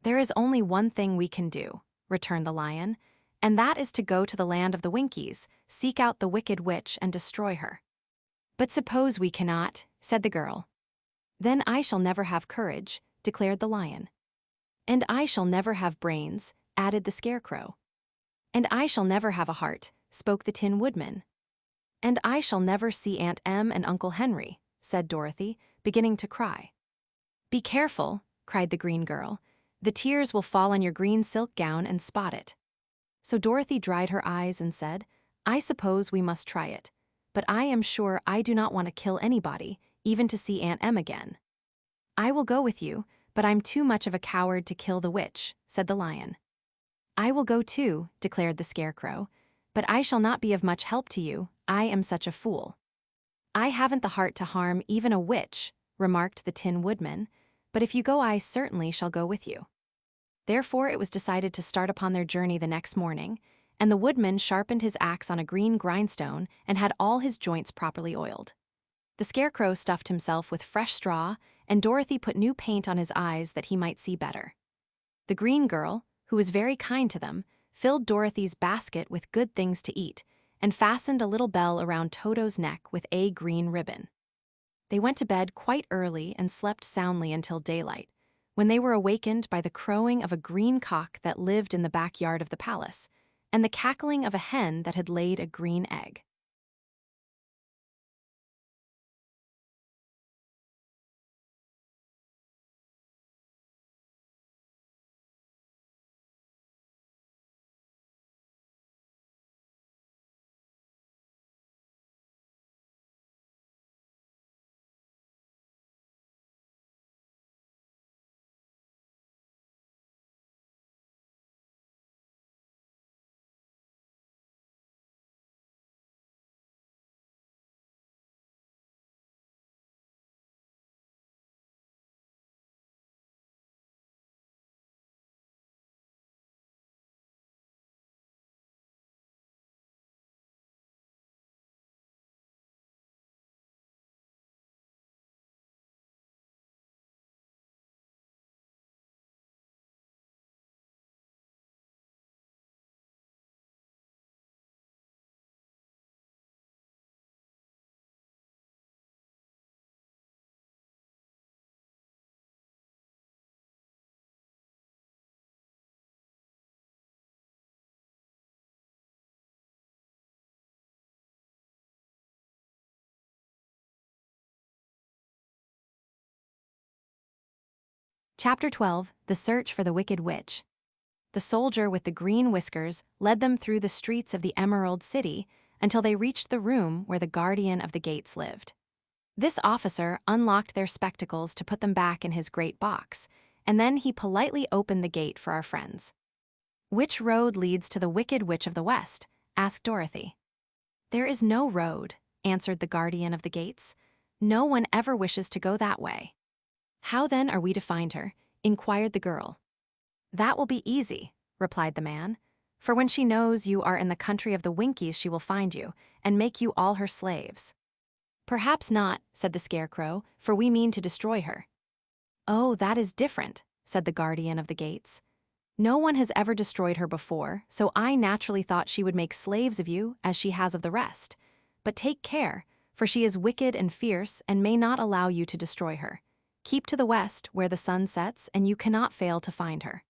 "There is only one thing we can do," returned the lion, "and that is to go to the land of the Winkies, seek out the wicked witch, and destroy her." "But suppose we cannot," said the girl. "Then I shall never have courage," declared the lion. "And I shall never have brains," added the Scarecrow. "And I shall never have a heart," spoke the Tin Woodman. "And I shall never see Aunt Em and Uncle Henry," said Dorothy, beginning to cry. "Be careful," cried the green girl. "The tears will fall on your green silk gown and spot it." So Dorothy dried her eyes and said, "I suppose we must try it. But I am sure I do not want to kill anybody, even to see Aunt Em again." "I will go with you, but I'm too much of a coward to kill the witch," said the lion. "I will go too," declared the Scarecrow, "but I shall not be of much help to you, I am such a fool." "I haven't the heart to harm even a witch," remarked the Tin Woodman, "but if you go I certainly shall go with you." Therefore it was decided to start upon their journey the next morning, and the woodman sharpened his axe on a green grindstone and had all his joints properly oiled. The Scarecrow stuffed himself with fresh straw, and Dorothy put new paint on his eyes that he might see better. The green girl, who was very kind to them, filled Dorothy's basket with good things to eat, and fastened a little bell around Toto's neck with a green ribbon. They went to bed quite early and slept soundly until daylight, when they were awakened by the crowing of a green cock that lived in the backyard of the palace, and the cackling of a hen that had laid a green egg. Chapter 12, The Search for the Wicked Witch. The soldier with the green whiskers led them through the streets of the Emerald City until they reached the room where the guardian of the gates lived. This officer unlocked their spectacles to put them back in his great box, and then he politely opened the gate for our friends. "Which road leads to the Wicked Witch of the West?" asked Dorothy. "There is no road," answered the guardian of the gates. "No one ever wishes to go that way." "How then are we to find her?" inquired the girl. "That will be easy," replied the man. "For when she knows you are in the country of the Winkies she will find you, and make you all her slaves." "Perhaps not," said the Scarecrow, "for we mean to destroy her." "Oh, that is different," said the guardian of the gates. "No one has ever destroyed her before, so I naturally thought she would make slaves of you as she has of the rest. But take care, for she is wicked and fierce and may not allow you to destroy her. Keep to the west, where the sun sets, and you cannot fail to find her."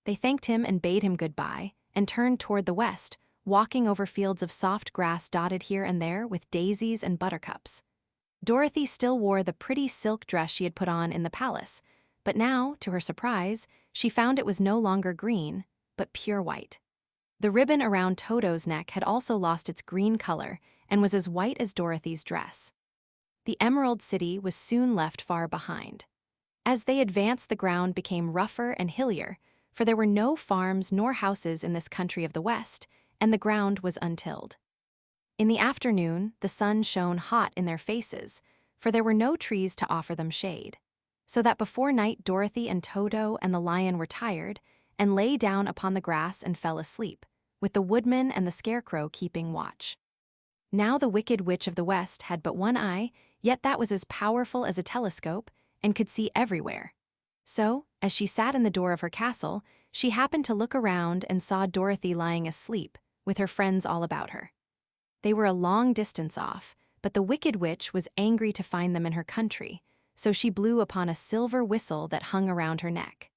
They thanked him and bade him goodbye, and turned toward the west, walking over fields of soft grass dotted here and there with daisies and buttercups. Dorothy still wore the pretty silk dress she had put on in the palace, but now, to her surprise, she found it was no longer green, but pure white. The ribbon around Toto's neck had also lost its green color and was as white as Dorothy's dress. The Emerald City was soon left far behind. As they advanced, the ground became rougher and hillier, for there were no farms nor houses in this country of the West, and the ground was untilled. In the afternoon, the sun shone hot in their faces, for there were no trees to offer them shade. So that before night Dorothy and Toto and the lion were tired, and lay down upon the grass and fell asleep, with the Woodman and the Scarecrow keeping watch. Now the Wicked Witch of the West had but one eye, yet that was as powerful as a telescope, and could see everywhere. So, as she sat in the door of her castle, she happened to look around and saw Dorothy lying asleep, with her friends all about her. They were a long distance off, but the Wicked Witch was angry to find them in her country, so she blew upon a silver whistle that hung around her neck.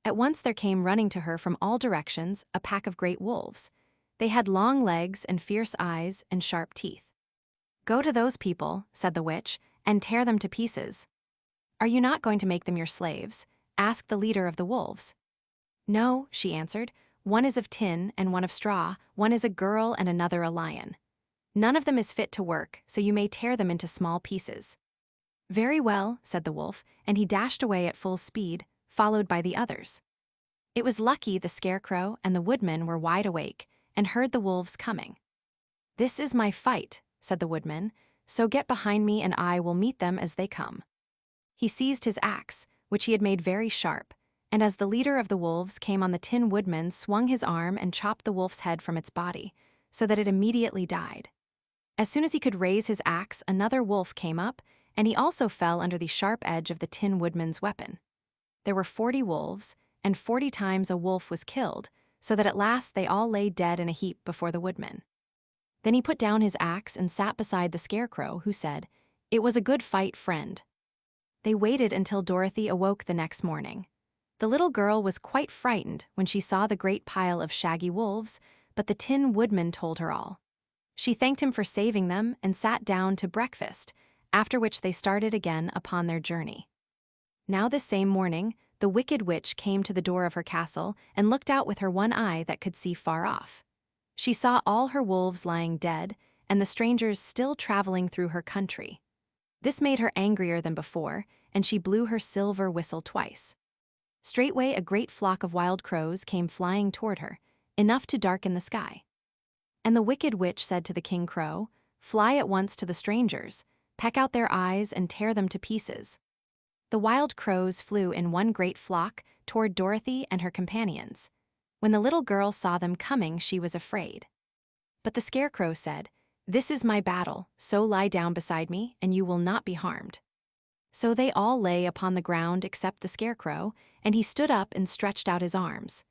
At once there came running to her from all directions a pack of great wolves. They had long legs and fierce eyes and sharp teeth. "Go to those people," said the witch, "and tear them to pieces." "Are you not going to make them your slaves?" asked the leader of the wolves. "No," she answered. "One is of tin and one of straw, one is a girl and another a lion. None of them is fit to work, so you may tear them into small pieces." "Very well," said the wolf, and he dashed away at full speed, followed by the others. It was lucky the Scarecrow and the Woodman were wide awake and heard the wolves coming. "This is my fight," said the Woodman, "so get behind me and I will meet them as they come." He seized his axe, which he had made very sharp, and as the leader of the wolves came on, the Tin Woodman swung his arm and chopped the wolf's head from its body, so that it immediately died. As soon as he could raise his axe, another wolf came up, and he also fell under the sharp edge of the Tin Woodman's weapon. There were 40 wolves, and 40 times a wolf was killed, so that at last they all lay dead in a heap before the Woodman. Then he put down his axe and sat beside the Scarecrow, who said, "It was a good fight, friend." They waited until Dorothy awoke the next morning. The little girl was quite frightened when she saw the great pile of shaggy wolves, but the Tin Woodman told her all. She thanked him for saving them and sat down to breakfast, after which they started again upon their journey. Now this same morning, the Wicked Witch came to the door of her castle and looked out with her one eye that could see far off. She saw all her wolves lying dead, and the strangers still traveling through her country. This made her angrier than before, and she blew her silver whistle twice. Straightway a great flock of wild crows came flying toward her, enough to darken the sky. And the Wicked Witch said to the King Crow, "Fly at once to the strangers, peck out their eyes and tear them to pieces." The wild crows flew in one great flock toward Dorothy and her companions. When the little girl saw them coming, she was afraid. But the Scarecrow said, "This is my battle, so lie down beside me, and you will not be harmed." So they all lay upon the ground except the Scarecrow, and he stood up and stretched out his arms.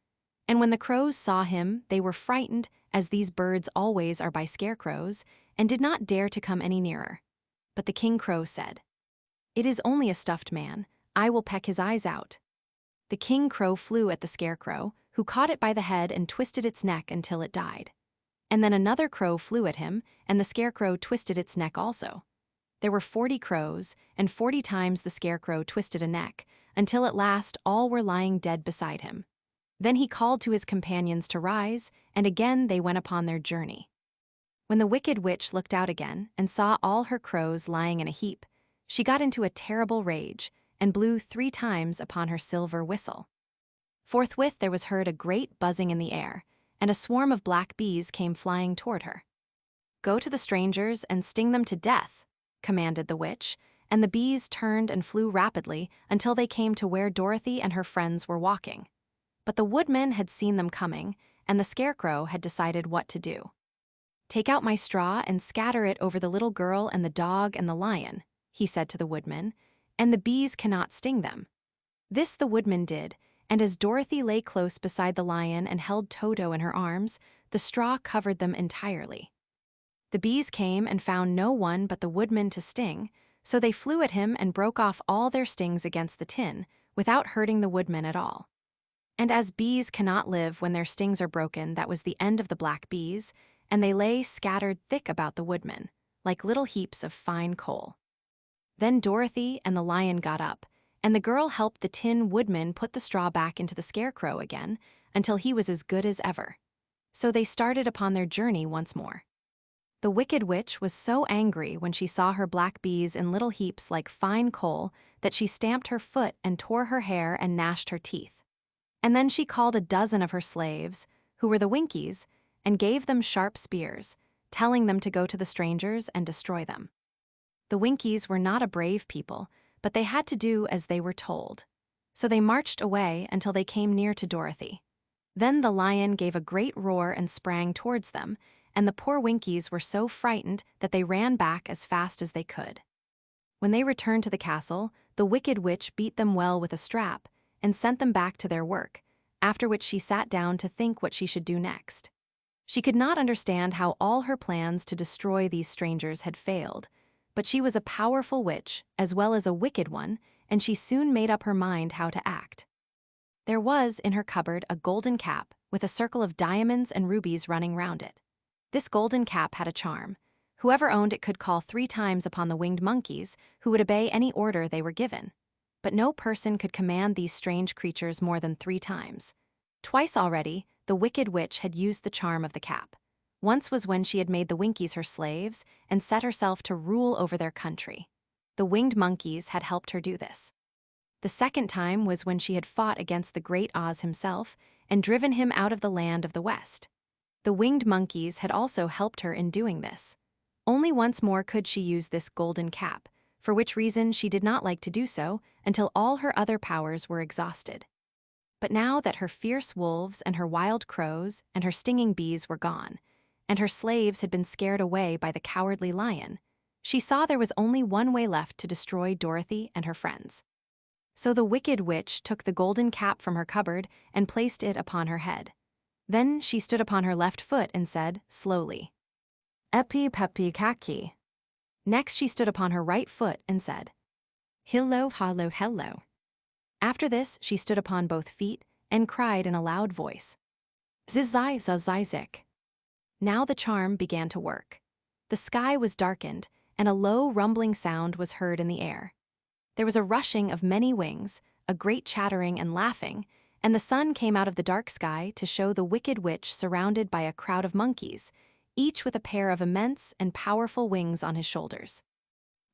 And when the crows saw him, they were frightened, as these birds always are by scarecrows, and did not dare to come any nearer. But the King Crow said, "It is only a stuffed man. I will peck his eyes out." The King Crow flew at the Scarecrow, who caught it by the head and twisted its neck until it died. And then another crow flew at him, and the Scarecrow twisted its neck also. There were 40 crows, and 40 times the Scarecrow twisted a neck, until at last all were lying dead beside him. Then he called to his companions to rise, and again they went upon their journey. When the Wicked Witch looked out again and saw all her crows lying in a heap, she got into a terrible rage, and blew 3 times upon her silver whistle. Forthwith there was heard a great buzzing in the air, and a swarm of black bees came flying toward her. "Go to the strangers and sting them to death," commanded the witch, and the bees turned and flew rapidly until they came to where Dorothy and her friends were walking. But the Woodman had seen them coming, and the Scarecrow had decided what to do. "Take out my straw and scatter it over the little girl and the dog and the lion," he said to the woodman, "and the bees cannot sting them." This the woodman did, and as Dorothy lay close beside the lion and held Toto in her arms, the straw covered them entirely. The bees came and found no one but the woodman to sting, so they flew at him and broke off all their stings against the tin, without hurting the woodman at all. And as bees cannot live when their stings are broken, that was the end of the black bees, and they lay scattered thick about the woodman, like little heaps of fine coal. Then Dorothy and the lion got up, and the girl helped the Tin Woodman put the straw back into the Scarecrow again, until he was as good as ever. So they started upon their journey once more. The Wicked Witch was so angry when she saw her black bees in little heaps like fine coal that she stamped her foot and tore her hair and gnashed her teeth. And then she called a dozen of her slaves, who were the Winkies, and gave them sharp spears, telling them to go to the strangers and destroy them. The Winkies were not a brave people, but they had to do as they were told. So they marched away until they came near to Dorothy. Then the lion gave a great roar and sprang towards them, and the poor Winkies were so frightened that they ran back as fast as they could. When they returned to the castle, the Wicked Witch beat them well with a strap and sent them back to their work, after which she sat down to think what she should do next. She could not understand how all her plans to destroy these strangers had failed, but she was a powerful witch as well as a wicked one, and she soon made up her mind how to act. There was in her cupboard a golden cap with a circle of diamonds and rubies running round it. This golden cap had a charm. Whoever owned it could call 3 times upon the winged monkeys, who would obey any order they were given. But no person could command these strange creatures more than 3 times. Twice already, the Wicked Witch had used the charm of the cap. Once was when she had made the Winkies her slaves and set herself to rule over their country. The winged monkeys had helped her do this. The second time was when she had fought against the great Oz himself and driven him out of the land of the West. The winged monkeys had also helped her in doing this. Only once more could she use this golden cap, for which reason she did not like to do so until all her other powers were exhausted. But now that her fierce wolves and her wild crows and her stinging bees were gone, and her slaves had been scared away by the cowardly lion, she saw there was only one way left to destroy Dorothy and her friends. So the Wicked Witch took the golden cap from her cupboard and placed it upon her head. Then she stood upon her left foot and said, slowly, "Epi pepi kaki." Next she stood upon her right foot and said, "Hillo hallo hello." After this she stood upon both feet and cried in a loud voice, "Zizai zazizik." Now the charm began to work. The sky was darkened, and a low rumbling sound was heard in the air. There was a rushing of many wings, a great chattering and laughing, and the sun came out of the dark sky to show the Wicked Witch surrounded by a crowd of monkeys, each with a pair of immense and powerful wings on his shoulders.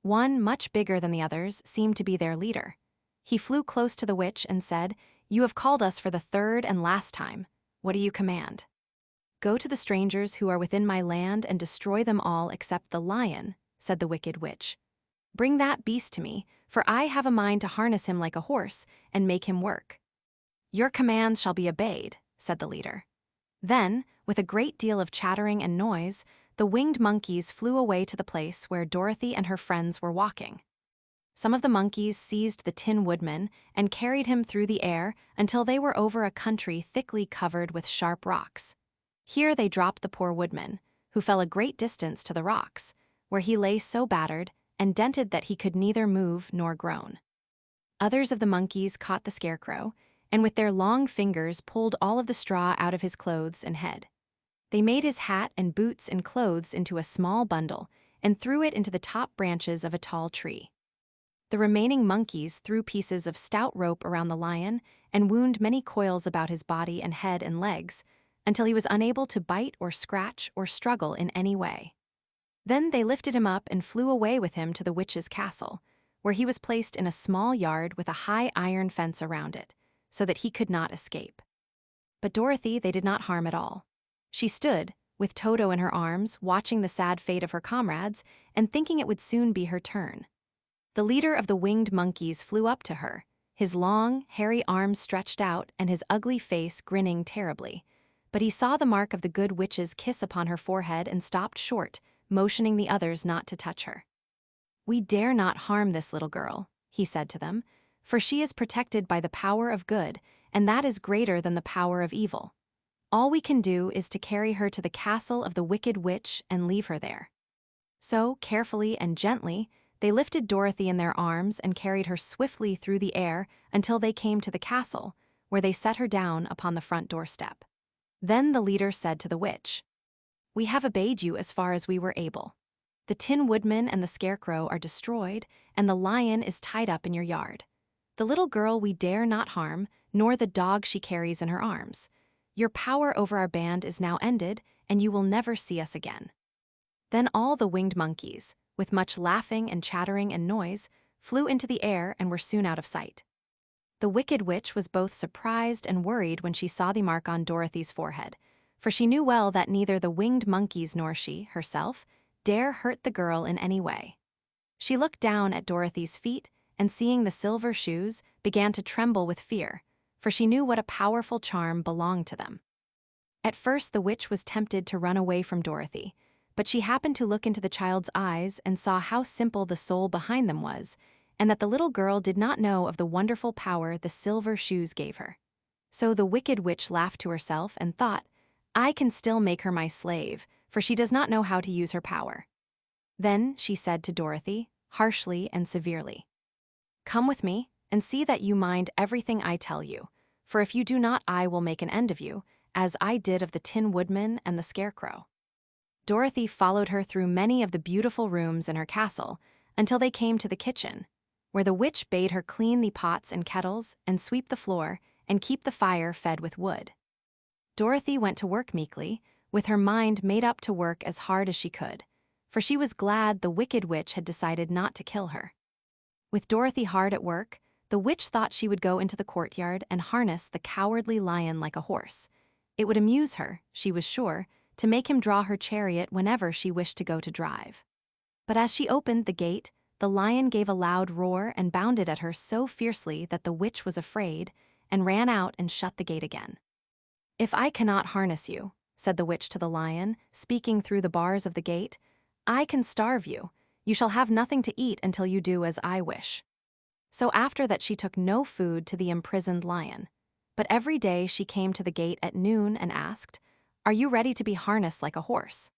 One, much bigger than the others, seemed to be their leader. He flew close to the witch and said, "You have called us for the 3rd and last time. What do you command?" "Go to the strangers who are within my land and destroy them all except the lion," said the Wicked Witch. "Bring that beast to me, for I have a mind to harness him like a horse and make him work." "Your commands shall be obeyed," said the leader. Then, with a great deal of chattering and noise, the winged monkeys flew away to the place where Dorothy and her friends were walking. Some of the monkeys seized the Tin Woodman and carried him through the air until they were over a country thickly covered with sharp rocks. Here they dropped the poor woodman, who fell a great distance to the rocks, where he lay so battered and dented that he could neither move nor groan. Others of the monkeys caught the Scarecrow, and with their long fingers pulled all of the straw out of his clothes and head. They made his hat and boots and clothes into a small bundle and threw it into the top branches of a tall tree. The remaining monkeys threw pieces of stout rope around the lion and wound many coils about his body and head and legs, until he was unable to bite or scratch or struggle in any way. Then they lifted him up and flew away with him to the witch's castle, where he was placed in a small yard with a high iron fence around it, so that he could not escape. But Dorothy they did not harm at all. She stood, with Toto in her arms, watching the sad fate of her comrades and thinking it would soon be her turn. The leader of the winged monkeys flew up to her, his long, hairy arms stretched out and his ugly face grinning terribly. But he saw the mark of the good witch's kiss upon her forehead and stopped short, motioning the others not to touch her. "We dare not harm this little girl," he said to them, "for she is protected by the power of good, and that is greater than the power of evil. All we can do is to carry her to the castle of the wicked witch and leave her there." So, carefully and gently, they lifted Dorothy in their arms and carried her swiftly through the air until they came to the castle, where they set her down upon the front doorstep. Then the leader said to the witch, "We have obeyed you as far as we were able. The Tin Woodman and the Scarecrow are destroyed, and the lion is tied up in your yard. The little girl we dare not harm, nor the dog she carries in her arms. Your power over our band is now ended, and you will never see us again." Then all the winged monkeys, with much laughing and chattering and noise, flew into the air and were soon out of sight. The wicked witch was both surprised and worried when she saw the mark on Dorothy's forehead, for she knew well that neither the winged monkeys nor she, herself, dare hurt the girl in any way. She looked down at Dorothy's feet and, seeing the silver shoes, began to tremble with fear, for she knew what a powerful charm belonged to them. At first the witch was tempted to run away from Dorothy, but she happened to look into the child's eyes and saw how simple the soul behind them was, and that the little girl did not know of the wonderful power the silver shoes gave her. So the wicked witch laughed to herself and thought, "I can still make her my slave, for she does not know how to use her power." Then she said to Dorothy, harshly and severely, "Come with me, and see that you mind everything I tell you, for if you do not I will make an end of you, as I did of the Tin Woodman and the Scarecrow." Dorothy followed her through many of the beautiful rooms in her castle, until they came to the kitchen, where the witch bade her clean the pots and kettles and sweep the floor and keep the fire fed with wood. Dorothy went to work meekly, with her mind made up to work as hard as she could, for she was glad the wicked witch had decided not to kill her. With Dorothy hard at work, the witch thought she would go into the courtyard and harness the cowardly lion like a horse. It would amuse her, she was sure, to make him draw her chariot whenever she wished to go to drive. But as she opened the gate, the lion gave a loud roar and bounded at her so fiercely that the witch was afraid and ran out and shut the gate again. "If I cannot harness you," said the witch to the lion, speaking through the bars of the gate, "I can starve you. You shall have nothing to eat until you do as I wish." So after that she took no food to the imprisoned lion. But every day she came to the gate at noon and asked, "Are you ready to be harnessed like a horse?"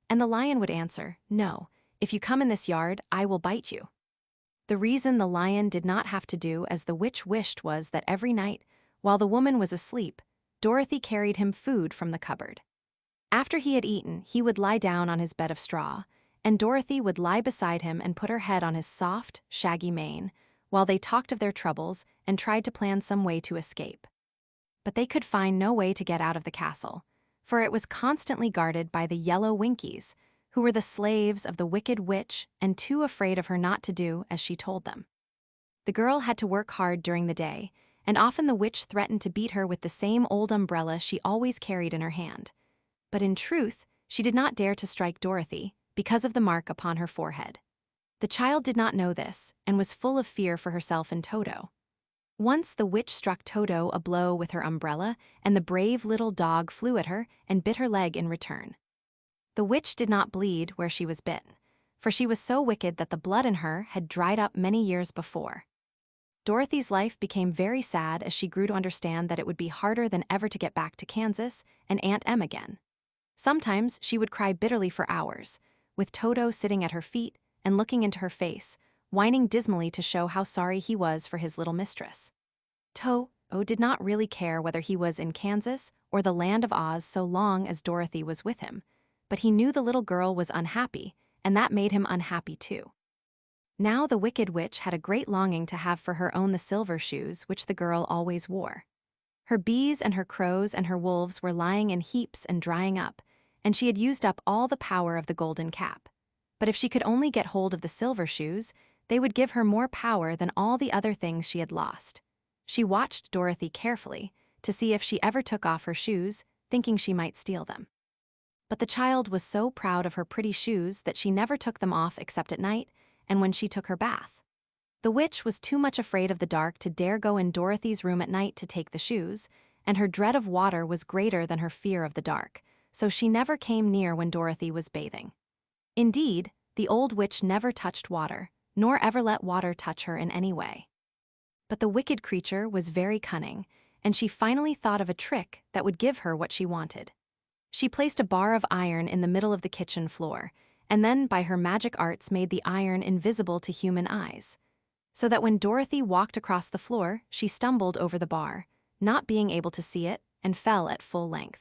And the lion would answer, "No, if you come in this yard, I will bite you." The reason the lion did not have to do as the witch wished was that every night, while the woman was asleep, Dorothy carried him food from the cupboard. After he had eaten, he would lie down on his bed of straw, and Dorothy would lie beside him and put her head on his soft, shaggy mane, while they talked of their troubles and tried to plan some way to escape. But they could find no way to get out of the castle, for it was constantly guarded by the yellow Winkies, who were the slaves of the wicked witch and too afraid of her not to do as she told them. The girl had to work hard during the day, and often the witch threatened to beat her with the same old umbrella she always carried in her hand. But in truth, she did not dare to strike Dorothy, because of the mark upon her forehead. The child did not know this, and was full of fear for herself and Toto. Once the witch struck Toto a blow with her umbrella, and the brave little dog flew at her and bit her leg in return. The witch did not bleed where she was bitten, for she was so wicked that the blood in her had dried up many years before. Dorothy's life became very sad as she grew to understand that it would be harder than ever to get back to Kansas and Aunt Em again. Sometimes she would cry bitterly for hours, with Toto sitting at her feet and looking into her face, whining dismally to show how sorry he was for his little mistress. Toto did not really care whether he was in Kansas or the land of Oz so long as Dorothy was with him, but he knew the little girl was unhappy, and that made him unhappy too. Now the wicked witch had a great longing to have for her own the silver shoes which the girl always wore. Her bees and her crows and her wolves were lying in heaps and drying up, and she had used up all the power of the golden cap. But if she could only get hold of the silver shoes, they would give her more power than all the other things she had lost. She watched Dorothy carefully to see if she ever took off her shoes, thinking she might steal them. But the child was so proud of her pretty shoes that she never took them off except at night and when she took her bath. The witch was too much afraid of the dark to dare go in Dorothy's room at night to take the shoes, and her dread of water was greater than her fear of the dark, so she never came near when Dorothy was bathing. Indeed, the old witch never touched water, nor ever let water touch her in any way. But the wicked creature was very cunning, and she finally thought of a trick that would give her what she wanted. She placed a bar of iron in the middle of the kitchen floor, and then by her magic arts made the iron invisible to human eyes, so that when Dorothy walked across the floor, she stumbled over the bar, not being able to see it, and fell at full length.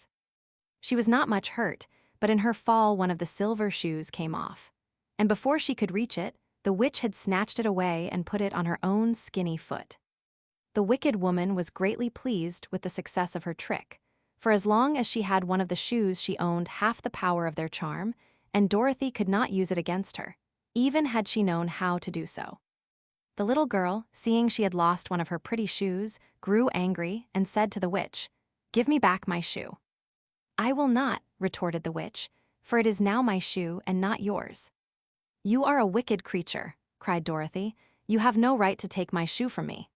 She was not much hurt, but in her fall one of the silver shoes came off, and before she could reach it, the witch had snatched it away and put it on her own skinny foot. The wicked woman was greatly pleased with the success of her trick, for as long as she had one of the shoes she owned half the power of their charm, and Dorothy could not use it against her, even had she known how to do so. The little girl, seeing she had lost one of her pretty shoes, grew angry and said to the witch, "Give me back my shoe." "I will not," retorted the witch, "for it is now my shoe and not yours." "You are a wicked creature," cried Dorothy. "You have no right to take my shoe from me."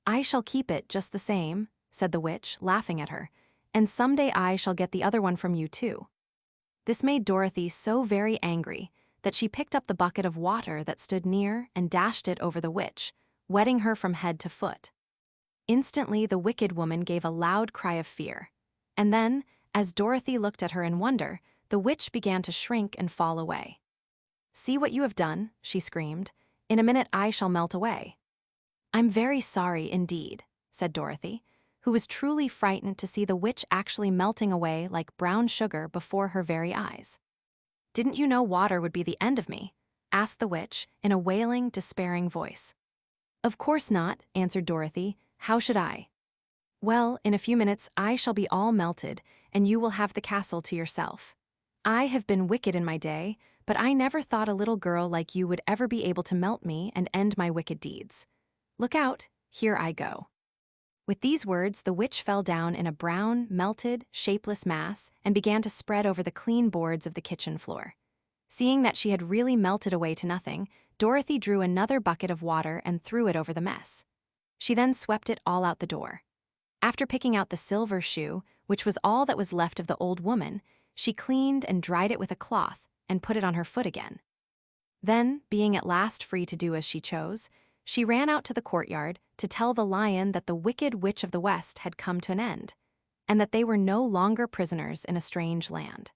"I shall keep it just the same," said the witch, laughing at her, "and someday I shall get the other one from you too." This made Dorothy so very angry that she picked up the bucket of water that stood near and dashed it over the witch, wetting her from head to foot. Instantly the wicked woman gave a loud cry of fear, and then, as Dorothy looked at her in wonder, the witch began to shrink and fall away. "See what you have done," she screamed. "In a minute I shall melt away." "I'm very sorry indeed," said Dorothy, who was truly frightened to see the witch actually melting away like brown sugar before her very eyes. "Didn't you know water would be the end of me?" asked the witch in a wailing, despairing voice. "Of course not," answered Dorothy. "How should I?" "Well, in a few minutes I shall be all melted, and you will have the castle to yourself. I have been wicked in my day, but I never thought a little girl like you would ever be able to melt me and end my wicked deeds. Look out, here I go." With these words, the witch fell down in a brown, melted, shapeless mass and began to spread over the clean boards of the kitchen floor. Seeing that she had really melted away to nothing, Dorothy drew another bucket of water and threw it over the mess. She then swept it all out the door. After picking out the silver shoe, which was all that was left of the old woman, she cleaned and dried it with a cloth and put it on her foot again. Then, being at last free to do as she chose, she ran out to the courtyard to tell the lion that the wicked witch of the West had come to an end, and that they were no longer prisoners in a strange land.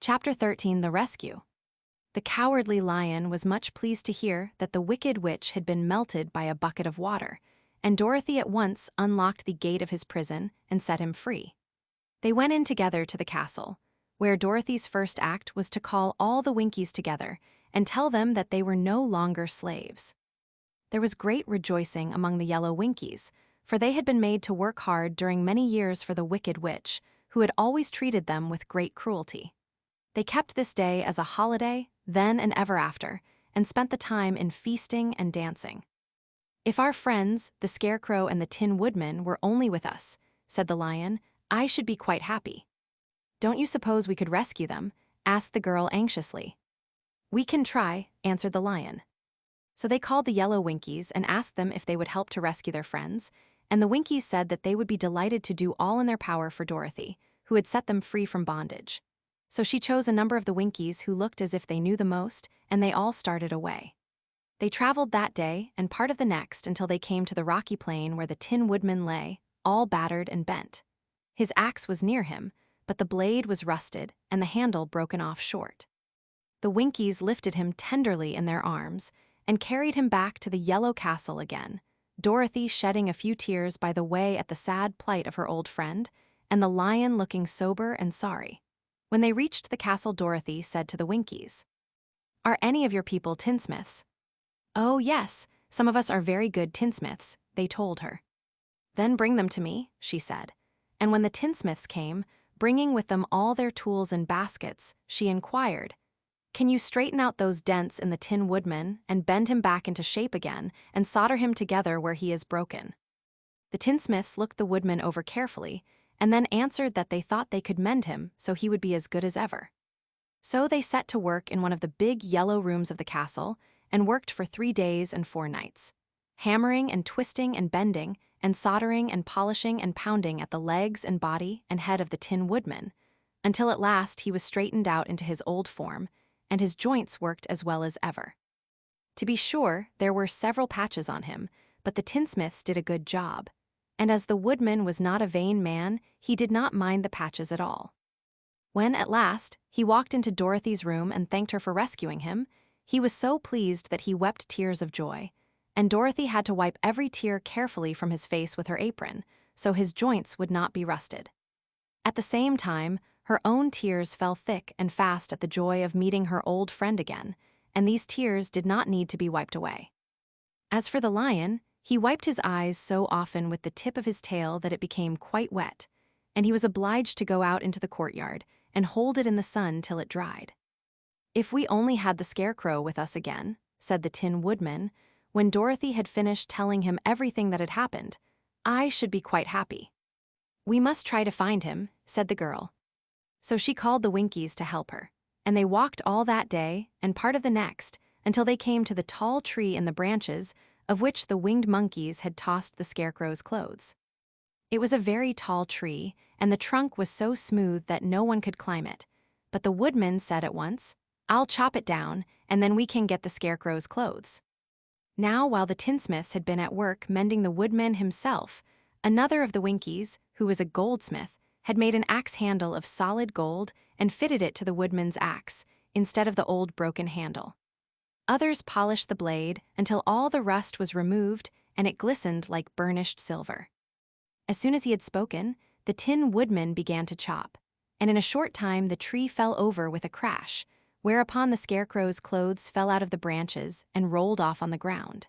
Chapter 13, The Rescue. The cowardly lion was much pleased to hear that the wicked witch had been melted by a bucket of water, and Dorothy at once unlocked the gate of his prison and set him free. They went in together to the castle, where Dorothy's first act was to call all the Winkies together and tell them that they were no longer slaves. There was great rejoicing among the yellow Winkies, for they had been made to work hard during many years for the wicked witch, who had always treated them with great cruelty. They kept this day as a holiday, then and ever after, and spent the time in feasting and dancing. "If our friends, the Scarecrow and the Tin Woodman, were only with us," said the lion, "I should be quite happy." "Don't you suppose we could rescue them?" asked the girl anxiously. "We can try," answered the lion. So they called the yellow Winkies and asked them if they would help to rescue their friends, and the Winkies said that they would be delighted to do all in their power for Dorothy, who had set them free from bondage. So she chose a number of the Winkies who looked as if they knew the most, and they all started away. They traveled that day and part of the next until they came to the rocky plain where the Tin Woodman lay, all battered and bent. His axe was near him, but the blade was rusted and the handle broken off short. The Winkies lifted him tenderly in their arms and carried him back to the yellow castle again, Dorothy shedding a few tears by the way at the sad plight of her old friend, and the lion looking sober and sorry. When they reached the castle, Dorothy said to the Winkies, "Are any of your people tinsmiths?" "Oh, yes, some of us are very good tinsmiths," they told her. "Then bring them to me," she said. And when the tinsmiths came, bringing with them all their tools and baskets, she inquired, "Can you straighten out those dents in the Tin Woodman and bend him back into shape again and solder him together where he is broken?" The tinsmiths looked the woodman over carefully and then answered that they thought they could mend him so he would be as good as ever. So they set to work in one of the big yellow rooms of the castle and worked for 3 days and 4 nights, hammering and twisting and bending and soldering and polishing and pounding at the legs and body and head of the Tin Woodman, until at last he was straightened out into his old form, and his joints worked as well as ever. To be sure, there were several patches on him, but the tinsmiths did a good job, and as the woodman was not a vain man, he did not mind the patches at all. When, at last, he walked into Dorothy's room and thanked her for rescuing him, he was so pleased that he wept tears of joy, and Dorothy had to wipe every tear carefully from his face with her apron, so his joints would not be rusted. At the same time, her own tears fell thick and fast at the joy of meeting her old friend again, and these tears did not need to be wiped away. As for the lion, he wiped his eyes so often with the tip of his tail that it became quite wet, and he was obliged to go out into the courtyard and hold it in the sun till it dried. "If we only had the Scarecrow with us again," said the Tin Woodman, when Dorothy had finished telling him everything that had happened, "I should be quite happy." "We must try to find him," said the girl. So she called the Winkies to help her, and they walked all that day and part of the next until they came to the tall tree in the branches of which the winged monkeys had tossed the Scarecrow's clothes. It was a very tall tree, and the trunk was so smooth that no one could climb it, but the woodman said at once, "I'll chop it down, and then we can get the Scarecrow's clothes." Now, while the tinsmiths had been at work mending the woodman himself, another of the Winkies, who was a goldsmith, had made an axe handle of solid gold and fitted it to the woodman's axe, instead of the old broken handle. Others polished the blade until all the rust was removed and it glistened like burnished silver. As soon as he had spoken, the Tin Woodman began to chop, and in a short time the tree fell over with a crash, whereupon the Scarecrow's clothes fell out of the branches and rolled off on the ground.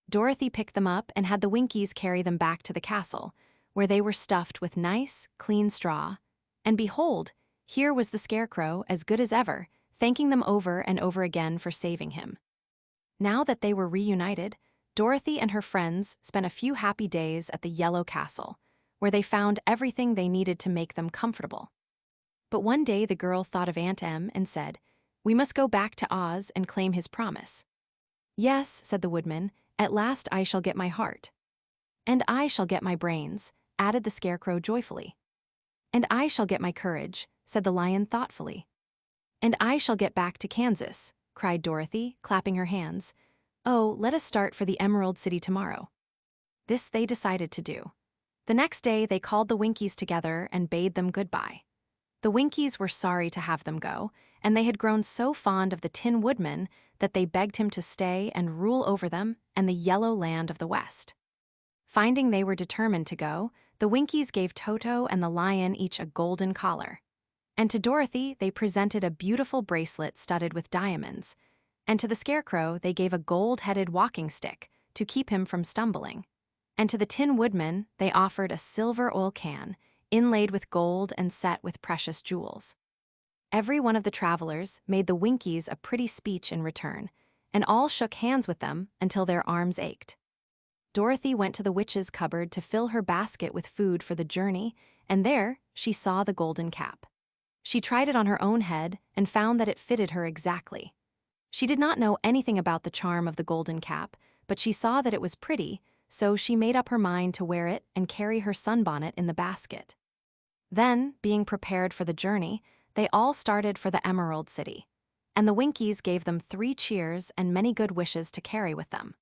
Dorothy picked them up and had the Winkies carry them back to the castle, where they were stuffed with nice, clean straw, and behold, here was the Scarecrow, as good as ever, thanking them over and over again for saving him. Now that they were reunited, Dorothy and her friends spent a few happy days at the Yellow Castle, where they found everything they needed to make them comfortable. But one day the girl thought of Aunt Em and said, "We must go back to Oz and claim his promise." "Yes," said the woodman, "at last I shall get my heart." "And I shall get my brains," added the Scarecrow joyfully. "And I shall get my courage," said the lion thoughtfully. "And I shall get back to Kansas," cried Dorothy, clapping her hands. "Oh, let us start for the Emerald City tomorrow." This they decided to do. The next day they called the Winkies together and bade them goodbye. The Winkies were sorry to have them go, and they had grown so fond of the Tin Woodman that they begged him to stay and rule over them and the yellow land of the West. Finding they were determined to go, the Winkies gave Toto and the lion each a golden collar. And to Dorothy they presented a beautiful bracelet studded with diamonds, and to the Scarecrow they gave a gold-headed walking stick to keep him from stumbling. And to the Tin Woodman they offered a silver oil can, inlaid with gold and set with precious jewels. Every one of the travelers made the Winkies a pretty speech in return, and all shook hands with them until their arms ached. Dorothy went to the witch's cupboard to fill her basket with food for the journey, and there she saw the golden cap. She tried it on her own head and found that it fitted her exactly. She did not know anything about the charm of the golden cap, but she saw that it was pretty, so she made up her mind to wear it and carry her sunbonnet in the basket. Then, being prepared for the journey, they all started for the Emerald City, and the Winkies gave them 3 cheers and many good wishes to carry with them.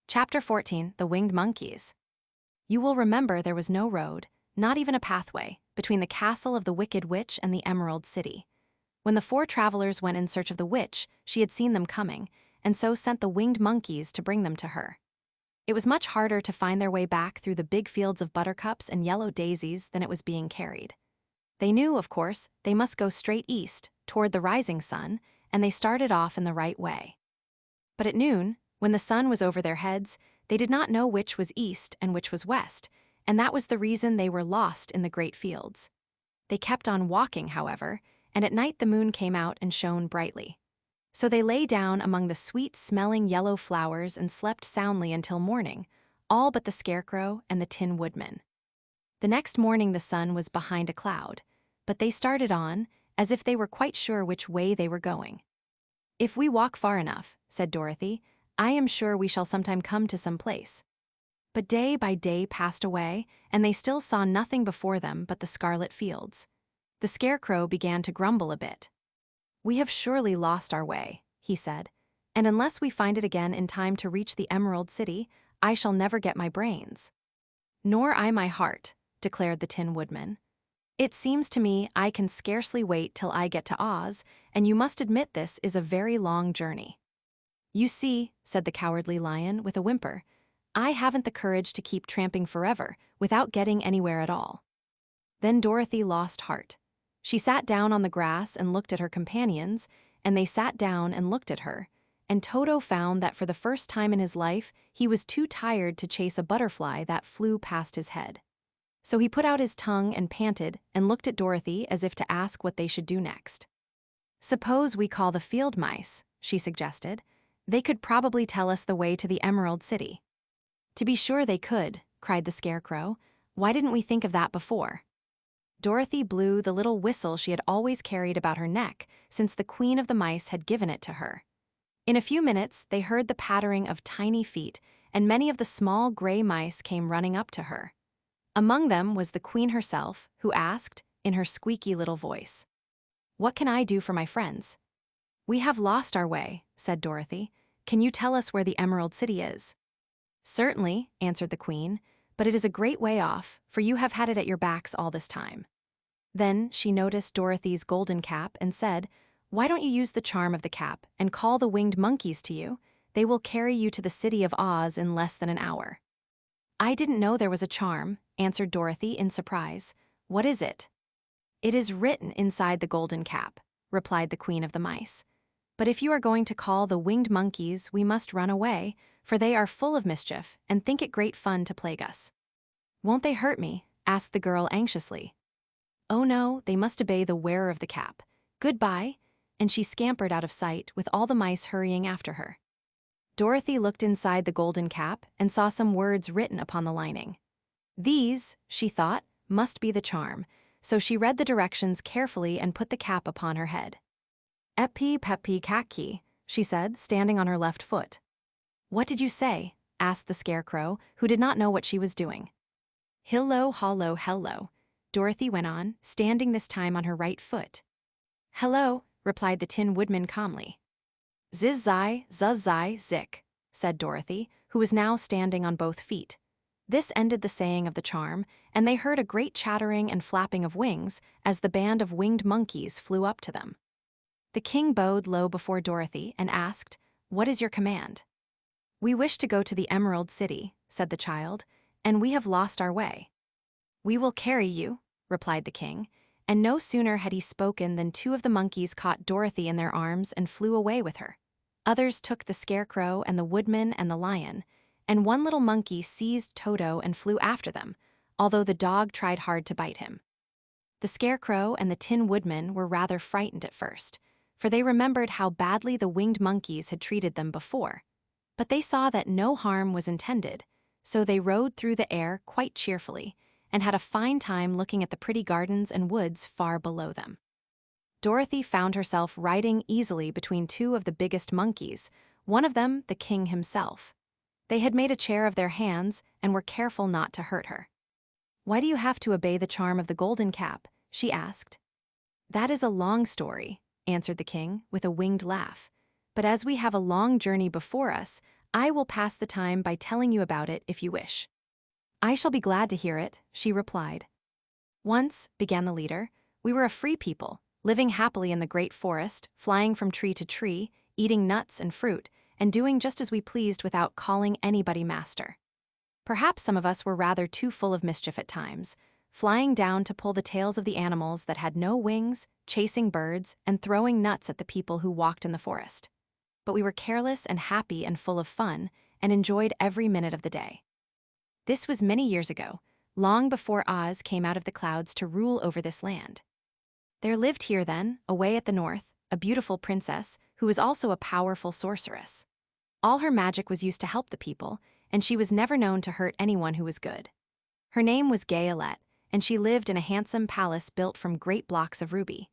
Chapter 14, The Winged Monkeys. You will remember there was no road, not even a pathway, between the castle of the Wicked Witch and the Emerald City. When the 4 travelers went in search of the witch, she had seen them coming, and so sent the winged monkeys to bring them to her. It was much harder to find their way back through the big fields of buttercups and yellow daisies than it was being carried. They knew, of course, they must go straight east, toward the rising sun, and they started off in the right way. But at noon, when the sun was over their heads, they did not know which was east and which was west, and that was the reason they were lost in the great fields. They kept on walking, however, and at night the moon came out and shone brightly. So they lay down among the sweet-smelling yellow flowers and slept soundly until morning, all but the Scarecrow and the Tin Woodman. The next morning the sun was behind a cloud, but they started on, as if they were quite sure which way they were going. "If we walk far enough," said Dorothy, "I am sure we shall sometime come to some place." But day by day passed away, and they still saw nothing before them but the scarlet fields. The Scarecrow began to grumble a bit. "We have surely lost our way," he said, "and unless we find it again in time to reach the Emerald City, I shall never get my brains." "Nor I my heart," declared the Tin Woodman. "It seems to me I can scarcely wait till I get to Oz, and you must admit this is a very long journey." "You see," said the Cowardly Lion with a whimper, "I haven't the courage to keep tramping forever without getting anywhere at all." Then Dorothy lost heart. She sat down on the grass and looked at her companions, and they sat down and looked at her, and Toto found that for the first time in his life he was too tired to chase a butterfly that flew past his head. So he put out his tongue and panted and looked at Dorothy as if to ask what they should do next. "Suppose we call the field mice," she suggested. "They could probably tell us the way to the Emerald City." "To be sure they could," cried the Scarecrow. "Why didn't we think of that before?" Dorothy blew the little whistle she had always carried about her neck since the Queen of the Mice had given it to her. In a few minutes, they heard the pattering of tiny feet, and many of the small gray mice came running up to her. Among them was the Queen herself, who asked, in her squeaky little voice, "What can I do for my friends?" "We have lost our way," said Dorothy. "Can you tell us where the Emerald City is?" "Certainly," answered the Queen, "but it is a great way off, for you have had it at your backs all this time." Then she noticed Dorothy's golden cap and said, "Why don't you use the charm of the cap and call the winged monkeys to you? They will carry you to the city of Oz in less than an hour." "I didn't know there was a charm," answered Dorothy in surprise. "What is it?" "It is written inside the golden cap," replied the Queen of the Mice. "But if you are going to call the winged monkeys, we must run away, for they are full of mischief and think it great fun to plague us." "Won't they hurt me?" asked the girl anxiously. "Oh no, they must obey the wearer of the cap. Goodbye," and she scampered out of sight with all the mice hurrying after her. Dorothy looked inside the golden cap and saw some words written upon the lining. "These," she thought, must be the charm, so she read the directions carefully and put the cap upon her head. "Epi pepi kaki," she said, standing on her left foot. "What did you say?" asked the Scarecrow, who did not know what she was doing. "Hillo, hollo, hello," Dorothy went on, standing this time on her right foot. "Hello," replied the Tin Woodman calmly. "Ziz-zai, zuz-zai, zik," said Dorothy, who was now standing on both feet. This ended the saying of the charm, and they heard a great chattering and flapping of wings as the band of winged monkeys flew up to them. The king bowed low before Dorothy and asked, "What is your command?" "We wish to go to the Emerald City," said the child, "and we have lost our way." "We will carry you," replied the king, and no sooner had he spoken than two of the monkeys caught Dorothy in their arms and flew away with her. Others took the Scarecrow and the Woodman and the Lion, and one little monkey seized Toto and flew after them, although the dog tried hard to bite him. The Scarecrow and the Tin Woodman were rather frightened at first, for they remembered how badly the winged monkeys had treated them before. But they saw that no harm was intended, so they rode through the air quite cheerfully and had a fine time looking at the pretty gardens and woods far below them. Dorothy found herself riding easily between two of the biggest monkeys, one of them the king himself. They had made a chair of their hands and were careful not to hurt her. "Why do you have to obey the charm of the golden cap?" she asked. "That is a long story," answered the king with a winged laugh. "But as we have a long journey before us, I will pass the time by telling you about it if you wish." "I shall be glad to hear it," she replied. "Once," began the leader, "we were a free people, living happily in the great forest, flying from tree to tree, eating nuts and fruit, and doing just as we pleased without calling anybody master. Perhaps some of us were rather too full of mischief at times, flying down to pull the tails of the animals that had no wings, chasing birds, and throwing nuts at the people who walked in the forest. But we were careless and happy and full of fun, and enjoyed every minute of the day. This was many years ago, long before Oz came out of the clouds to rule over this land. There lived here then, away at the north, a beautiful princess who was also a powerful sorceress. All her magic was used to help the people, and she was never known to hurt anyone who was good. Her name was Gayelette, and she lived in a handsome palace built from great blocks of ruby.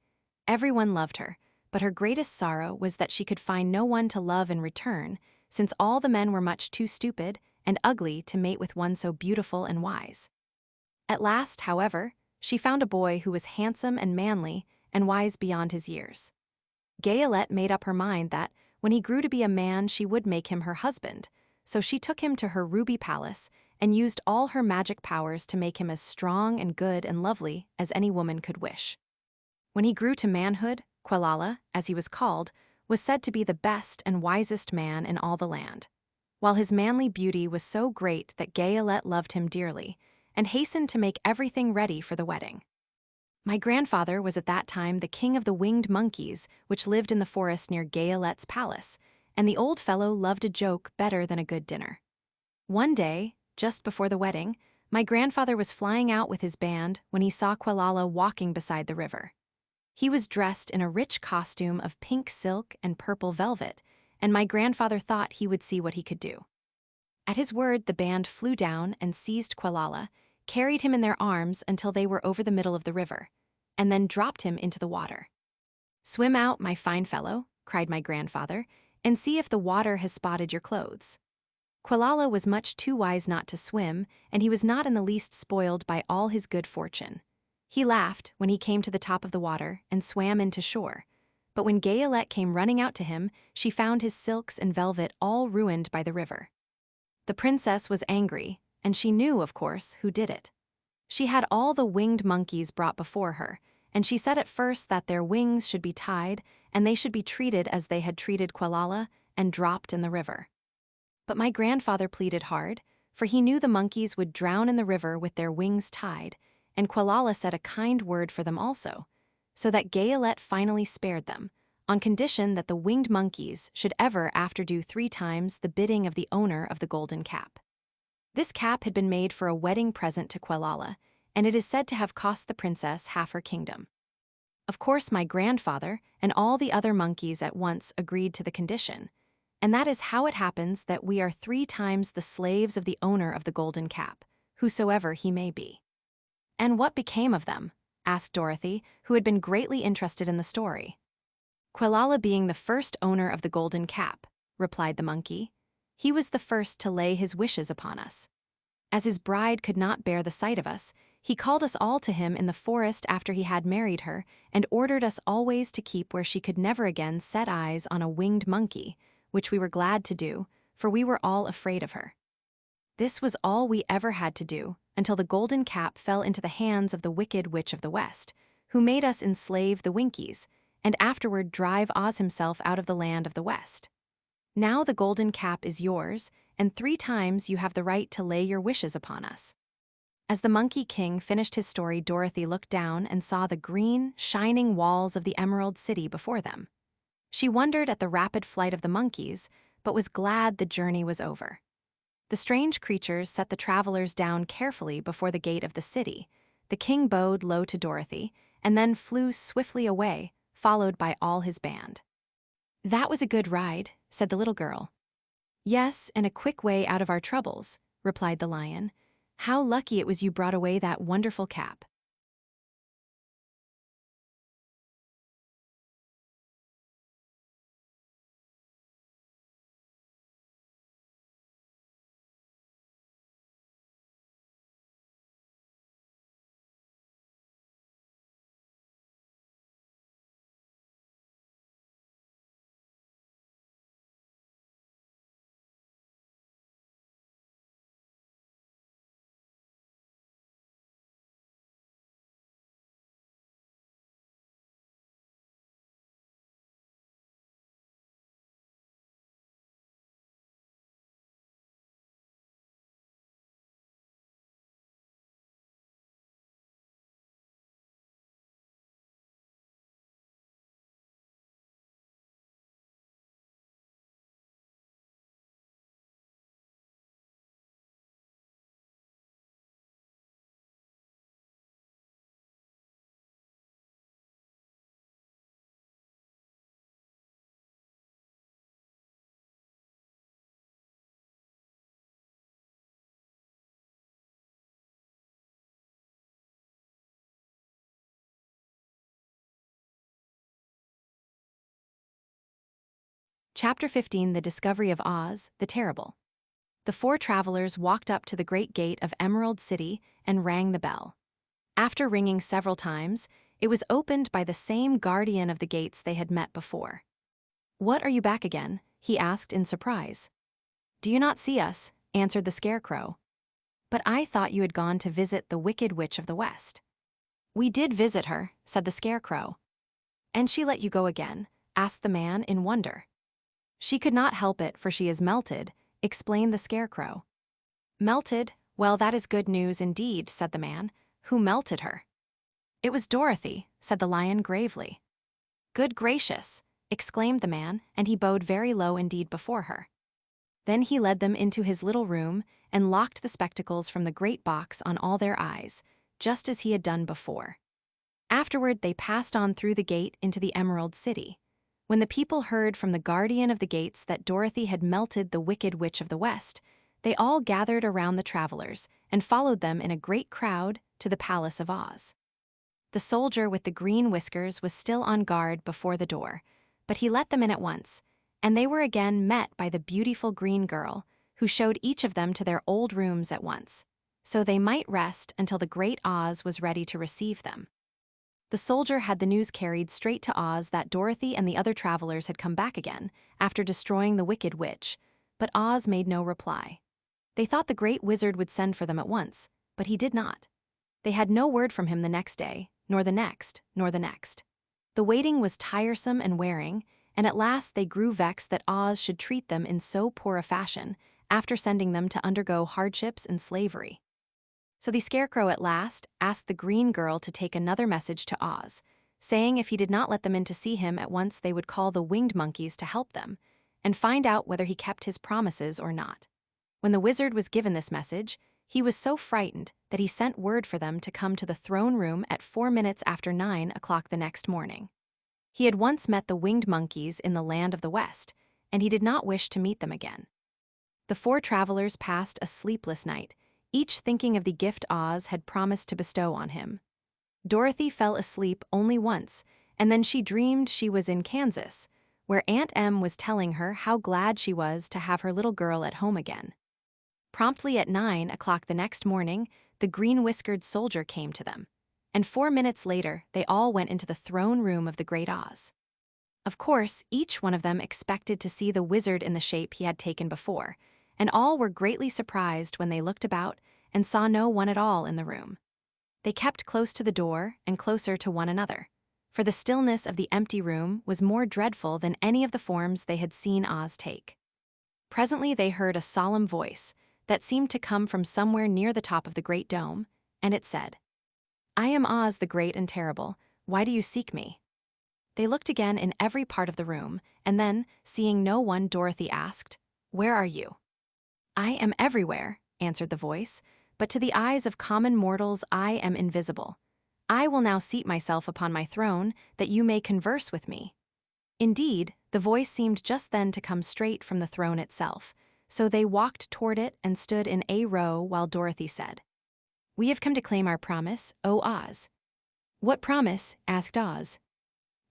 Everyone loved her, but her greatest sorrow was that she could find no one to love in return, since all the men were much too stupid and ugly to mate with one so beautiful and wise. At last, however, she found a boy who was handsome and manly and wise beyond his years. Gayelette made up her mind that, when he grew to be a man, she would make him her husband, so she took him to her ruby palace and used all her magic powers to make him as strong and good and lovely as any woman could wish. When he grew to manhood, Quelala, as he was called, was said to be the best and wisest man in all the land, while his manly beauty was so great that Gayelette loved him dearly and hastened to make everything ready for the wedding. My grandfather was at that time the king of the winged monkeys, which lived in the forest near Gayelette's palace, and the old fellow loved a joke better than a good dinner. One day, just before the wedding, my grandfather was flying out with his band when he saw Quelala walking beside the river. He was dressed in a rich costume of pink silk and purple velvet, and my grandfather thought he would see what he could do. At his word, the band flew down and seized Quelala, carried him in their arms until they were over the middle of the river, and then dropped him into the water. "Swim out, my fine fellow," cried my grandfather, "and see if the water has spotted your clothes." Quelala was much too wise not to swim, and he was not in the least spoiled by all his good fortune. He laughed when he came to the top of the water and swam into shore. But when Gayelette came running out to him, she found his silks and velvet all ruined by the river. The princess was angry, and she knew, of course, who did it. She had all the winged monkeys brought before her, and she said at first that their wings should be tied and they should be treated as they had treated Quelala and dropped in the river. But my grandfather pleaded hard, for he knew the monkeys would drown in the river with their wings tied, and Quelala said a kind word for them also, so that Gayelette finally spared them, on condition that the winged monkeys should ever after do 3 times the bidding of the owner of the golden cap. This cap had been made for a wedding present to Quelala, and it is said to have cost the princess half her kingdom. Of course, my grandfather and all the other monkeys at once agreed to the condition, and that is how it happens that we are 3 times the slaves of the owner of the golden cap, whosoever he may be. "And what became of them?" asked Dorothy, who had been greatly interested in the story. "Quelala being the first owner of the golden cap," replied the monkey. "He was the first to lay his wishes upon us. As his bride could not bear the sight of us, he called us all to him in the forest after he had married her, and ordered us always to keep where she could never again set eyes on a winged monkey, which we were glad to do, for we were all afraid of her. This was all we ever had to do, until the golden cap fell into the hands of the wicked witch of the West, who made us enslave the Winkies, and afterward drive Oz himself out of the land of the West. Now the golden cap is yours, and 3 times you have the right to lay your wishes upon us." As the Monkey King finished his story, Dorothy looked down and saw the green, shining walls of the Emerald City before them. She wondered at the rapid flight of the monkeys, but was glad the journey was over. The strange creatures set the travelers down carefully before the gate of the city. The king bowed low to Dorothy, and then flew swiftly away, followed by all his band. "That was a good ride," said the little girl. "Yes, and a quick way out of our troubles," replied the lion. "How lucky it was you brought away that wonderful cap." Chapter 15: The Discovery of Oz, the Terrible. The 4 travelers walked up to the great gate of Emerald City and rang the bell. After ringing several times, it was opened by the same guardian of the gates they had met before. "What, are you back again?" he asked in surprise. "Do you not see us?" answered the Scarecrow. "But I thought you had gone to visit the Wicked Witch of the West." "We did visit her," said the Scarecrow. "And she let you go again?" asked the man in wonder. "She could not help it, for she is melted," explained the Scarecrow. "Melted? Well, that is good news indeed," said the man. "Who melted her?" "It was Dorothy," said the lion gravely. "Good gracious!" exclaimed the man, and he bowed very low indeed before her. Then he led them into his little room and locked the spectacles from the great box on all their eyes, just as he had done before. Afterward they passed on through the gate into the Emerald City. When the people heard from the guardian of the gates that Dorothy had melted the Wicked Witch of the West, they all gathered around the travelers and followed them in a great crowd to the Palace of Oz. The soldier with the green whiskers was still on guard before the door, but he let them in at once, and they were again met by the beautiful green girl, who showed each of them to their old rooms at once, so they might rest until the great Oz was ready to receive them. The soldier had the news carried straight to Oz that Dorothy and the other travelers had come back again, after destroying the Wicked Witch, but Oz made no reply. They thought the great wizard would send for them at once, but he did not. They had no word from him the next day, nor the next, nor the next. The waiting was tiresome and wearing, and at last they grew vexed that Oz should treat them in so poor a fashion, after sending them to undergo hardships and slavery. So the Scarecrow at last asked the green girl to take another message to Oz, saying if he did not let them in to see him at once they would call the winged monkeys to help them, and find out whether he kept his promises or not. When the wizard was given this message, he was so frightened that he sent word for them to come to the throne room at 4 minutes after 9 o'clock the next morning. He had once met the winged monkeys in the land of the West, and he did not wish to meet them again. The 4 travelers passed a sleepless night, each thinking of the gift Oz had promised to bestow on him. Dorothy fell asleep only once, and then she dreamed she was in Kansas, where Aunt Em was telling her how glad she was to have her little girl at home again. Promptly at 9 o'clock the next morning, the green-whiskered soldier came to them, and 4 minutes later they all went into the throne room of the Great Oz. Of course, each one of them expected to see the wizard in the shape he had taken before, and all were greatly surprised when they looked about and saw no one at all in the room. They kept close to the door and closer to one another, for the stillness of the empty room was more dreadful than any of the forms they had seen Oz take. Presently they heard a solemn voice that seemed to come from somewhere near the top of the great dome, and it said, "I am Oz the Great and Terrible. Why do you seek me?" They looked again in every part of the room, and then, seeing no one, Dorothy asked, "Where are you?" "I am everywhere," answered the voice, "but to the eyes of common mortals I am invisible. I will now seat myself upon my throne, that you may converse with me." Indeed, the voice seemed just then to come straight from the throne itself, so they walked toward it and stood in a row while Dorothy said, "We have come to claim our promise, O Oz." "What promise?" asked Oz.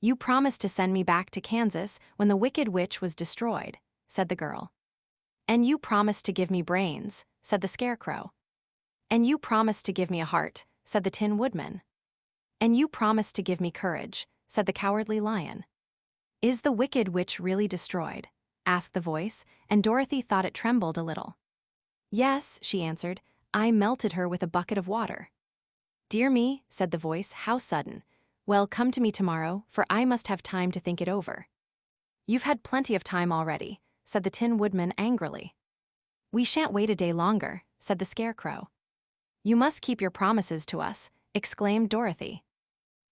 "You promised to send me back to Kansas when the Wicked Witch was destroyed," said the girl. "And you promised to give me brains," said the Scarecrow. "And you promised to give me a heart," said the Tin Woodman. "And you promised to give me courage," said the Cowardly Lion. "Is the Wicked Witch really destroyed?" asked the voice, and Dorothy thought it trembled a little. "Yes," she answered, "I melted her with a bucket of water." "Dear me," said the voice, "how sudden. Well, come to me tomorrow, for I must have time to think it over." "You've had plenty of time already," said the Tin Woodman angrily. "We shan't wait a day longer," said the Scarecrow. "You must keep your promises to us," exclaimed Dorothy.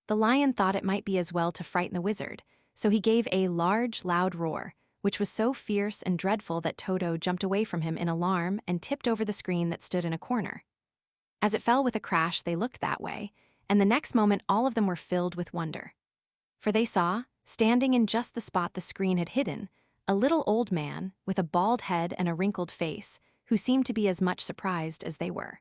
The lion thought it might be as well to frighten the wizard, so he gave a large, loud roar, which was so fierce and dreadful that Toto jumped away from him in alarm and tipped over the screen that stood in a corner. As it fell with a crash, they looked that way, and the next moment all of them were filled with wonder. For they saw, standing in just the spot the screen had hidden, a little old man with a bald head and a wrinkled face, who seemed to be as much surprised as they were.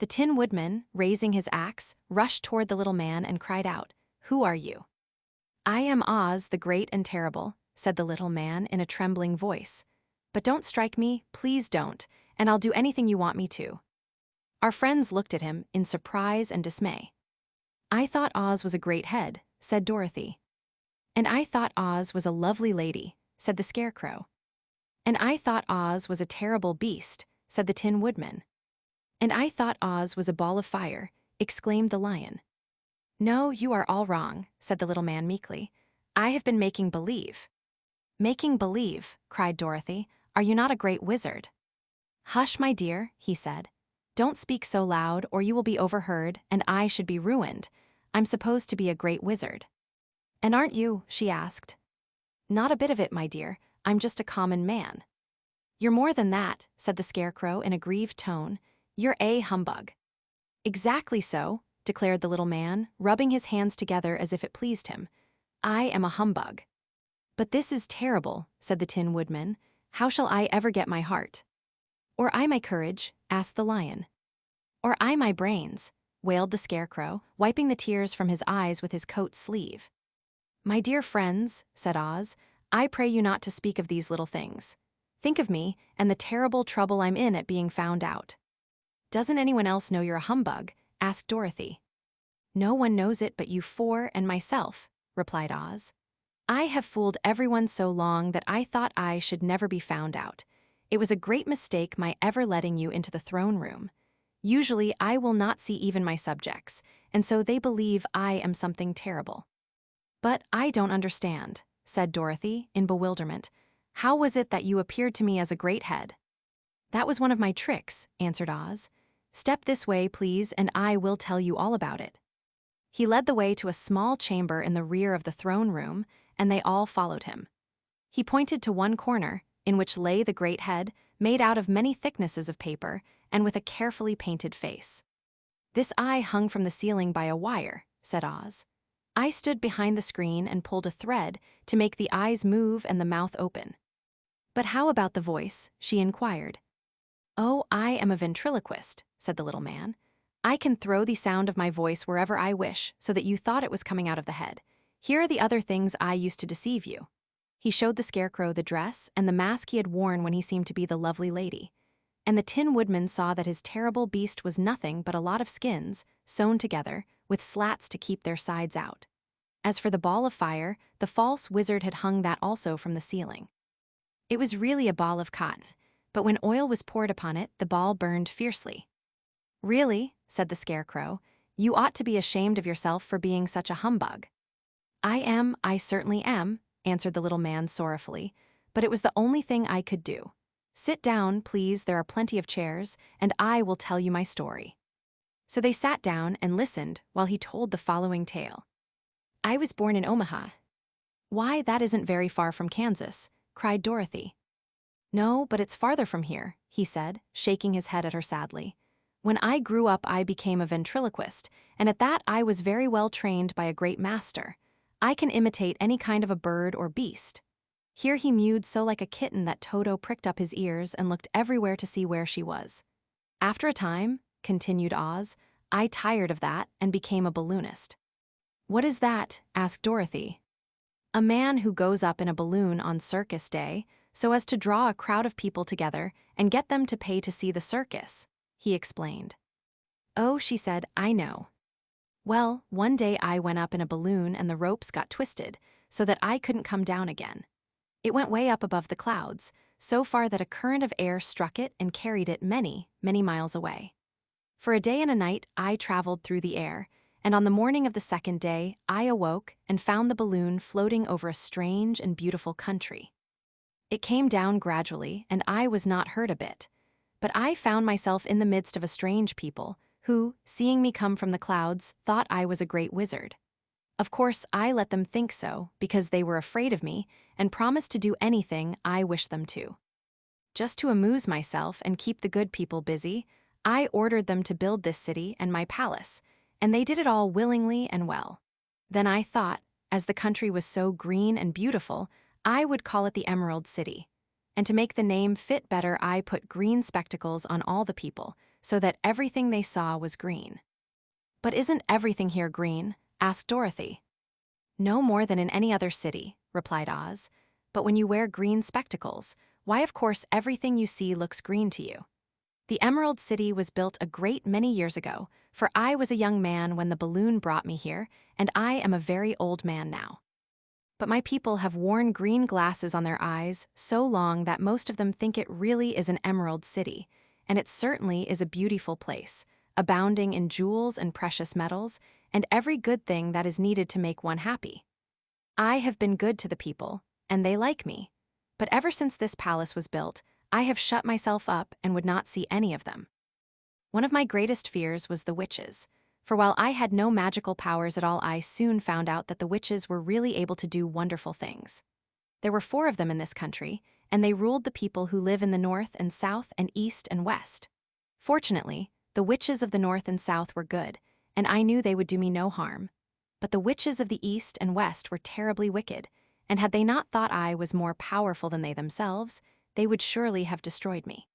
The Tin Woodman, raising his axe, rushed toward the little man and cried out, "Who are you?" "I am Oz the Great and Terrible," said the little man in a trembling voice. "But don't strike me, please don't, and I'll do anything you want me to." Our friends looked at him in surprise and dismay. "I thought Oz was a great head," said Dorothy. "And I thought Oz was a lovely lady," said the Scarecrow. "And I thought Oz was a terrible beast," said the Tin Woodman. "And I thought Oz was a ball of fire," exclaimed the lion. "No, you are all wrong," said the little man meekly. "I have been making believe." "Making believe," cried Dorothy. "Are you not a great wizard?" "Hush, my dear," he said. "Don't speak so loud or you will be overheard and I should be ruined. I'm supposed to be a great wizard." "And aren't you?" she asked. "Not a bit of it, my dear. I'm just a common man." "You're more than that," said the Scarecrow in a grieved tone. "You're a humbug." "Exactly so," declared the little man, rubbing his hands together as if it pleased him. "I am a humbug." "But this is terrible," said the Tin Woodman. "How shall I ever get my heart?" "Or I my courage?" asked the lion. "Or I my brains?" wailed the Scarecrow, wiping the tears from his eyes with his coat sleeve. "My dear friends," said Oz, "I pray you not to speak of these little things. Think of me and the terrible trouble I'm in at being found out." "Doesn't anyone else know you're a humbug?" asked Dorothy. "No one knows it but you four and myself," replied Oz. "I have fooled everyone so long that I thought I should never be found out. It was a great mistake my ever letting you into the throne room. Usually I will not see even my subjects, and so they believe I am something terrible." "But I don't understand," said Dorothy, in bewilderment. "How was it that you appeared to me as a great head?" "That was one of my tricks," answered Oz. "Step this way, please, and I will tell you all about it." He led the way to a small chamber in the rear of the throne room, and they all followed him. He pointed to one corner, in which lay the great head, made out of many thicknesses of paper, and with a carefully painted face. "This eye hung from the ceiling by a wire," said Oz. "I stood behind the screen and pulled a thread to make the eyes move and the mouth open." "But how about the voice?" she inquired. "Oh, I am a ventriloquist," said the little man. "I can throw the sound of my voice wherever I wish so that you thought it was coming out of the head. Here are the other things I used to deceive you." He showed the Scarecrow the dress and the mask he had worn when he seemed to be the lovely lady. And the Tin Woodman saw that his terrible beast was nothing but a lot of skins, sewn together, with slats to keep their sides out. As for the ball of fire, the false wizard had hung that also from the ceiling. It was really a ball of cotton, but when oil was poured upon it, the ball burned fiercely. "Really," said the Scarecrow, "you ought to be ashamed of yourself for being such a humbug." I certainly am," answered the little man sorrowfully, "but it was the only thing I could do. Sit down, please, there are plenty of chairs, and I will tell you my story." So they sat down and listened while he told the following tale. "I was born in Omaha." "Why, that isn't very far from Kansas," cried Dorothy. "No, but it's farther from here," he said, shaking his head at her sadly. "When I grew up, I became a ventriloquist, and at that I was very well trained by a great master. I can imitate any kind of a bird or beast." Here he mewed so like a kitten that Toto pricked up his ears and looked everywhere to see where she was. "After a time," continued Oz, "I tired of that and became a balloonist." "What is that?" asked Dorothy. "A man who goes up in a balloon on circus day so as to draw a crowd of people together and get them to pay to see the circus," he explained. "Oh," she said, "I know. Well, one day I went up in a balloon and the ropes got twisted so that I couldn't come down again. It went way up above the clouds, so far that a current of air struck it and carried it many, many miles away. For a day and a night I traveled through the air, and on the morning of the second day I awoke and found the balloon floating over a strange and beautiful country. It came down gradually, and I was not hurt a bit. But I found myself in the midst of a strange people who, seeing me come from the clouds, thought I was a great wizard. Of course, I let them think so because they were afraid of me and promised to do anything I wished them to. Just to amuse myself and keep the good people busy, I ordered them to build this city and my palace, and they did it all willingly and well. Then I thought, as the country was so green and beautiful, I would call it the Emerald City. And to make the name fit better, I put green spectacles on all the people, so that everything they saw was green." "But isn't everything here green?" asked Dorothy. "No more than in any other city," replied Oz. "But when you wear green spectacles, why, of course, everything you see looks green to you. The Emerald City was built a great many years ago, for I was a young man when the balloon brought me here, and I am a very old man now. But my people have worn green glasses on their eyes so long that most of them think it really is an Emerald City, and it certainly is a beautiful place, abounding in jewels and precious metals, and every good thing that is needed to make one happy. I have been good to the people, and they like me. But ever since this palace was built, I have shut myself up and would not see any of them. One of my greatest fears was the witches, for while I had no magical powers at all, I soon found out that the witches were really able to do wonderful things. There were 4 of them in this country, and they ruled the people who live in the north and south and east and west. Fortunately, the witches of the north and south were good, and I knew they would do me no harm. But the witches of the east and west were terribly wicked, and had they not thought I was more powerful than they themselves, they would surely have destroyed me.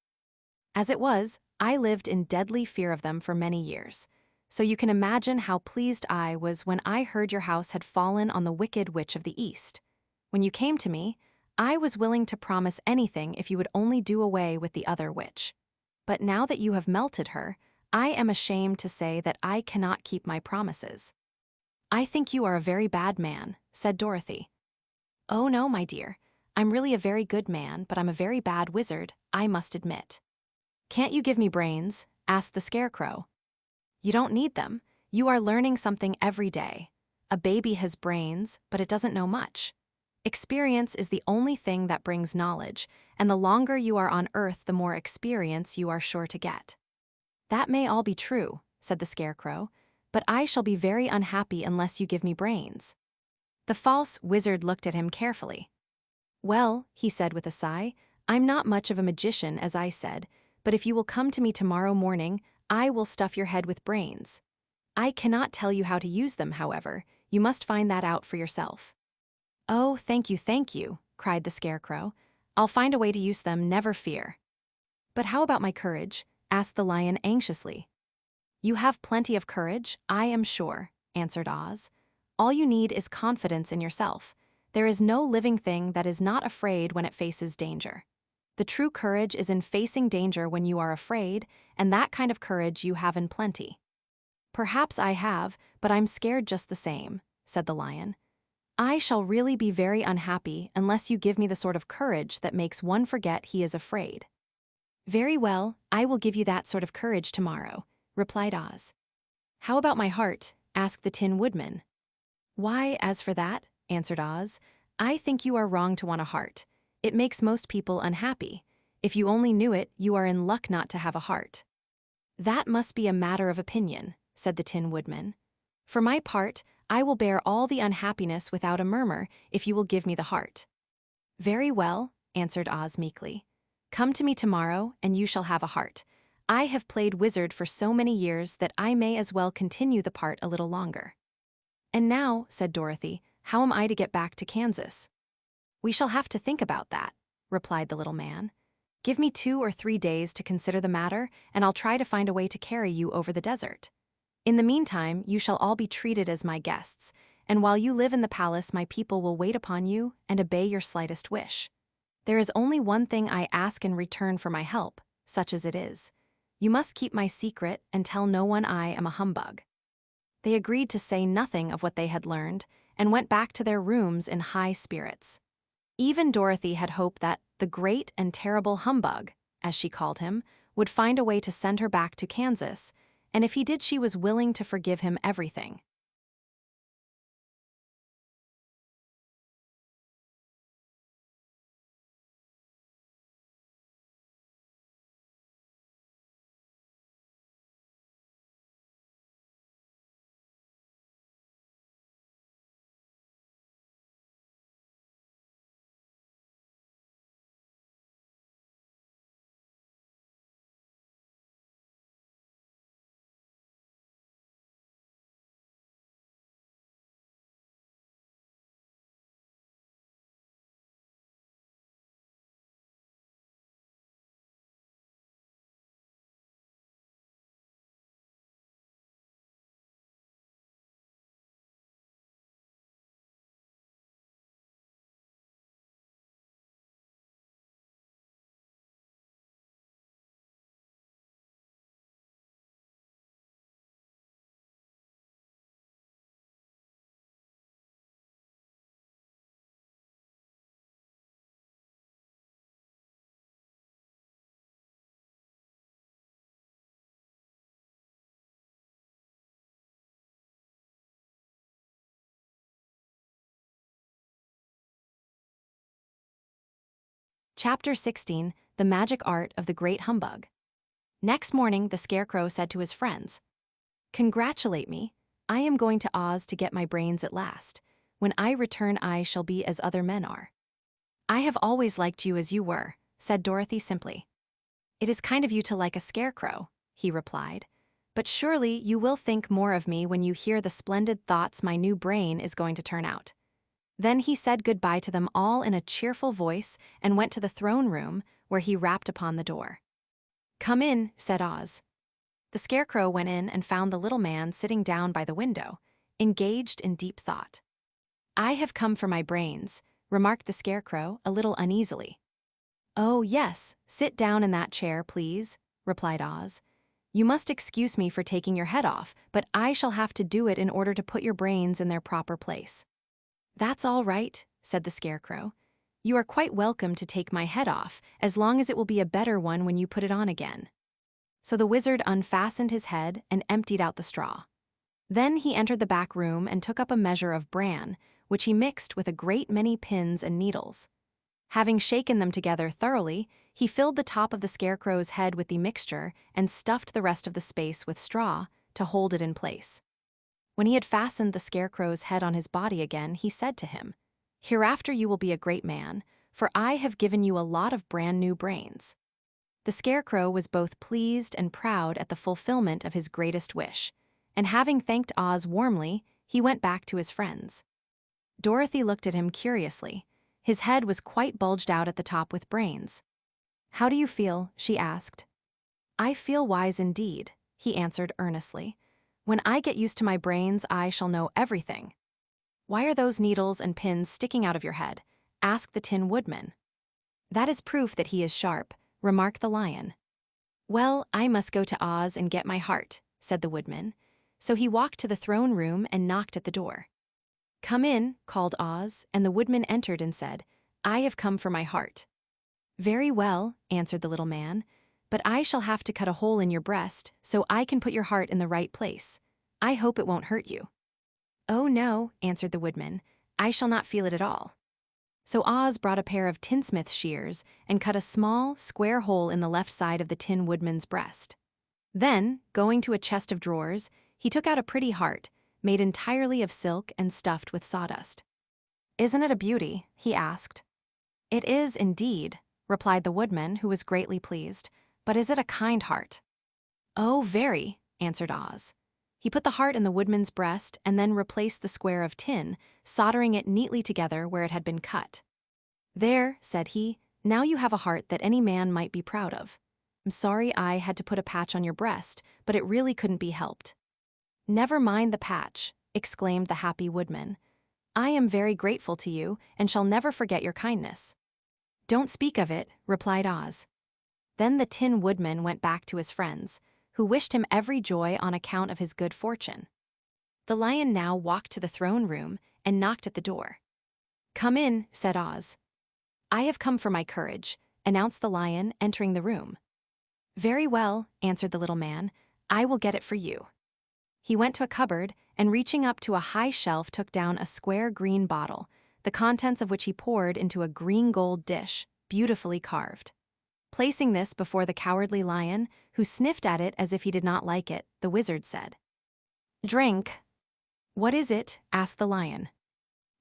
As it was, I lived in deadly fear of them for many years. So you can imagine how pleased I was when I heard your house had fallen on the wicked witch of the east. When you came to me, I was willing to promise anything if you would only do away with the other witch. But now that you have melted her, I am ashamed to say that I cannot keep my promises." "I think you are a very bad man," said Dorothy. "Oh no, my dear. I'm really a very good man, but I'm a very bad wizard, I must admit." "Can't you give me brains?" asked the Scarecrow. "You don't need them. You are learning something every day. A baby has brains, but it doesn't know much. Experience is the only thing that brings knowledge, and the longer you are on Earth, the more experience you are sure to get." "That may all be true," said the Scarecrow, "but I shall be very unhappy unless you give me brains." The false wizard looked at him carefully. "Well," he said with a sigh, "I'm not much of a magician, as I said, but if you will come to me tomorrow morning, I will stuff your head with brains. I cannot tell you how to use them, however. You must find that out for yourself." "Oh, thank you," cried the Scarecrow. "I'll find a way to use them, never fear." "But how about my courage?" asked the lion anxiously. "You have plenty of courage, I am sure," answered Oz. "All you need is confidence in yourself. There is no living thing that is not afraid when it faces danger. The true courage is in facing danger when you are afraid, and that kind of courage you have in plenty." "Perhaps I have, but I'm scared just the same," said the lion. "I shall really be very unhappy unless you give me the sort of courage that makes one forget he is afraid." "Very well, I will give you that sort of courage tomorrow," replied Oz. "How about my heart?" asked the Tin Woodman. "Why, as for that," answered Oz, "I think you are wrong to want a heart. It makes most people unhappy. If you only knew it, you are in luck not to have a heart." "That must be a matter of opinion," said the Tin Woodman. "For my part, I will bear all the unhappiness without a murmur if you will give me the heart." "Very well," answered Oz meekly. "Come to me tomorrow, and you shall have a heart. I have played wizard for so many years that I may as well continue the part a little longer." "And now," said Dorothy, "how am I to get back to Kansas?" "We shall have to think about that," replied the little man. "Give me 2 or 3 days to consider the matter, and I'll try to find a way to carry you over the desert. In the meantime, you shall all be treated as my guests, and while you live in the palace, my people will wait upon you and obey your slightest wish. There is only one thing I ask in return for my help, such as it is. You must keep my secret and tell no one I am a humbug." They agreed to say nothing of what they had learned and went back to their rooms in high spirits. Even Dorothy had hoped that the great and terrible humbug, as she called him, would find a way to send her back to Kansas, and if he did, she was willing to forgive him everything. Chapter 16, The Magic Art of the Great Humbug. Next morning, the Scarecrow said to his friends, "Congratulate me. I am going to Oz to get my brains at last. When I return, I shall be as other men are." "I have always liked you as you were," said Dorothy simply. "It is kind of you to like a scarecrow," he replied. "But surely you will think more of me when you hear the splendid thoughts my new brain is going to turn out." Then he said goodbye to them all in a cheerful voice and went to the throne room, where he rapped upon the door. "Come in," said Oz. The Scarecrow went in and found the little man sitting down by the window, engaged in deep thought. "I have come for my brains," remarked the Scarecrow a little uneasily. "Oh, yes, sit down in that chair, please," replied Oz. "You must excuse me for taking your head off, but I shall have to do it in order to put your brains in their proper place." "That's all right," said the Scarecrow. "You are quite welcome to take my head off, as long as it will be a better one when you put it on again." So the wizard unfastened his head and emptied out the straw. Then he entered the back room and took up a measure of bran, which he mixed with a great many pins and needles. Having shaken them together thoroughly, he filled the top of the Scarecrow's head with the mixture and stuffed the rest of the space with straw to hold it in place. When he had fastened the Scarecrow's head on his body again, he said to him, "Hereafter you will be a great man, for I have given you a lot of brand new brains." The Scarecrow was both pleased and proud at the fulfillment of his greatest wish, and having thanked Oz warmly, he went back to his friends. Dorothy looked at him curiously. His head was quite bulged out at the top with brains. "How do you feel?" she asked. "I feel wise indeed," he answered earnestly. "When I get used to my brains, I shall know everything." "Why are those needles and pins sticking out of your head?" asked the Tin Woodman. "That is proof that he is sharp," remarked the Lion. "Well, I must go to Oz and get my heart," said the Woodman. So he walked to the throne room and knocked at the door. "Come in," called Oz, and the Woodman entered and said, "I have come for my heart." "Very well," answered the little man, "but I shall have to cut a hole in your breast so I can put your heart in the right place. I hope it won't hurt you." "Oh no," answered the Woodman, "I shall not feel it at all." So Oz brought a pair of tinsmith shears and cut a small, square hole in the left side of the Tin Woodman's breast. Then, going to a chest of drawers, he took out a pretty heart, made entirely of silk and stuffed with sawdust. "Isn't it a beauty?" he asked. "It is, indeed," replied the Woodman, who was greatly pleased. "But is it a kind heart?" "Oh, very," answered Oz. He put the heart in the Woodman's breast and then replaced the square of tin, soldering it neatly together where it had been cut. "There," said he, "now you have a heart that any man might be proud of. I'm sorry I had to put a patch on your breast, but it really couldn't be helped." "Never mind the patch," exclaimed the happy Woodman. "I am very grateful to you and shall never forget your kindness." "Don't speak of it," replied Oz. Then the Tin Woodman went back to his friends, who wished him every joy on account of his good fortune. The Lion now walked to the throne room and knocked at the door. "Come in," said Oz. "I have come for my courage," announced the Lion, entering the room. "Very well," answered the little man. "I will get it for you." He went to a cupboard and, reaching up to a high shelf, took down a square green bottle, the contents of which he poured into a green gold dish, beautifully carved. Placing this before the cowardly Lion, who sniffed at it as if he did not like it, the Wizard said, "Drink." "What is it?" asked the Lion.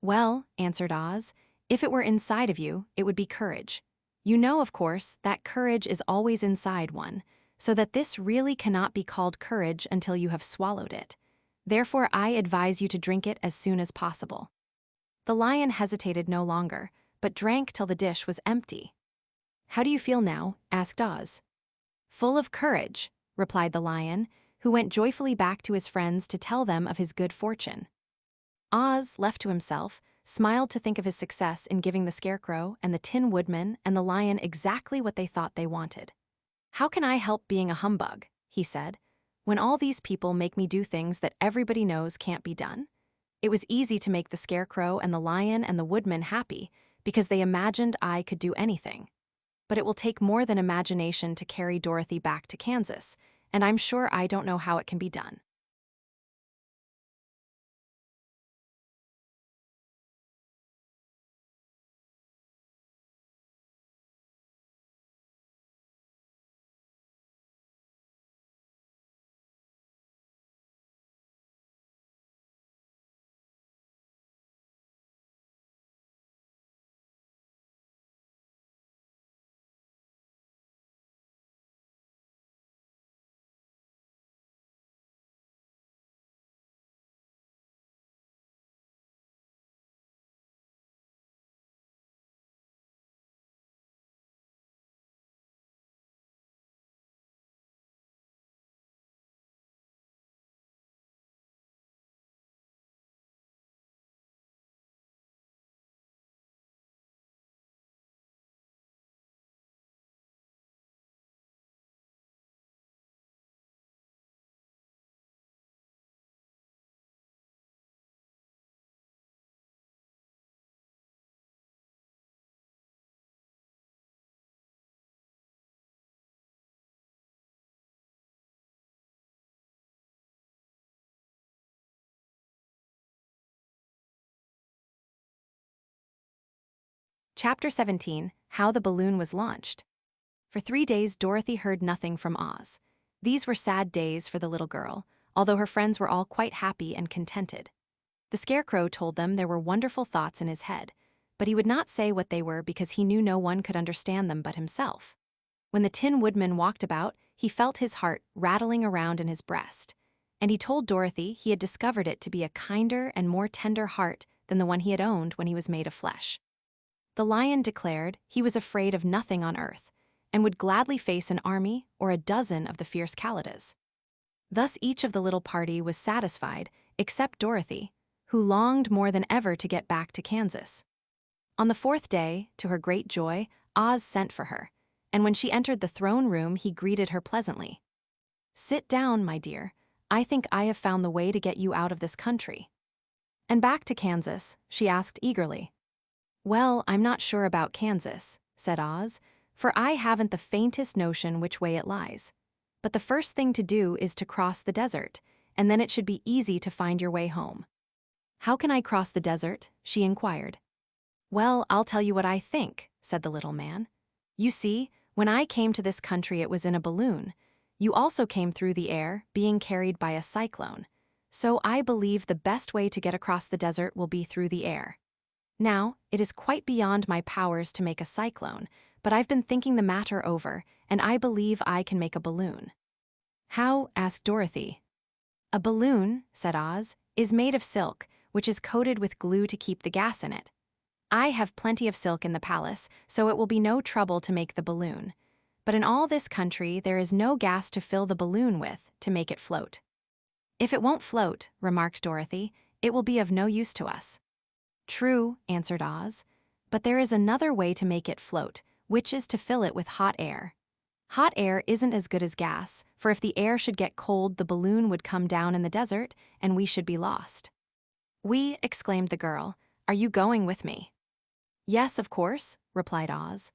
"Well," answered Oz, "if it were inside of you, it would be courage. You know, of course, that courage is always inside one, so that this really cannot be called courage until you have swallowed it. Therefore, I advise you to drink it as soon as possible." The Lion hesitated no longer, but drank till the dish was empty. "How do you feel now?" asked Oz. "Full of courage," replied the Lion, who went joyfully back to his friends to tell them of his good fortune. Oz, left to himself, smiled to think of his success in giving the Scarecrow and the Tin Woodman and the Lion exactly what they thought they wanted. "How can I help being a humbug," he said, "when all these people make me do things that everybody knows can't be done?" It was easy to make the Scarecrow and the Lion and the Woodman happy because they imagined I could do anything. But it will take more than imagination to carry Dorothy back to Kansas, and I'm sure I don't know how it can be done. Chapter 17, How the Balloon Was Launched. For 3 days, Dorothy heard nothing from Oz. These were sad days for the little girl, although her friends were all quite happy and contented. The Scarecrow told them there were wonderful thoughts in his head, but he would not say what they were because he knew no one could understand them but himself. When the Tin Woodman walked about, he felt his heart rattling around in his breast, and he told Dorothy he had discovered it to be a kinder and more tender heart than the one he had owned when he was made of flesh. The Lion declared he was afraid of nothing on earth, and would gladly face an army or a dozen of the fierce Kalidas. Thus each of the little party was satisfied, except Dorothy, who longed more than ever to get back to Kansas. On the fourth day, to her great joy, Oz sent for her, and when she entered the throne room, he greeted her pleasantly. "Sit down, my dear. I think I have found the way to get you out of this country." "And back to Kansas?" she asked eagerly. "Well, I'm not sure about Kansas," said Oz, "for I haven't the faintest notion which way it lies. But the first thing to do is to cross the desert, and then it should be easy to find your way home." "How can I cross the desert?" she inquired. "Well, I'll tell you what I think," said the little man. "You see, when I came to this country it was in a balloon. You also came through the air, being carried by a cyclone. So I believe the best way to get across the desert will be through the air. Now, it is quite beyond my powers to make a cyclone, but I've been thinking the matter over, and I believe I can make a balloon." "How?" asked Dorothy. "A balloon," said Oz, "is made of silk, which is coated with glue to keep the gas in it. I have plenty of silk in the palace, so it will be no trouble to make the balloon. But in all this country, there is no gas to fill the balloon with to make it float." "If it won't float," remarked Dorothy, "it will be of no use to us." "True," answered Oz, "but there is another way to make it float, which is to fill it with hot air. Hot air isn't as good as gas, for if the air should get cold, the balloon would come down in the desert, and we should be lost." "We," exclaimed the girl. "Are you going with me?" "Yes, of course," replied Oz.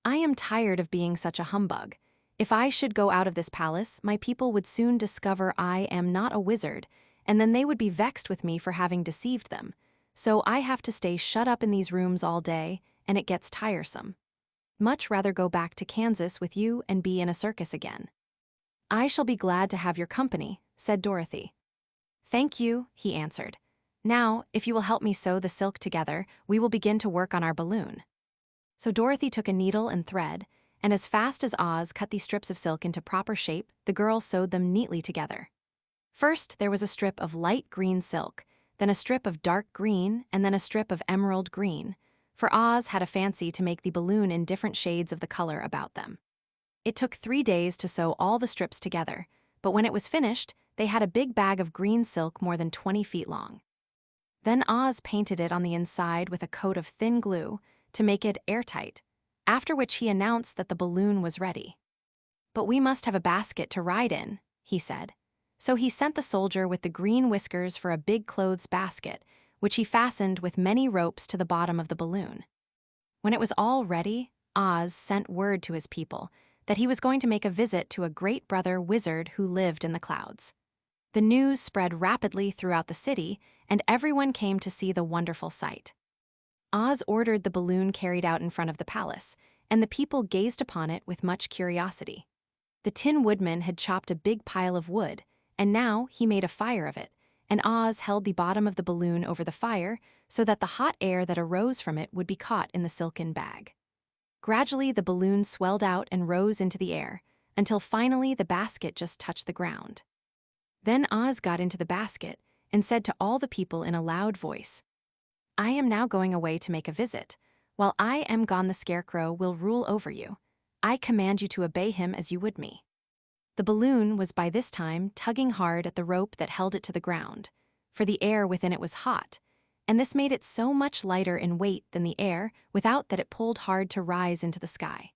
"I am tired of being such a humbug. If I should go out of this palace, my people would soon discover I am not a wizard, and then they would be vexed with me for having deceived them. So I have to stay shut up in these rooms all day, and it gets tiresome. Much rather go back to Kansas with you and be in a circus again." "I shall be glad to have your company," said Dorothy. "Thank you," he answered. "Now, if you will help me sew the silk together, we will begin to work on our balloon." So Dorothy took a needle and thread, and as fast as Oz cut these strips of silk into proper shape, the girl sewed them neatly together. First, there was a strip of light green silk, then a strip of dark green, and then a strip of emerald green, for Oz had a fancy to make the balloon in different shades of the color about them. It took 3 days to sew all the strips together, but when it was finished, they had a big bag of green silk more than 20 feet long. Then Oz painted it on the inside with a coat of thin glue to make it airtight, after which he announced that the balloon was ready. "But we must have a basket to ride in," he said. So he sent the soldier with the green whiskers for a big clothes basket, which he fastened with many ropes to the bottom of the balloon. When it was all ready, Oz sent word to his people that he was going to make a visit to a great brother wizard who lived in the clouds. The news spread rapidly throughout the city, and everyone came to see the wonderful sight. Oz ordered the balloon carried out in front of the palace, and the people gazed upon it with much curiosity. The Tin Woodman had chopped a big pile of wood, and now he made a fire of it, and Oz held the bottom of the balloon over the fire so that the hot air that arose from it would be caught in the silken bag. Gradually, the balloon swelled out and rose into the air, until finally the basket just touched the ground. Then Oz got into the basket and said to all the people in a loud voice, "I am now going away to make a visit. While I am gone, the Scarecrow will rule over you. I command you to obey him as you would me." The balloon was by this time tugging hard at the rope that held it to the ground, for the air within it was hot, and this made it so much lighter in weight than the air without that it pulled hard to rise into the sky.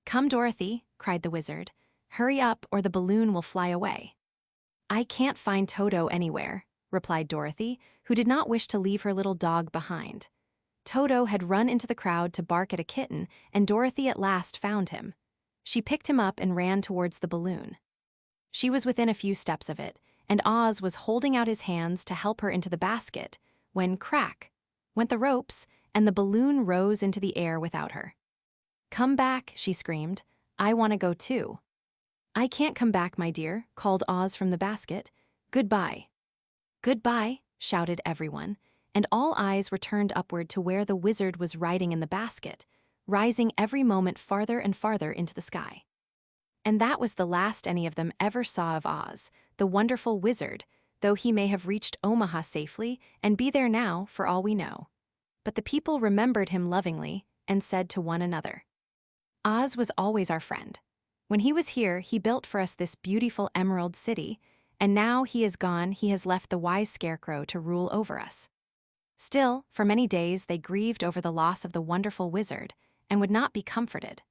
"Come, Dorothy," cried the wizard. "Hurry up or the balloon will fly away." "I can't find Toto anywhere," replied Dorothy, who did not wish to leave her little dog behind. Toto had run into the crowd to bark at a kitten, and Dorothy at last found him. She picked him up and ran towards the balloon. She was within a few steps of it, and Oz was holding out his hands to help her into the basket, when crack went the ropes, and the balloon rose into the air without her. "Come back," she screamed. "I want to go too." "I can't come back, my dear," called Oz from the basket. "Goodbye." "Goodbye," shouted everyone, and all eyes were turned upward to where the wizard was riding in the basket, rising every moment farther and farther into the sky. And that was the last any of them ever saw of Oz, the wonderful wizard, though he may have reached Omaha safely and be there now for all we know. But the people remembered him lovingly and said to one another, Oz was always our friend. When he was here, he built for us this beautiful emerald city, and now he is gone, he has left the wise Scarecrow to rule over us. Still, for many days they grieved over the loss of the wonderful wizard and would not be comforted.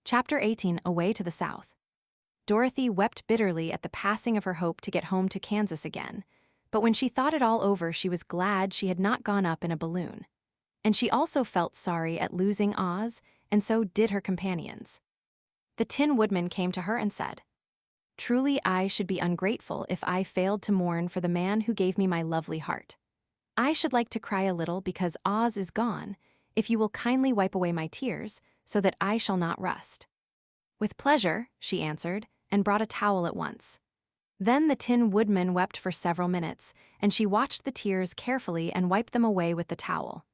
Chapter 18, Away to the South. Dorothy wept bitterly at the passing of her hope to get home to Kansas again, but when she thought it all over, she was glad she had not gone up in a balloon. And she also felt sorry at losing Oz, and so did her companions. The Tin Woodman came to her and said, "Truly I should be ungrateful if I failed to mourn for the man who gave me my lovely heart. I should like to cry a little because Oz is gone, if you will kindly wipe away my tears, so that I shall not rust." "With pleasure," she answered, and brought a towel at once. Then the Tin Woodman wept for several minutes, and she watched the tears carefully and wiped them away with the towel.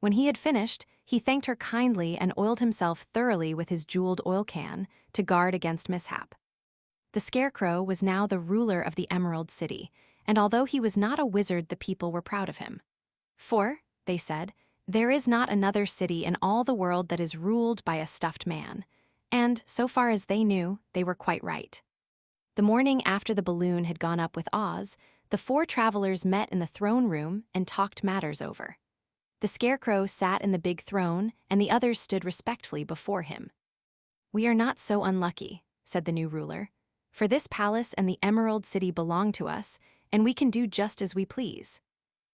When he had finished, he thanked her kindly and oiled himself thoroughly with his jeweled oil can to guard against mishap. The Scarecrow was now the ruler of the Emerald City, and although he was not a wizard, the people were proud of him. "For," they said, "there is not another city in all the world that is ruled by a stuffed man." And, so far as they knew, they were quite right. The morning after the balloon had gone up with Oz, the four travelers met in the throne room and talked matters over. The Scarecrow sat in the big throne, and the others stood respectfully before him. "We are not so unlucky," said the new ruler, "for this palace and the Emerald City belong to us, and we can do just as we please.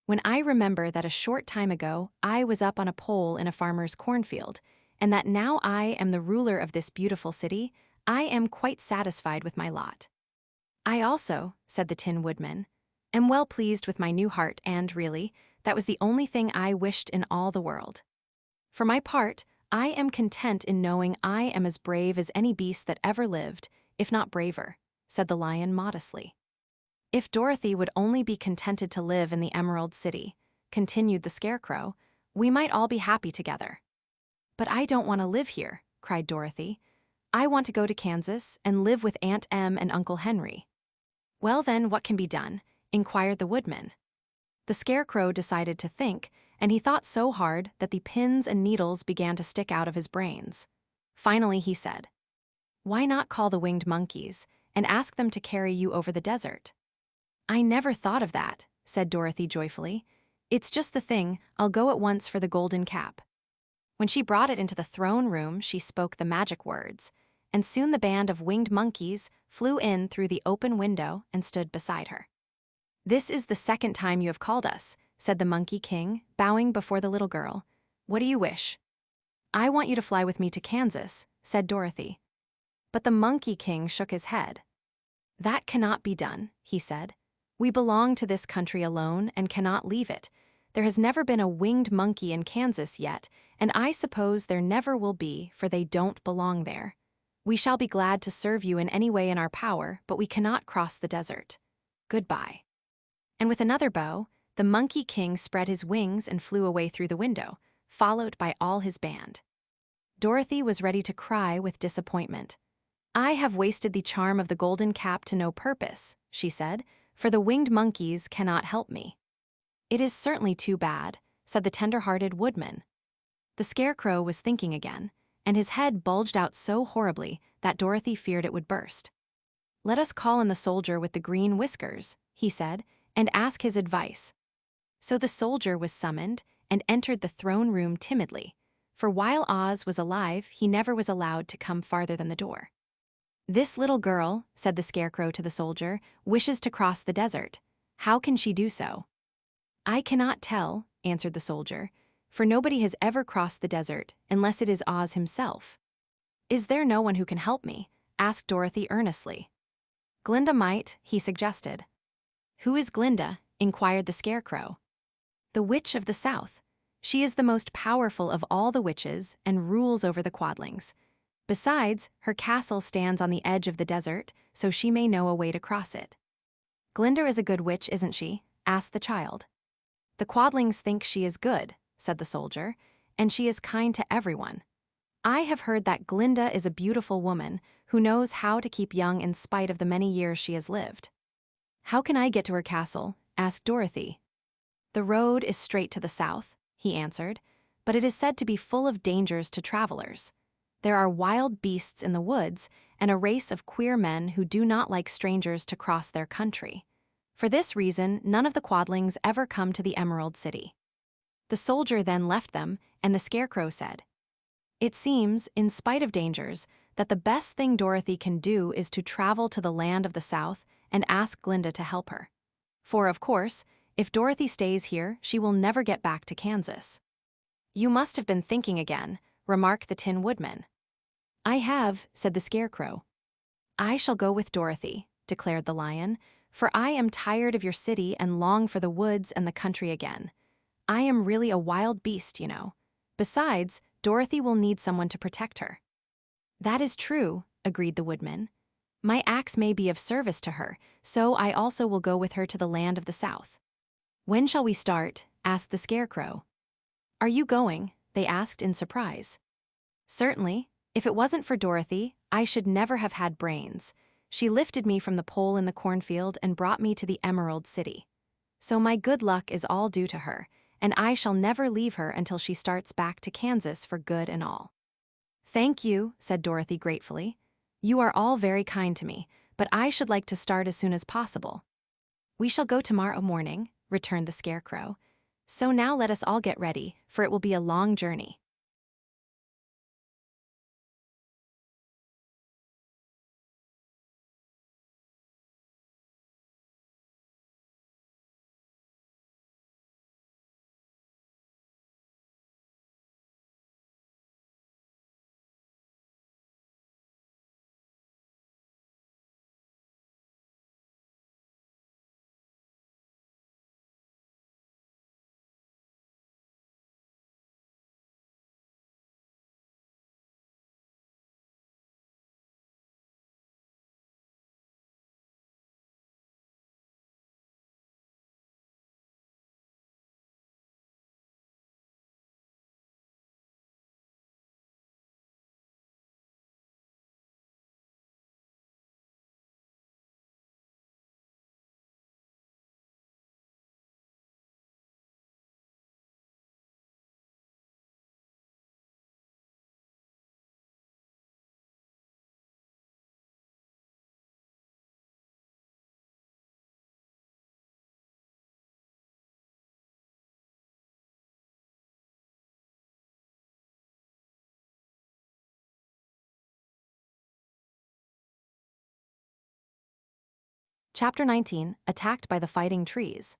When I remember that a short time ago I was up on a pole in a farmer's cornfield, and that now I am the ruler of this beautiful city, I am quite satisfied with my lot." "I also," said the Tin Woodman, "am well pleased with my new heart, and really, that was the only thing I wished in all the world. For my part, I am content in knowing I am as brave as any beast that ever lived, if not braver," said the Lion modestly. "If Dorothy would only be contented to live in the Emerald City," continued the Scarecrow, "we might all be happy together." "But I don't want to live here," cried Dorothy. "I want to go to Kansas and live with Aunt Em and Uncle Henry." "Well then, what can be done?" inquired the Woodman. The Scarecrow decided to think, and he thought so hard that the pins and needles began to stick out of his brains. Finally he said, "Why not call the winged monkeys and ask them to carry you over the desert?" "I never thought of that," said Dorothy joyfully. "It's just the thing, I'll go at once for the golden cap." When she brought it into the throne room, she spoke the magic words, and soon the band of winged monkeys flew in through the open window and stood beside her. "This is the second time you have called us," said the Monkey King, bowing before the little girl. "What do you wish?" "I want you to fly with me to Kansas," said Dorothy. But the Monkey King shook his head. "That cannot be done," he said. "We belong to this country alone and cannot leave it. There has never been a winged monkey in Kansas yet, and I suppose there never will be, for they don't belong there. We shall be glad to serve you in any way in our power, but we cannot cross the desert. Goodbye." And with another bow, the Monkey King spread his wings and flew away through the window, followed by all his band. Dorothy was ready to cry with disappointment. "I have wasted the charm of the golden cap to no purpose," she said, "for the winged monkeys cannot help me." "It is certainly too bad," said the tender-hearted Woodman. The Scarecrow was thinking again, and his head bulged out so horribly that Dorothy feared it would burst. "Let us call in the soldier with the green whiskers," he said, "and ask his advice." So the soldier was summoned and entered the throne room timidly, for while Oz was alive, he never was allowed to come farther than the door. "This little girl," said the Scarecrow to the soldier, "wishes to cross the desert. How can she do so?" "I cannot tell," answered the soldier, "for nobody has ever crossed the desert unless it is Oz himself." "Is there no one who can help me?" asked Dorothy earnestly. "Glinda might," he suggested. "Who is Glinda?" inquired the Scarecrow. "The Witch of the South. She is the most powerful of all the witches and rules over the Quadlings. Besides, her castle stands on the edge of the desert, so she may know a way to cross it." "Glinda is a good witch, isn't she?" asked the child. "The Quadlings think she is good," said the soldier, "and she is kind to everyone. I have heard that Glinda is a beautiful woman who knows how to keep young in spite of the many years she has lived." "How can I get to her castle?" asked Dorothy. "The road is straight to the south," he answered, "but it is said to be full of dangers to travelers. There are wild beasts in the woods and a race of queer men who do not like strangers to cross their country. For this reason, none of the Quadlings ever come to the Emerald City." The soldier then left them, and the Scarecrow said, "It seems, in spite of dangers, that the best thing Dorothy can do is to travel to the land of the South and ask Glinda to help her. For, of course, if Dorothy stays here, she will never get back to Kansas." "You must have been thinking again," remarked the Tin Woodman. "I have," said the Scarecrow. "I shall go with Dorothy," declared the Lion, "for I am tired of your city and long for the woods and the country again. I am really a wild beast, you know. Besides, Dorothy will need someone to protect her." "That is true," agreed the Woodman. "My axe may be of service to her, so I also will go with her to the land of the South." "When shall we start?" asked the Scarecrow. "Are you going?" they asked in surprise. "Certainly. If it wasn't for Dorothy, I should never have had brains. She lifted me from the pole in the cornfield and brought me to the Emerald City. So my good luck is all due to her, and I shall never leave her until she starts back to Kansas for good and all." "Thank you," said Dorothy gratefully. "You are all very kind to me, but I should like to start as soon as possible." "We shall go tomorrow morning," returned the Scarecrow. "So now let us all get ready, for it will be a long journey." Chapter 19, Attacked by the Fighting Trees.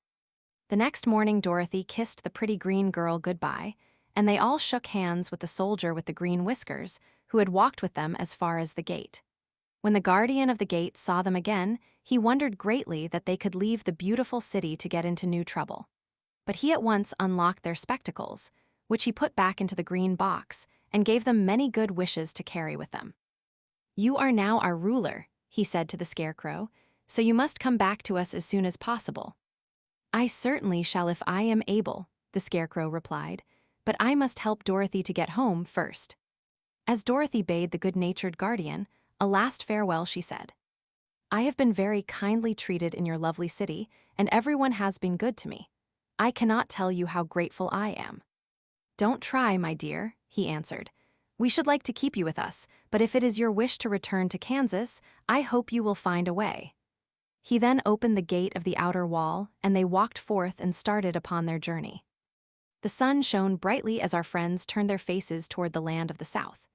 The next morning Dorothy kissed the pretty green girl goodbye, and they all shook hands with the soldier with the green whiskers, who had walked with them as far as the gate. When the guardian of the gate saw them again, he wondered greatly that they could leave the beautiful city to get into new trouble. But he at once unlocked their spectacles, which he put back into the green box, and gave them many good wishes to carry with them. "You are now our ruler," he said to the Scarecrow, "so you must come back to us as soon as possible." "I certainly shall if I am able," the Scarecrow replied, "but I must help Dorothy to get home first." As Dorothy bade the good-natured guardian a last farewell, she said, "I have been very kindly treated in your lovely city, and everyone has been good to me. I cannot tell you how grateful I am." "Don't try, my dear," he answered. "We should like to keep you with us, but if it is your wish to return to Kansas, I hope you will find a way." He then opened the gate of the outer wall, and they walked forth and started upon their journey. The sun shone brightly as our friends turned their faces toward the land of the South.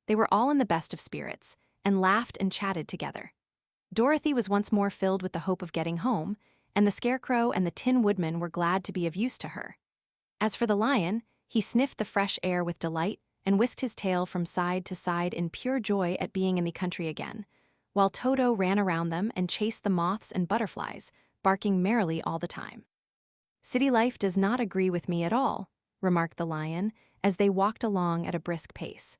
They were all in the best of spirits, and laughed and chatted together. Dorothy was once more filled with the hope of getting home, and the Scarecrow and the Tin Woodman were glad to be of use to her. As for the lion, he sniffed the fresh air with delight and whisked his tail from side to side in pure joy at being in the country again, while Toto ran around them and chased the moths and butterflies, barking merrily all the time. "City life does not agree with me at all," remarked the lion, as they walked along at a brisk pace.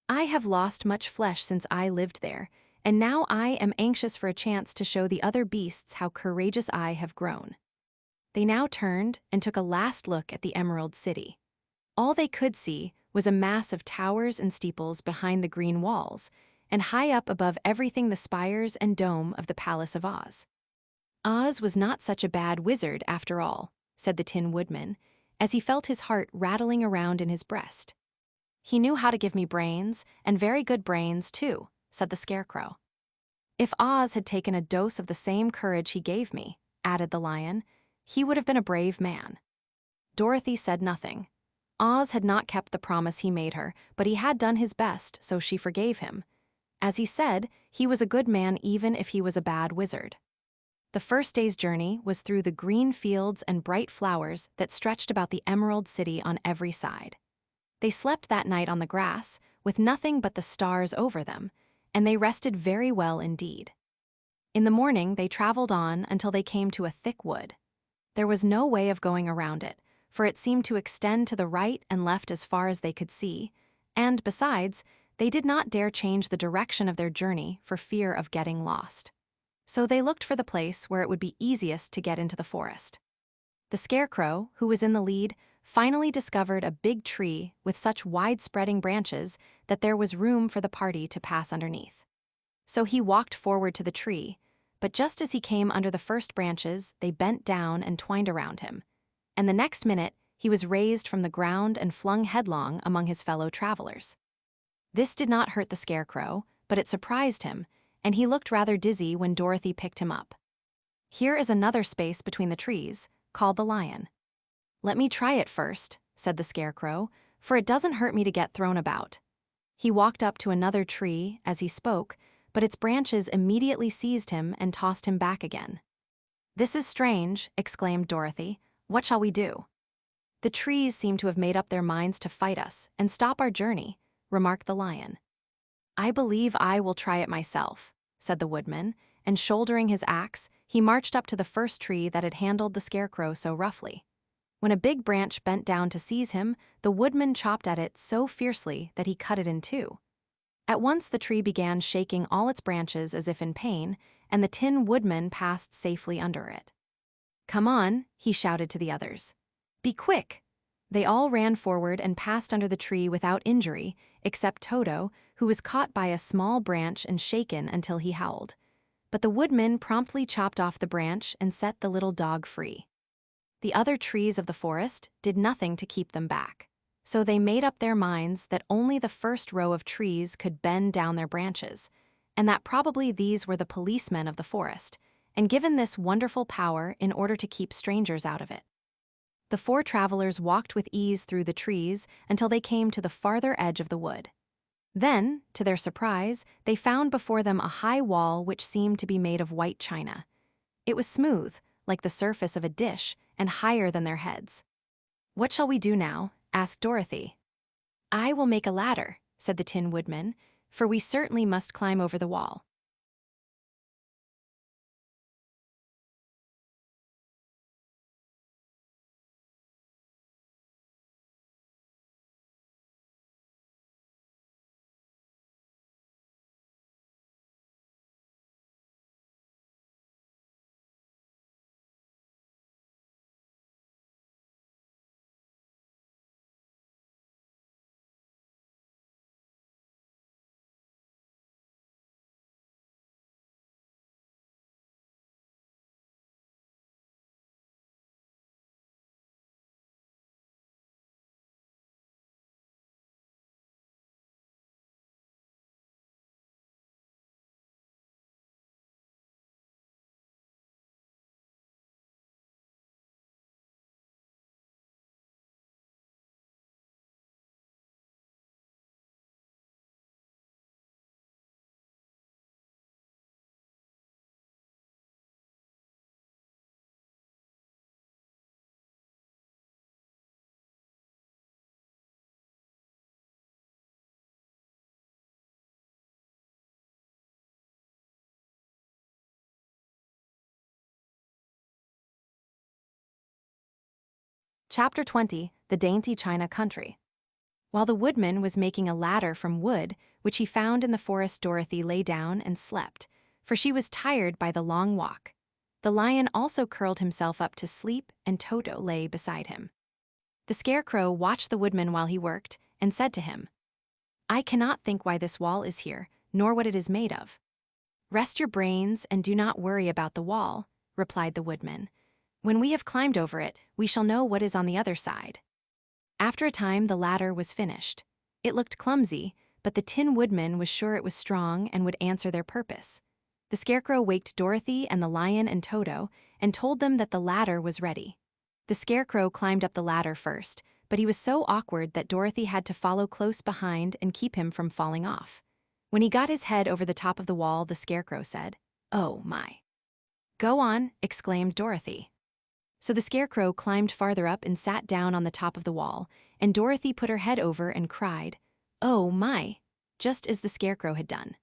"I have lost much flesh since I lived there, and now I am anxious for a chance to show the other beasts how courageous I have grown." They now turned and took a last look at the Emerald City. All they could see was a mass of towers and steeples behind the green walls, and high up above everything the spires and dome of the Palace of Oz. "Oz was not such a bad wizard, after all," said the Tin Woodman, as he felt his heart rattling around in his breast. "He knew how to give me brains, and very good brains, too," said the Scarecrow. "If Oz had taken a dose of the same courage he gave me," added the lion, "he would have been a brave man." Dorothy said nothing. Oz had not kept the promise he made her, but he had done his best, so she forgave him. As he said, he was a good man even if he was a bad wizard. The first day's journey was through the green fields and bright flowers that stretched about the Emerald City on every side. They slept that night on the grass, with nothing but the stars over them, and they rested very well indeed. In the morning, they traveled on until they came to a thick wood. There was no way of going around it, for it seemed to extend to the right and left as far as they could see, and, besides, they did not dare change the direction of their journey for fear of getting lost. So they looked for the place where it would be easiest to get into the forest. The Scarecrow, who was in the lead, finally discovered a big tree with such wide-spreading branches that there was room for the party to pass underneath. So he walked forward to the tree, but just as he came under the first branches, they bent down and twined around him, and the next minute he was raised from the ground and flung headlong among his fellow travelers. This did not hurt the Scarecrow, but it surprised him, and he looked rather dizzy when Dorothy picked him up. "Here is another space between the trees, called the lion." "Let me try it first," said the Scarecrow, "for it doesn't hurt me to get thrown about." He walked up to another tree as he spoke, but its branches immediately seized him and tossed him back again. "This is strange," exclaimed Dorothy. "What shall we do?" "The trees seem to have made up their minds to fight us and stop our journey," remarked the lion. "I believe I will try it myself," said the woodman, and shouldering his axe, he marched up to the first tree that had handled the Scarecrow so roughly. When a big branch bent down to seize him, the woodman chopped at it so fiercely that he cut it in two. At once the tree began shaking all its branches as if in pain, and the Tin Woodman passed safely under it. "Come on," he shouted to the others. "Be quick!" They all ran forward and passed under the tree without injury, except Toto, who was caught by a small branch and shaken until he howled. But the woodman promptly chopped off the branch and set the little dog free. The other trees of the forest did nothing to keep them back, so they made up their minds that only the first row of trees could bend down their branches, and that probably these were the policemen of the forest, and given this wonderful power in order to keep strangers out of it. The four travelers walked with ease through the trees until they came to the farther edge of the wood. Then, to their surprise, they found before them a high wall which seemed to be made of white china. It was smooth, like the surface of a dish, and higher than their heads. "What shall we do now?" asked Dorothy. "I will make a ladder," said the Tin Woodman, "for we certainly must climb over the wall." Chapter 20, The Dainty China Country. While the woodman was making a ladder from wood, which he found in the forest, Dorothy lay down and slept, for she was tired by the long walk. The lion also curled himself up to sleep, and Toto lay beside him. The Scarecrow watched the woodman while he worked, and said to him, "I cannot think why this wall is here, nor what it is made of." "Rest your brains and do not worry about the wall," replied the woodman. "When we have climbed over it, we shall know what is on the other side." After a time, the ladder was finished. It looked clumsy, but the Tin Woodman was sure it was strong and would answer their purpose. The Scarecrow waked Dorothy and the lion and Toto and told them that the ladder was ready. The Scarecrow climbed up the ladder first, but he was so awkward that Dorothy had to follow close behind and keep him from falling off. When he got his head over the top of the wall, the Scarecrow said, "Oh, my." "Go on," exclaimed Dorothy. So the Scarecrow climbed farther up and sat down on the top of the wall, and Dorothy put her head over and cried, "Oh, my," just as the Scarecrow had done.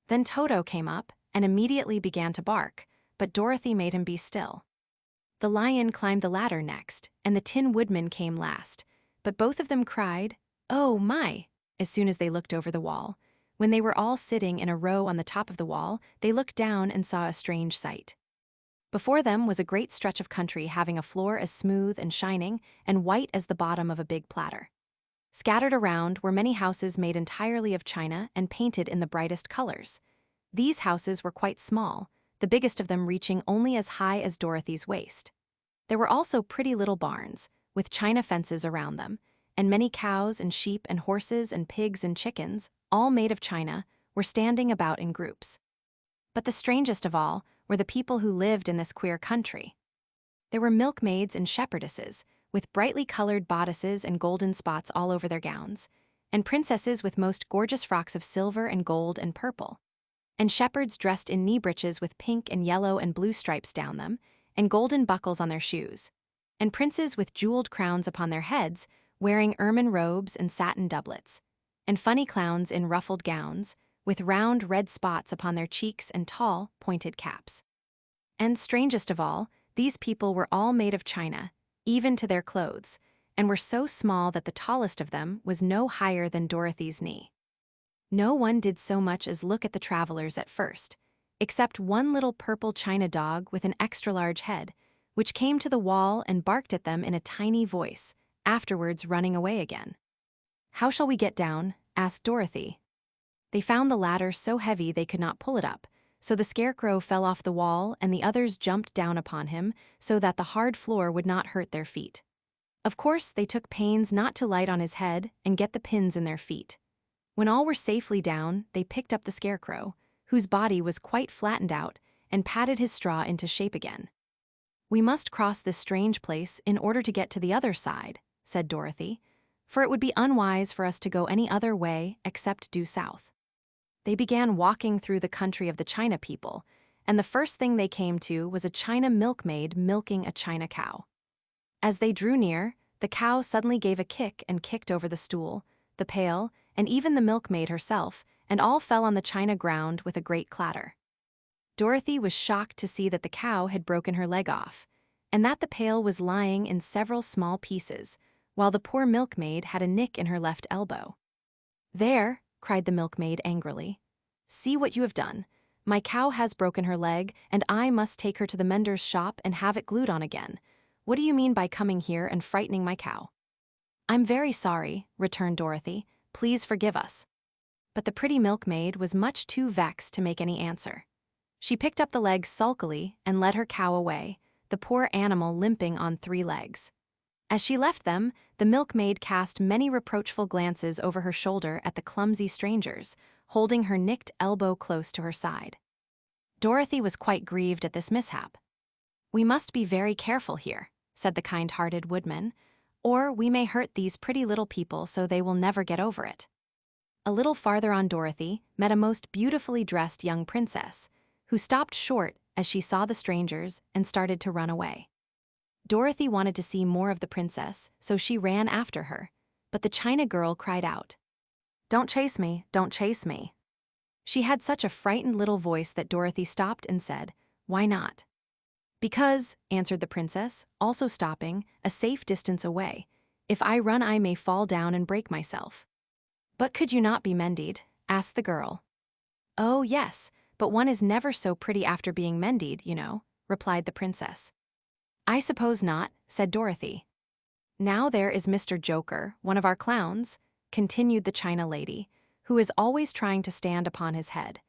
Then Toto came up and immediately began to bark, but Dorothy made him be still. The lion climbed the ladder next, and the Tin Woodman came last, but both of them cried, "Oh, my," as soon as they looked over the wall. When they were all sitting in a row on the top of the wall, they looked down and saw a strange sight. Before them was a great stretch of country having a floor as smooth and shining and white as the bottom of a big platter. Scattered around were many houses made entirely of china and painted in the brightest colors. These houses were quite small, the biggest of them reaching only as high as Dorothy's waist. There were also pretty little barns, with china fences around them, and many cows and sheep and horses and pigs and chickens, all made of china, were standing about in groups. But the strangest of all were the people who lived in this queer country. There were milkmaids and shepherdesses, with brightly colored bodices and golden spots all over their gowns, and princesses with most gorgeous frocks of silver and gold and purple, and shepherds dressed in knee breeches with pink and yellow and blue stripes down them, and golden buckles on their shoes, and princes with jeweled crowns upon their heads, wearing ermine robes and satin doublets, and funny clowns in ruffled gowns, with round red spots upon their cheeks and tall, pointed caps. And strangest of all, these people were all made of china, even to their clothes, and were so small that the tallest of them was no higher than Dorothy's knee. No one did so much as look at the travelers at first, except one little purple china dog with an extra-large head, which came to the wall and barked at them in a tiny voice, afterwards running away again. "How shall we get down?" asked Dorothy. They found the ladder so heavy they could not pull it up, so the Scarecrow fell off the wall and the others jumped down upon him so that the hard floor would not hurt their feet. Of course, they took pains not to light on his head and get the pins in their feet. When all were safely down, they picked up the Scarecrow, whose body was quite flattened out, and patted his straw into shape again. "We must cross this strange place in order to get to the other side," said Dorothy, "for it would be unwise for us to go any other way except due south." They began walking through the country of the China people, and the first thing they came to was a China milkmaid milking a China cow. As they drew near, the cow suddenly gave a kick and kicked over the stool, the pail, and even the milkmaid herself, and all fell on the china ground with a great clatter. Dorothy was shocked to see that the cow had broken her leg off, and that the pail was lying in several small pieces, while the poor milkmaid had a nick in her left elbow. "There!" cried the milkmaid angrily. "See what you have done. My cow has broken her leg, and I must take her to the mender's shop and have it glued on again. What do you mean by coming here and frightening my cow?" "I'm very sorry," returned Dorothy. "Please forgive us." But the pretty milkmaid was much too vexed to make any answer. She picked up the leg sulkily and led her cow away, the poor animal limping on 3 legs. As she left them, the milkmaid cast many reproachful glances over her shoulder at the clumsy strangers, holding her nicked elbow close to her side. Dorothy was quite grieved at this mishap. "We must be very careful here," said the kind-hearted woodman, "or we may hurt these pretty little people so they will never get over it." A little farther on, Dorothy met a most beautifully dressed young princess, who stopped short as she saw the strangers and started to run away. Dorothy wanted to see more of the princess, so she ran after her, but the China girl cried out, "Don't chase me, don't chase me." She had such a frightened little voice that Dorothy stopped and said, "Why not?" Because, answered the princess, also stopping, a safe distance away. If I run I may fall down and break myself. But could you not be mended? Asked the girl. Oh, yes, but one is never so pretty after being mended, you know, replied the princess. I suppose not, said Dorothy. Now there is Mr. Joker, one of our clowns, continued the China lady, who is always trying to stand upon his head.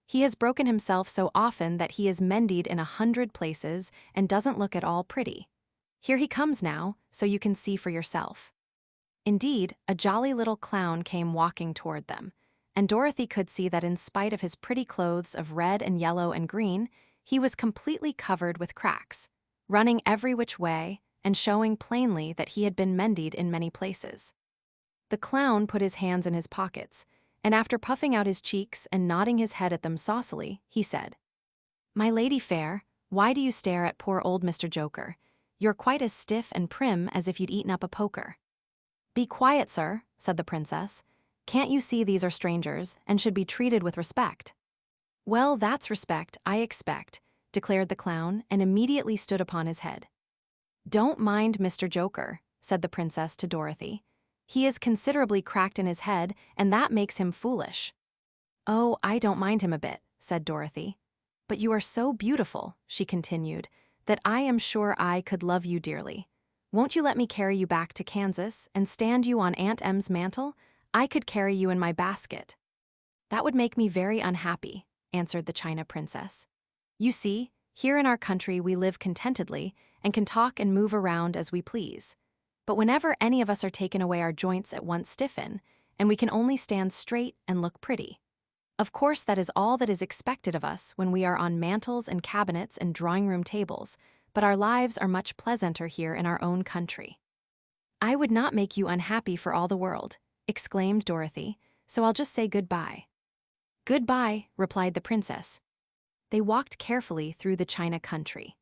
He has broken himself so often that he is mended in 100 places and doesn't look at all pretty. Here he comes now, so you can see for yourself. Indeed, a jolly little clown came walking toward them, and Dorothy could see that in spite of his pretty clothes of red and yellow and green, he was completely covered with cracks, running every which way and showing plainly that he had been mended in many places. The clown put his hands in his pockets, and after puffing out his cheeks and nodding his head at them saucily, he said, My lady fair, why do you stare at poor old Mr. Joker? You're quite as stiff and prim as if you'd eaten up a poker. Be quiet, sir, said the princess. Can't you see these are strangers, and should be treated with respect? Well, that's respect, I expect, declared the clown, and immediately stood upon his head. Don't mind Mr. Joker, said the princess to Dorothy. He is considerably cracked in his head, and that makes him foolish. Oh, I don't mind him a bit, said Dorothy. But you are so beautiful, she continued, that I am sure I could love you dearly. Won't you let me carry you back to Kansas and stand you on Aunt Em's mantle? I could carry you in my basket. That would make me very unhappy, answered the China princess. You see, here in our country we live contentedly and can talk and move around as we please. But whenever any of us are taken away, our joints at once stiffen, and we can only stand straight and look pretty. Of course, that is all that is expected of us when we are on mantels and cabinets and drawing-room tables, but our lives are much pleasanter here in our own country. I would not make you unhappy for all the world, exclaimed Dorothy, so I'll just say goodbye. Goodbye, replied the princess. They walked carefully through the China country.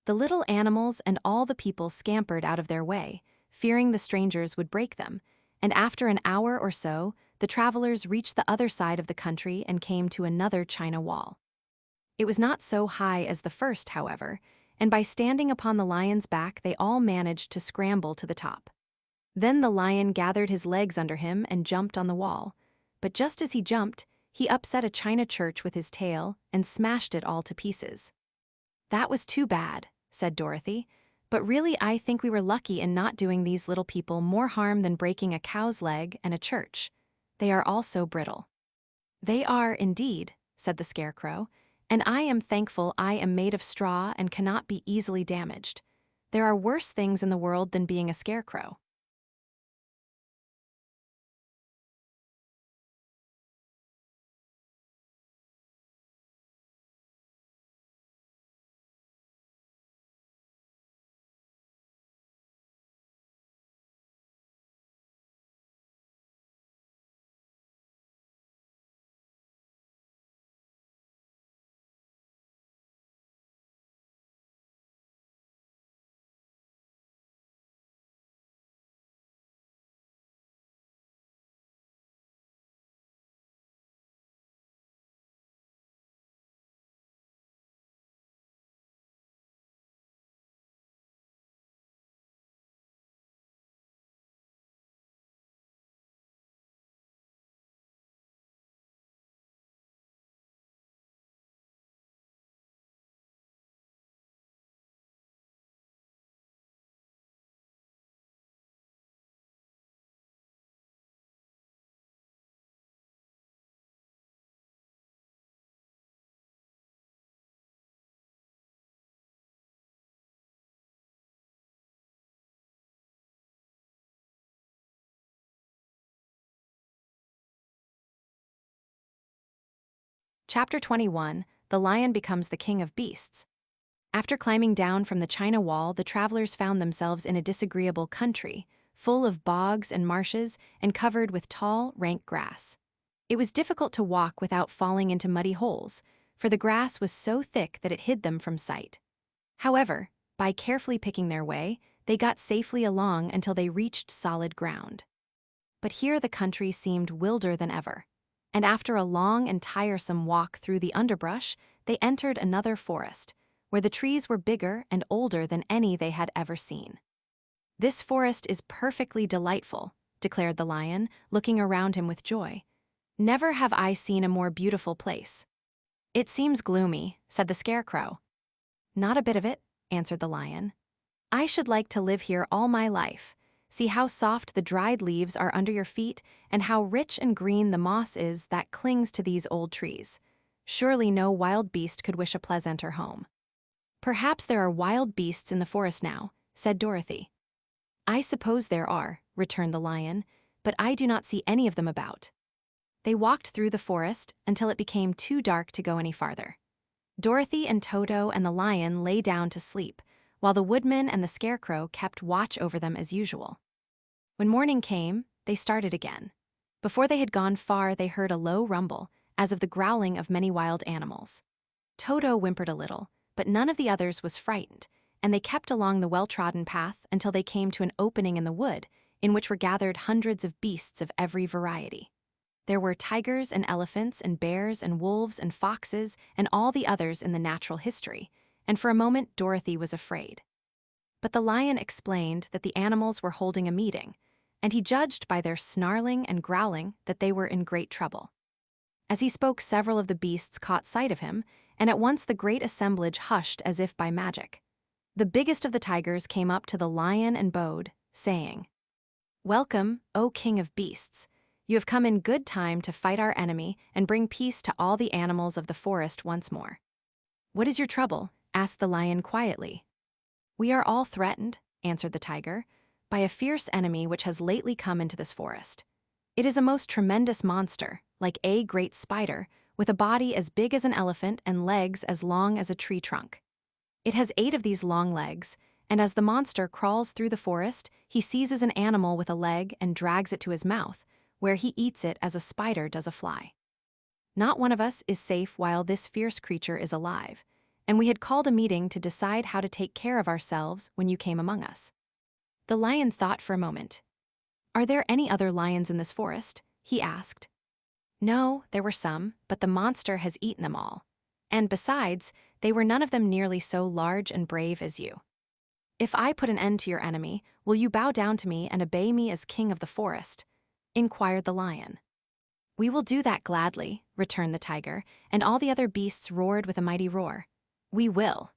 The little animals and all the people scampered out of their way, fearing the strangers would break them, and after an hour or so, the travelers reached the other side of the country and came to another China wall. It was not so high as the first, however, and by standing upon the lion's back they all managed to scramble to the top. Then the lion gathered his legs under him and jumped on the wall, but just as he jumped, he upset a china church with his tail and smashed it all to pieces. That was too bad, said Dorothy, but really I think we were lucky in not doing these little people more harm than breaking a cow's leg and a church. They are all so brittle. They are, indeed, said the Scarecrow, and I am thankful I am made of straw and cannot be easily damaged. There are worse things in the world than being a scarecrow. Chapter 21, The Lion Becomes the King of Beasts. After climbing down from the China Wall, the travelers found themselves in a disagreeable country, full of bogs and marshes and covered with tall, rank grass. It was difficult to walk without falling into muddy holes, for the grass was so thick that it hid them from sight. However, by carefully picking their way, they got safely along until they reached solid ground. But here the country seemed wilder than ever, and after a long and tiresome walk through the underbrush, they entered another forest, where the trees were bigger and older than any they had ever seen. "This forest is perfectly delightful," declared the lion, looking around him with joy. "Never have I seen a more beautiful place." "It seems gloomy," said the Scarecrow. "Not a bit of it," answered the lion. "I should like to live here all my life. See how soft the dried leaves are under your feet, and how rich and green the moss is that clings to these old trees. Surely no wild beast could wish a pleasanter home." "Perhaps there are wild beasts in the forest now," said Dorothy. "I suppose there are," returned the lion, "but I do not see any of them about." They walked through the forest until it became too dark to go any farther. Dorothy and Toto and the lion lay down to sleep, while the Woodman and the Scarecrow kept watch over them as usual. When morning came, they started again. Before they had gone far, they heard a low rumble, as of the growling of many wild animals. Toto whimpered a little, but none of the others was frightened, and they kept along the well-trodden path until they came to an opening in the wood, in which were gathered hundreds of beasts of every variety. There were tigers and elephants and bears and wolves and foxes and all the others in the natural history, and for a moment Dorothy was afraid. But the lion explained that the animals were holding a meeting, and he judged by their snarling and growling that they were in great trouble. As he spoke, several of the beasts caught sight of him, and at once the great assemblage hushed as if by magic. The biggest of the tigers came up to the lion and bowed, saying, "Welcome, O King of Beasts. You have come in good time to fight our enemy and bring peace to all the animals of the forest once more." "What is your trouble?" asked the lion quietly. "We are all threatened," answered the tiger, "by a fierce enemy which has lately come into this forest. It is a most tremendous monster, like a great spider, with a body as big as an elephant and legs as long as a tree trunk. It has 8 of these long legs, and as the monster crawls through the forest, he seizes an animal with a leg and drags it to his mouth, where he eats it as a spider does a fly. Not one of us is safe while this fierce creature is alive, and we had called a meeting to decide how to take care of ourselves when you came among us." The lion thought for a moment. "Are there any other lions in this forest?" he asked. "No, there were some, but the monster has eaten them all. And besides, they were none of them nearly so large and brave as you. If I put an end to your enemy, will you bow down to me and obey me as king of the forest?" inquired the lion. "We will do that gladly," returned the tiger, and all the other beasts roared with a mighty roar. "We will."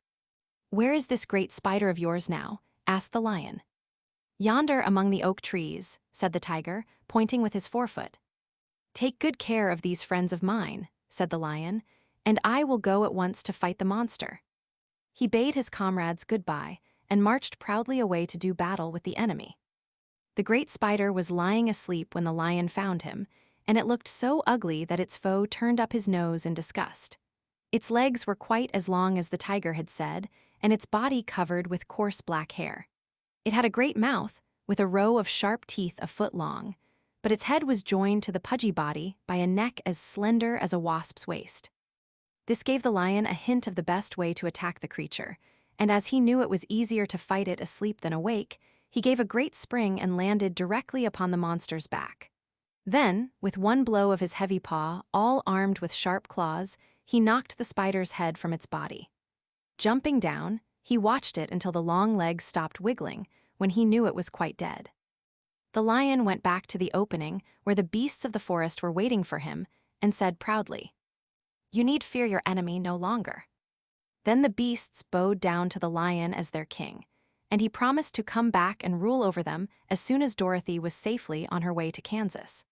"Where is this great spider of yours now?" asked the lion. "Yonder among the oak trees," said the tiger, pointing with his forefoot. "Take good care of these friends of mine," said the lion, "and I will go at once to fight the monster." He bade his comrades goodbye and marched proudly away to do battle with the enemy. The great spider was lying asleep when the lion found him, and it looked so ugly that its foe turned up his nose in disgust. Its legs were quite as long as the tiger had said, and its body covered with coarse black hair. It had a great mouth, with a row of sharp teeth a foot long, but its head was joined to the pudgy body by a neck as slender as a wasp's waist. This gave the lion a hint of the best way to attack the creature, and as he knew it was easier to fight it asleep than awake, he gave a great spring and landed directly upon the monster's back. Then, with one blow of his heavy paw, all armed with sharp claws, he knocked the spider's head from its body. Jumping down, he watched it until the long legs stopped wiggling, when he knew it was quite dead. The lion went back to the opening where the beasts of the forest were waiting for him and said proudly, "You need fear your enemy no longer." Then the beasts bowed down to the lion as their king, and he promised to come back and rule over them as soon as Dorothy was safely on her way to Kansas.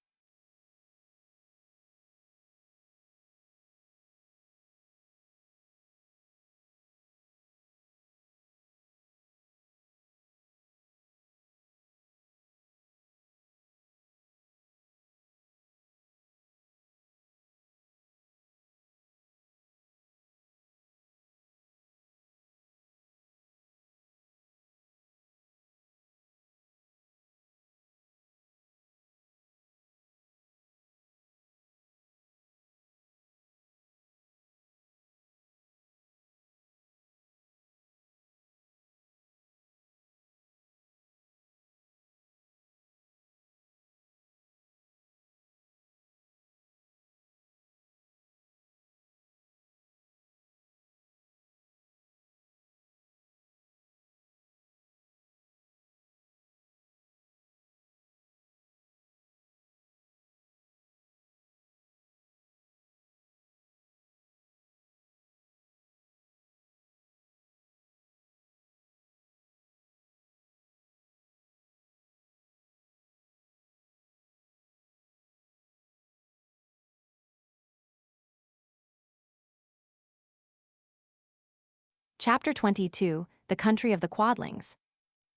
Chapter 22, The Country of the Quadlings.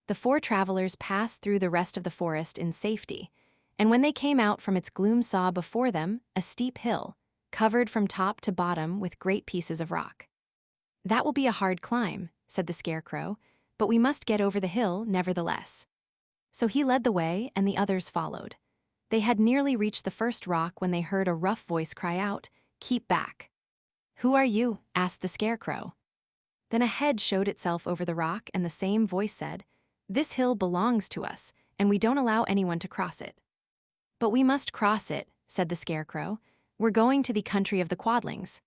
The four travelers passed through the rest of the forest in safety, and when they came out from its gloom saw before them a steep hill, covered from top to bottom with great pieces of rock. "That will be a hard climb," said the Scarecrow, "but we must get over the hill nevertheless." So he led the way, and the others followed. They had nearly reached the first rock when they heard a rough voice cry out, "Keep back." "Who are you?" asked the Scarecrow. Then a head showed itself over the rock, and the same voice said, "This hill belongs to us, and we don't allow anyone to cross it." "But we must cross it," said the Scarecrow. "We're going to the country of the Quadlings."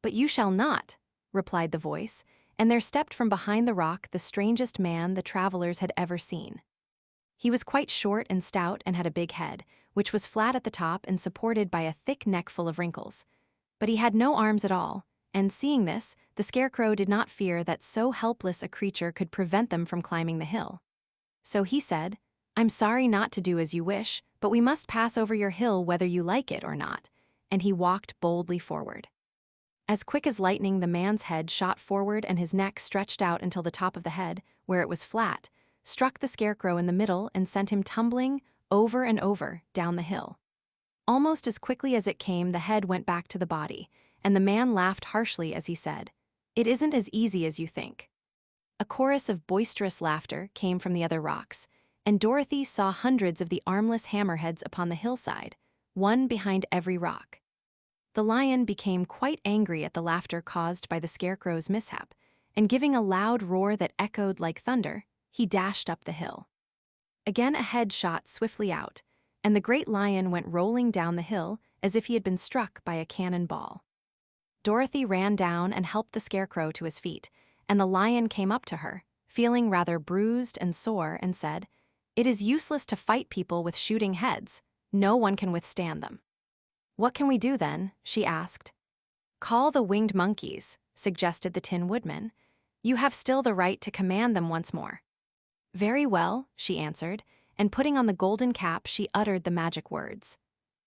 "But you shall not," replied the voice, and there stepped from behind the rock the strangest man the travelers had ever seen. He was quite short and stout and had a big head, which was flat at the top and supported by a thick neck full of wrinkles. But he had no arms at all, and seeing this, the Scarecrow did not fear that so helpless a creature could prevent them from climbing the hill. So he said, "I'm sorry not to do as you wish, but we must pass over your hill whether you like it or not," and he walked boldly forward. As quick as lightning, the man's head shot forward and his neck stretched out until the top of the head, where it was flat, struck the Scarecrow in the middle and sent him tumbling, over and over, down the hill. Almost as quickly as it came, the head went back to the body, and the man laughed harshly as he said, "It isn't as easy as you think." A chorus of boisterous laughter came from the other rocks, and Dorothy saw hundreds of the armless hammerheads upon the hillside, one behind every rock. The lion became quite angry at the laughter caused by the Scarecrow's mishap, and giving a loud roar that echoed like thunder, he dashed up the hill. Again a head shot swiftly out, and the great lion went rolling down the hill as if he had been struck by a cannon ball. Dorothy ran down and helped the Scarecrow to his feet, and the lion came up to her, feeling rather bruised and sore, and said, "It is useless to fight people with shooting heads. No one can withstand them." "What can we do then?" she asked. "Call the winged monkeys," suggested the Tin Woodman. "You have still the right to command them once more." "Very well," she answered, and putting on the golden cap, she uttered the magic words.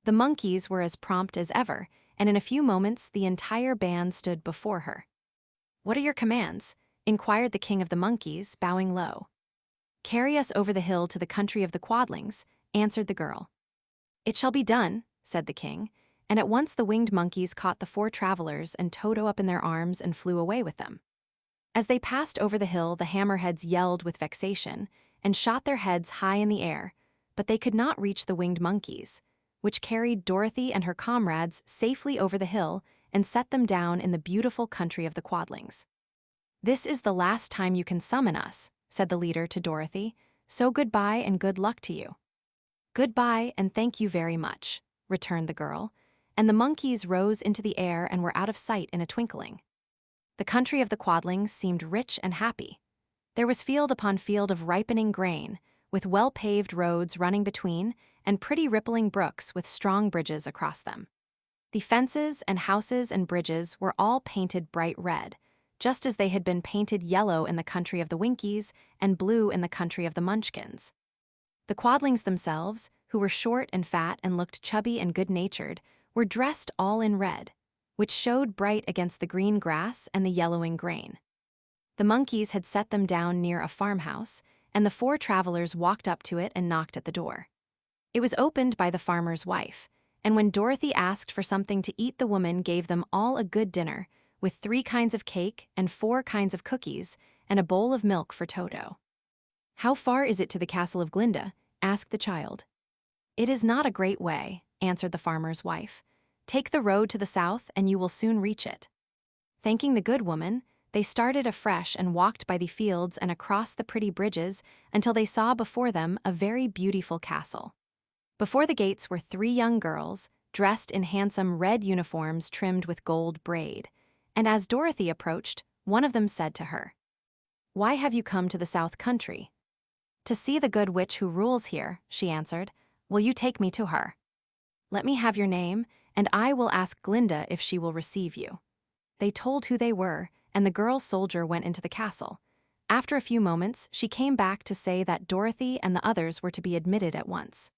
The monkeys were as prompt as ever, and in a few moments the entire band stood before her. "What are your commands?" inquired the king of the monkeys, bowing low. "Carry us over the hill to the country of the Quadlings," answered the girl. "It shall be done," said the king, and at once the winged monkeys caught the four travelers and Toto up in their arms and flew away with them. As they passed over the hill, the hammerheads yelled with vexation and shot their heads high in the air, but they could not reach the winged monkeys, which carried Dorothy and her comrades safely over the hill and set them down in the beautiful country of the Quadlings. "This is the last time you can summon us," said the leader to Dorothy, "so goodbye and good luck to you." "Goodbye and thank you very much," returned the girl, and the monkeys rose into the air and were out of sight in a twinkling. The country of the Quadlings seemed rich and happy. There was field upon field of ripening grain, with well-paved roads running between, and pretty rippling brooks with strong bridges across them. The fences and houses and bridges were all painted bright red, just as they had been painted yellow in the country of the Winkies and blue in the country of the Munchkins. The Quadlings themselves, who were short and fat and looked chubby and good-natured, were dressed all in red, which showed bright against the green grass and the yellowing grain. The monkeys had set them down near a farmhouse, and the four travelers walked up to it and knocked at the door. It was opened by the farmer's wife, and when Dorothy asked for something to eat, the woman gave them all a good dinner, with 3 kinds of cake and 4 kinds of cookies, and a bowl of milk for Toto. "How far is it to the castle of Glinda?" asked the child. "It is not a great way," answered the farmer's wife. "Take the road to the south and you will soon reach it." Thanking the good woman, they started afresh and walked by the fields and across the pretty bridges until they saw before them a very beautiful castle. Before the gates were 3 young girls, dressed in handsome red uniforms trimmed with gold braid, and as Dorothy approached, one of them said to her, "Why have you come to the South Country?" "To see the good witch who rules here," she answered. "Will you take me to her?" "Let me have your name, and I will ask Glinda if she will receive you." They told who they were, and the girl soldier went into the castle. After a few moments, she came back to say that Dorothy and the others were to be admitted at once.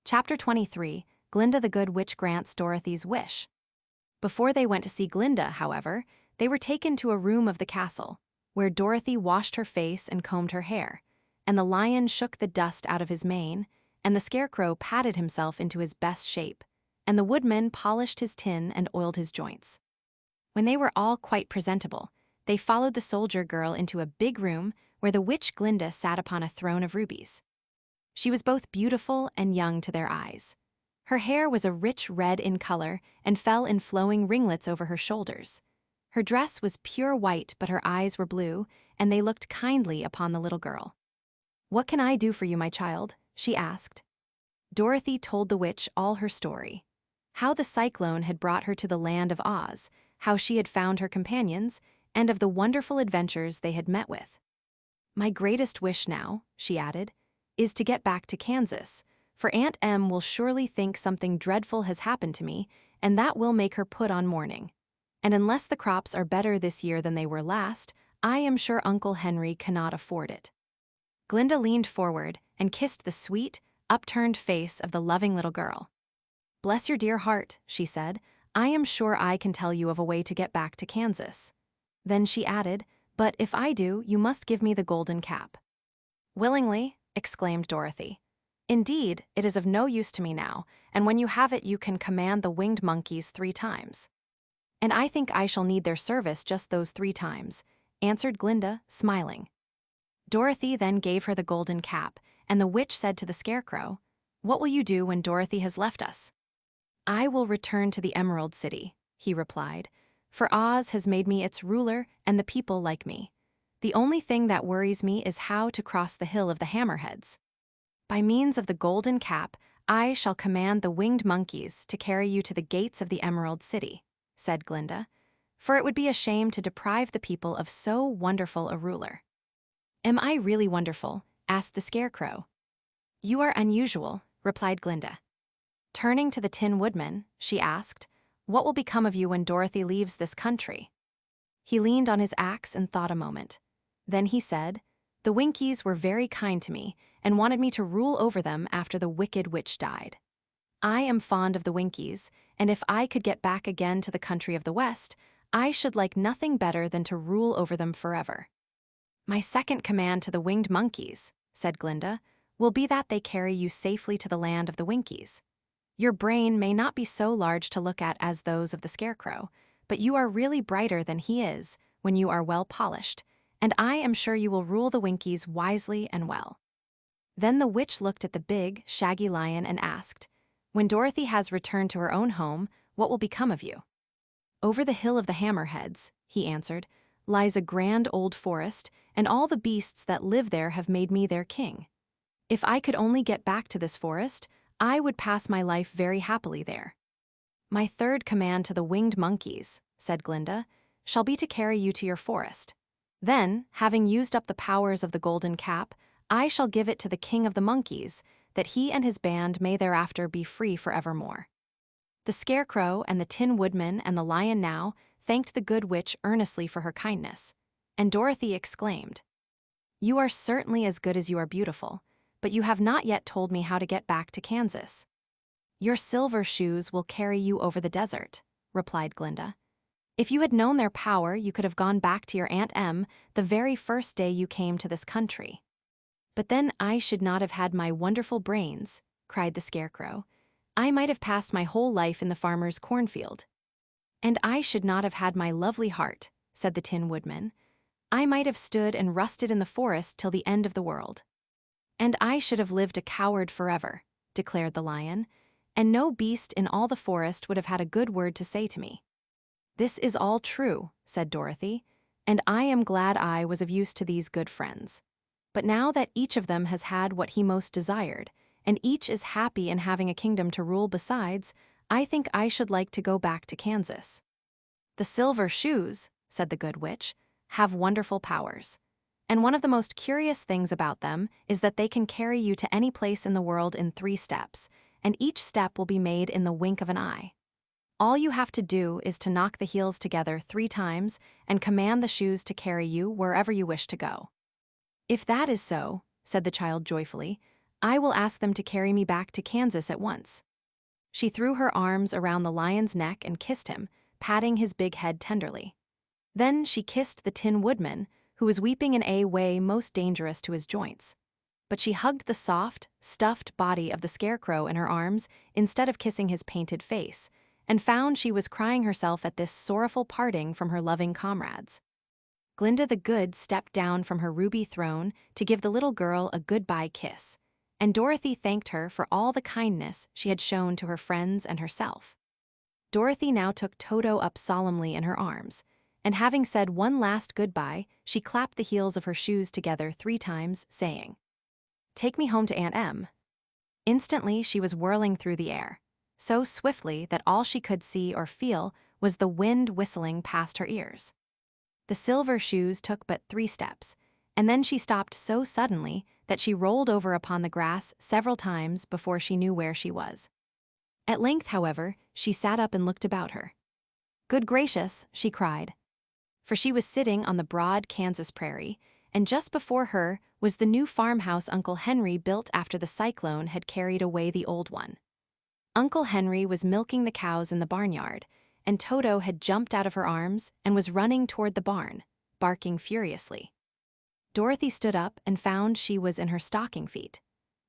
Chapter 23, Glinda the Good Witch Grants Dorothy's Wish. Before they went to see Glinda, however, they were taken to a room of the castle, where Dorothy washed her face and combed her hair, and the lion shook the dust out of his mane, and the Scarecrow patted himself into his best shape, and the Woodman polished his tin and oiled his joints. When they were all quite presentable, they followed the soldier girl into a big room where the witch Glinda sat upon a throne of rubies. She was both beautiful and young to their eyes. Her hair was a rich red in color and fell in flowing ringlets over her shoulders. Her dress was pure white, but her eyes were blue, and they looked kindly upon the little girl. "What can I do for you, my child?" she asked. Dorothy told the witch all her story. How the cyclone had brought her to the land of Oz, how she had found her companions, and of the wonderful adventures they had met with. "My greatest wish now," she added, "is to get back to Kansas, for Aunt Em will surely think something dreadful has happened to me, and that will make her put on mourning. And unless the crops are better this year than they were last, I am sure Uncle Henry cannot afford it." Glinda leaned forward and kissed the sweet, upturned face of the loving little girl. "Bless your dear heart," she said. "I am sure I can tell you of a way to get back to Kansas." Then she added, "But if I do, you must give me the golden cap." "Willingly," exclaimed Dorothy. "Indeed, it is of no use to me now, and when you have it you can command the winged monkeys 3 times. "And I think I shall need their service just those 3 times," answered Glinda, smiling. Dorothy then gave her the golden cap, and the witch said to the Scarecrow, "What will you do when Dorothy has left us?" "I will return to the Emerald City," he replied, "for Oz has made me its ruler and the people like me. The only thing that worries me is how to cross the Hill of the Hammerheads. By means of the golden cap, I shall command the winged monkeys to carry you to the gates of the Emerald City," said Glinda, "for it would be a shame to deprive the people of so wonderful a ruler." "Am I really wonderful?" asked the Scarecrow. "You are unusual," replied Glinda. Turning to the Tin Woodman, she asked, "What will become of you when Dorothy leaves this country?" He leaned on his axe and thought a moment. Then he said, "The Winkies were very kind to me and wanted me to rule over them after the wicked witch died. I am fond of the Winkies, and if I could get back again to the country of the West, I should like nothing better than to rule over them forever." "My second command to the winged monkeys," said Glinda, "will be that they carry you safely to the land of the Winkies. Your brain may not be so large to look at as those of the Scarecrow, but you are really brighter than he is when you are well polished, and I am sure you will rule the Winkies wisely and well." Then the witch looked at the big, shaggy lion and asked, "When Dorothy has returned to her own home, what will become of you?" "Over the Hill of the Hammerheads," he answered, "lies a grand old forest, and all the beasts that live there have made me their king. If I could only get back to this forest, I would pass my life very happily there." "My third command to the winged monkeys," said Glinda, "shall be to carry you to your forest. Then, having used up the powers of the golden cap, I shall give it to the king of the monkeys, that he and his band may thereafter be free forevermore." The Scarecrow and the Tin Woodman and the Lion now thanked the good witch earnestly for her kindness, and Dorothy exclaimed, "You are certainly as good as you are beautiful, but you have not yet told me how to get back to Kansas." "Your silver shoes will carry you over the desert," replied Glinda. "If you had known their power, you could have gone back to your Aunt Em the very first day you came to this country." "But then I should not have had my wonderful brains," cried the Scarecrow. "I might have passed my whole life in the farmer's cornfield." "And I should not have had my lovely heart," said the Tin Woodman. "I might have stood and rusted in the forest till the end of the world." "And I should have lived a coward forever," declared the Lion, "and no beast in all the forest would have had a good word to say to me." "This is all true," said Dorothy, "and I am glad I was of use to these good friends. But now that each of them has had what he most desired, and each is happy in having a kingdom to rule besides, I think I should like to go back to Kansas." "The silver shoes," said the good witch, "have wonderful powers. And one of the most curious things about them is that they can carry you to any place in the world in 3 steps, and each step will be made in the wink of an eye. All you have to do is to knock the heels together 3 times and command the shoes to carry you wherever you wish to go." "If that is so," said the child joyfully, I will ask them to carry me back to Kansas at once." She threw her arms around the lion's neck and kissed him, patting his big head tenderly. Then she kissed the Tin Woodman, who was weeping in a way most dangerous to his joints. But she hugged the soft, stuffed body of the Scarecrow in her arms instead of kissing his painted face, and found she was crying herself at this sorrowful parting from her loving comrades. Glinda the Good stepped down from her ruby throne to give the little girl a goodbye kiss, and Dorothy thanked her for all the kindness she had shown to her friends and herself. Dorothy now took Toto up solemnly in her arms, and having said one last goodbye, she clapped the heels of her shoes together 3 times, saying, "Take me home to Aunt Em." Instantly she was whirling through the air, so swiftly that all she could see or feel was the wind whistling past her ears. The silver shoes took but 3 steps, and then she stopped so suddenly that she rolled over upon the grass several times before she knew where she was. At length, however, she sat up and looked about her. "Good gracious," she cried. For she was sitting on the broad Kansas prairie, and just before her was the new farmhouse Uncle Henry built after the cyclone had carried away the old one. Uncle Henry was milking the cows in the barnyard, and Toto had jumped out of her arms and was running toward the barn, barking furiously. Dorothy stood up and found she was in her stocking feet,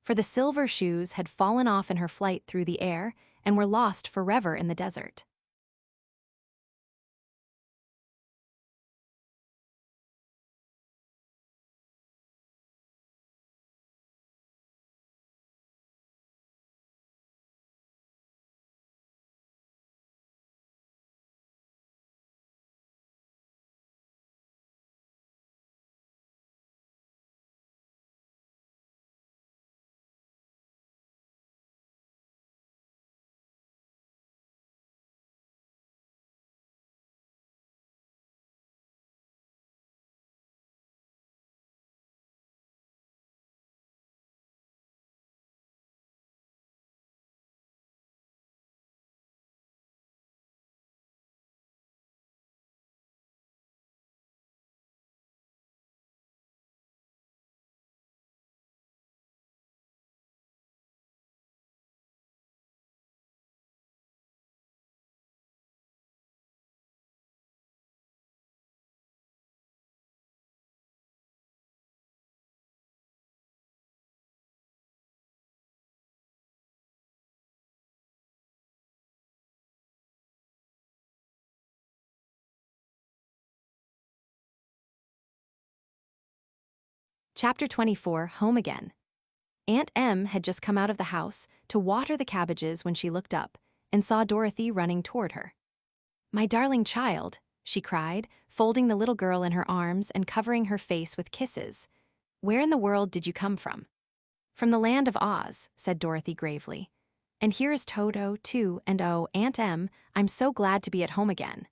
for the silver shoes had fallen off in her flight through the air and were lost forever in the desert. Chapter 24, Home Again. Aunt Em had just come out of the house to water the cabbages when she looked up and saw Dorothy running toward her. "My darling child," she cried, folding the little girl in her arms and covering her face with kisses. "Where in the world did you come from?" "From the land of Oz," said Dorothy gravely. "And here is Toto, too, and oh, Aunt Em, I'm so glad to be at home again."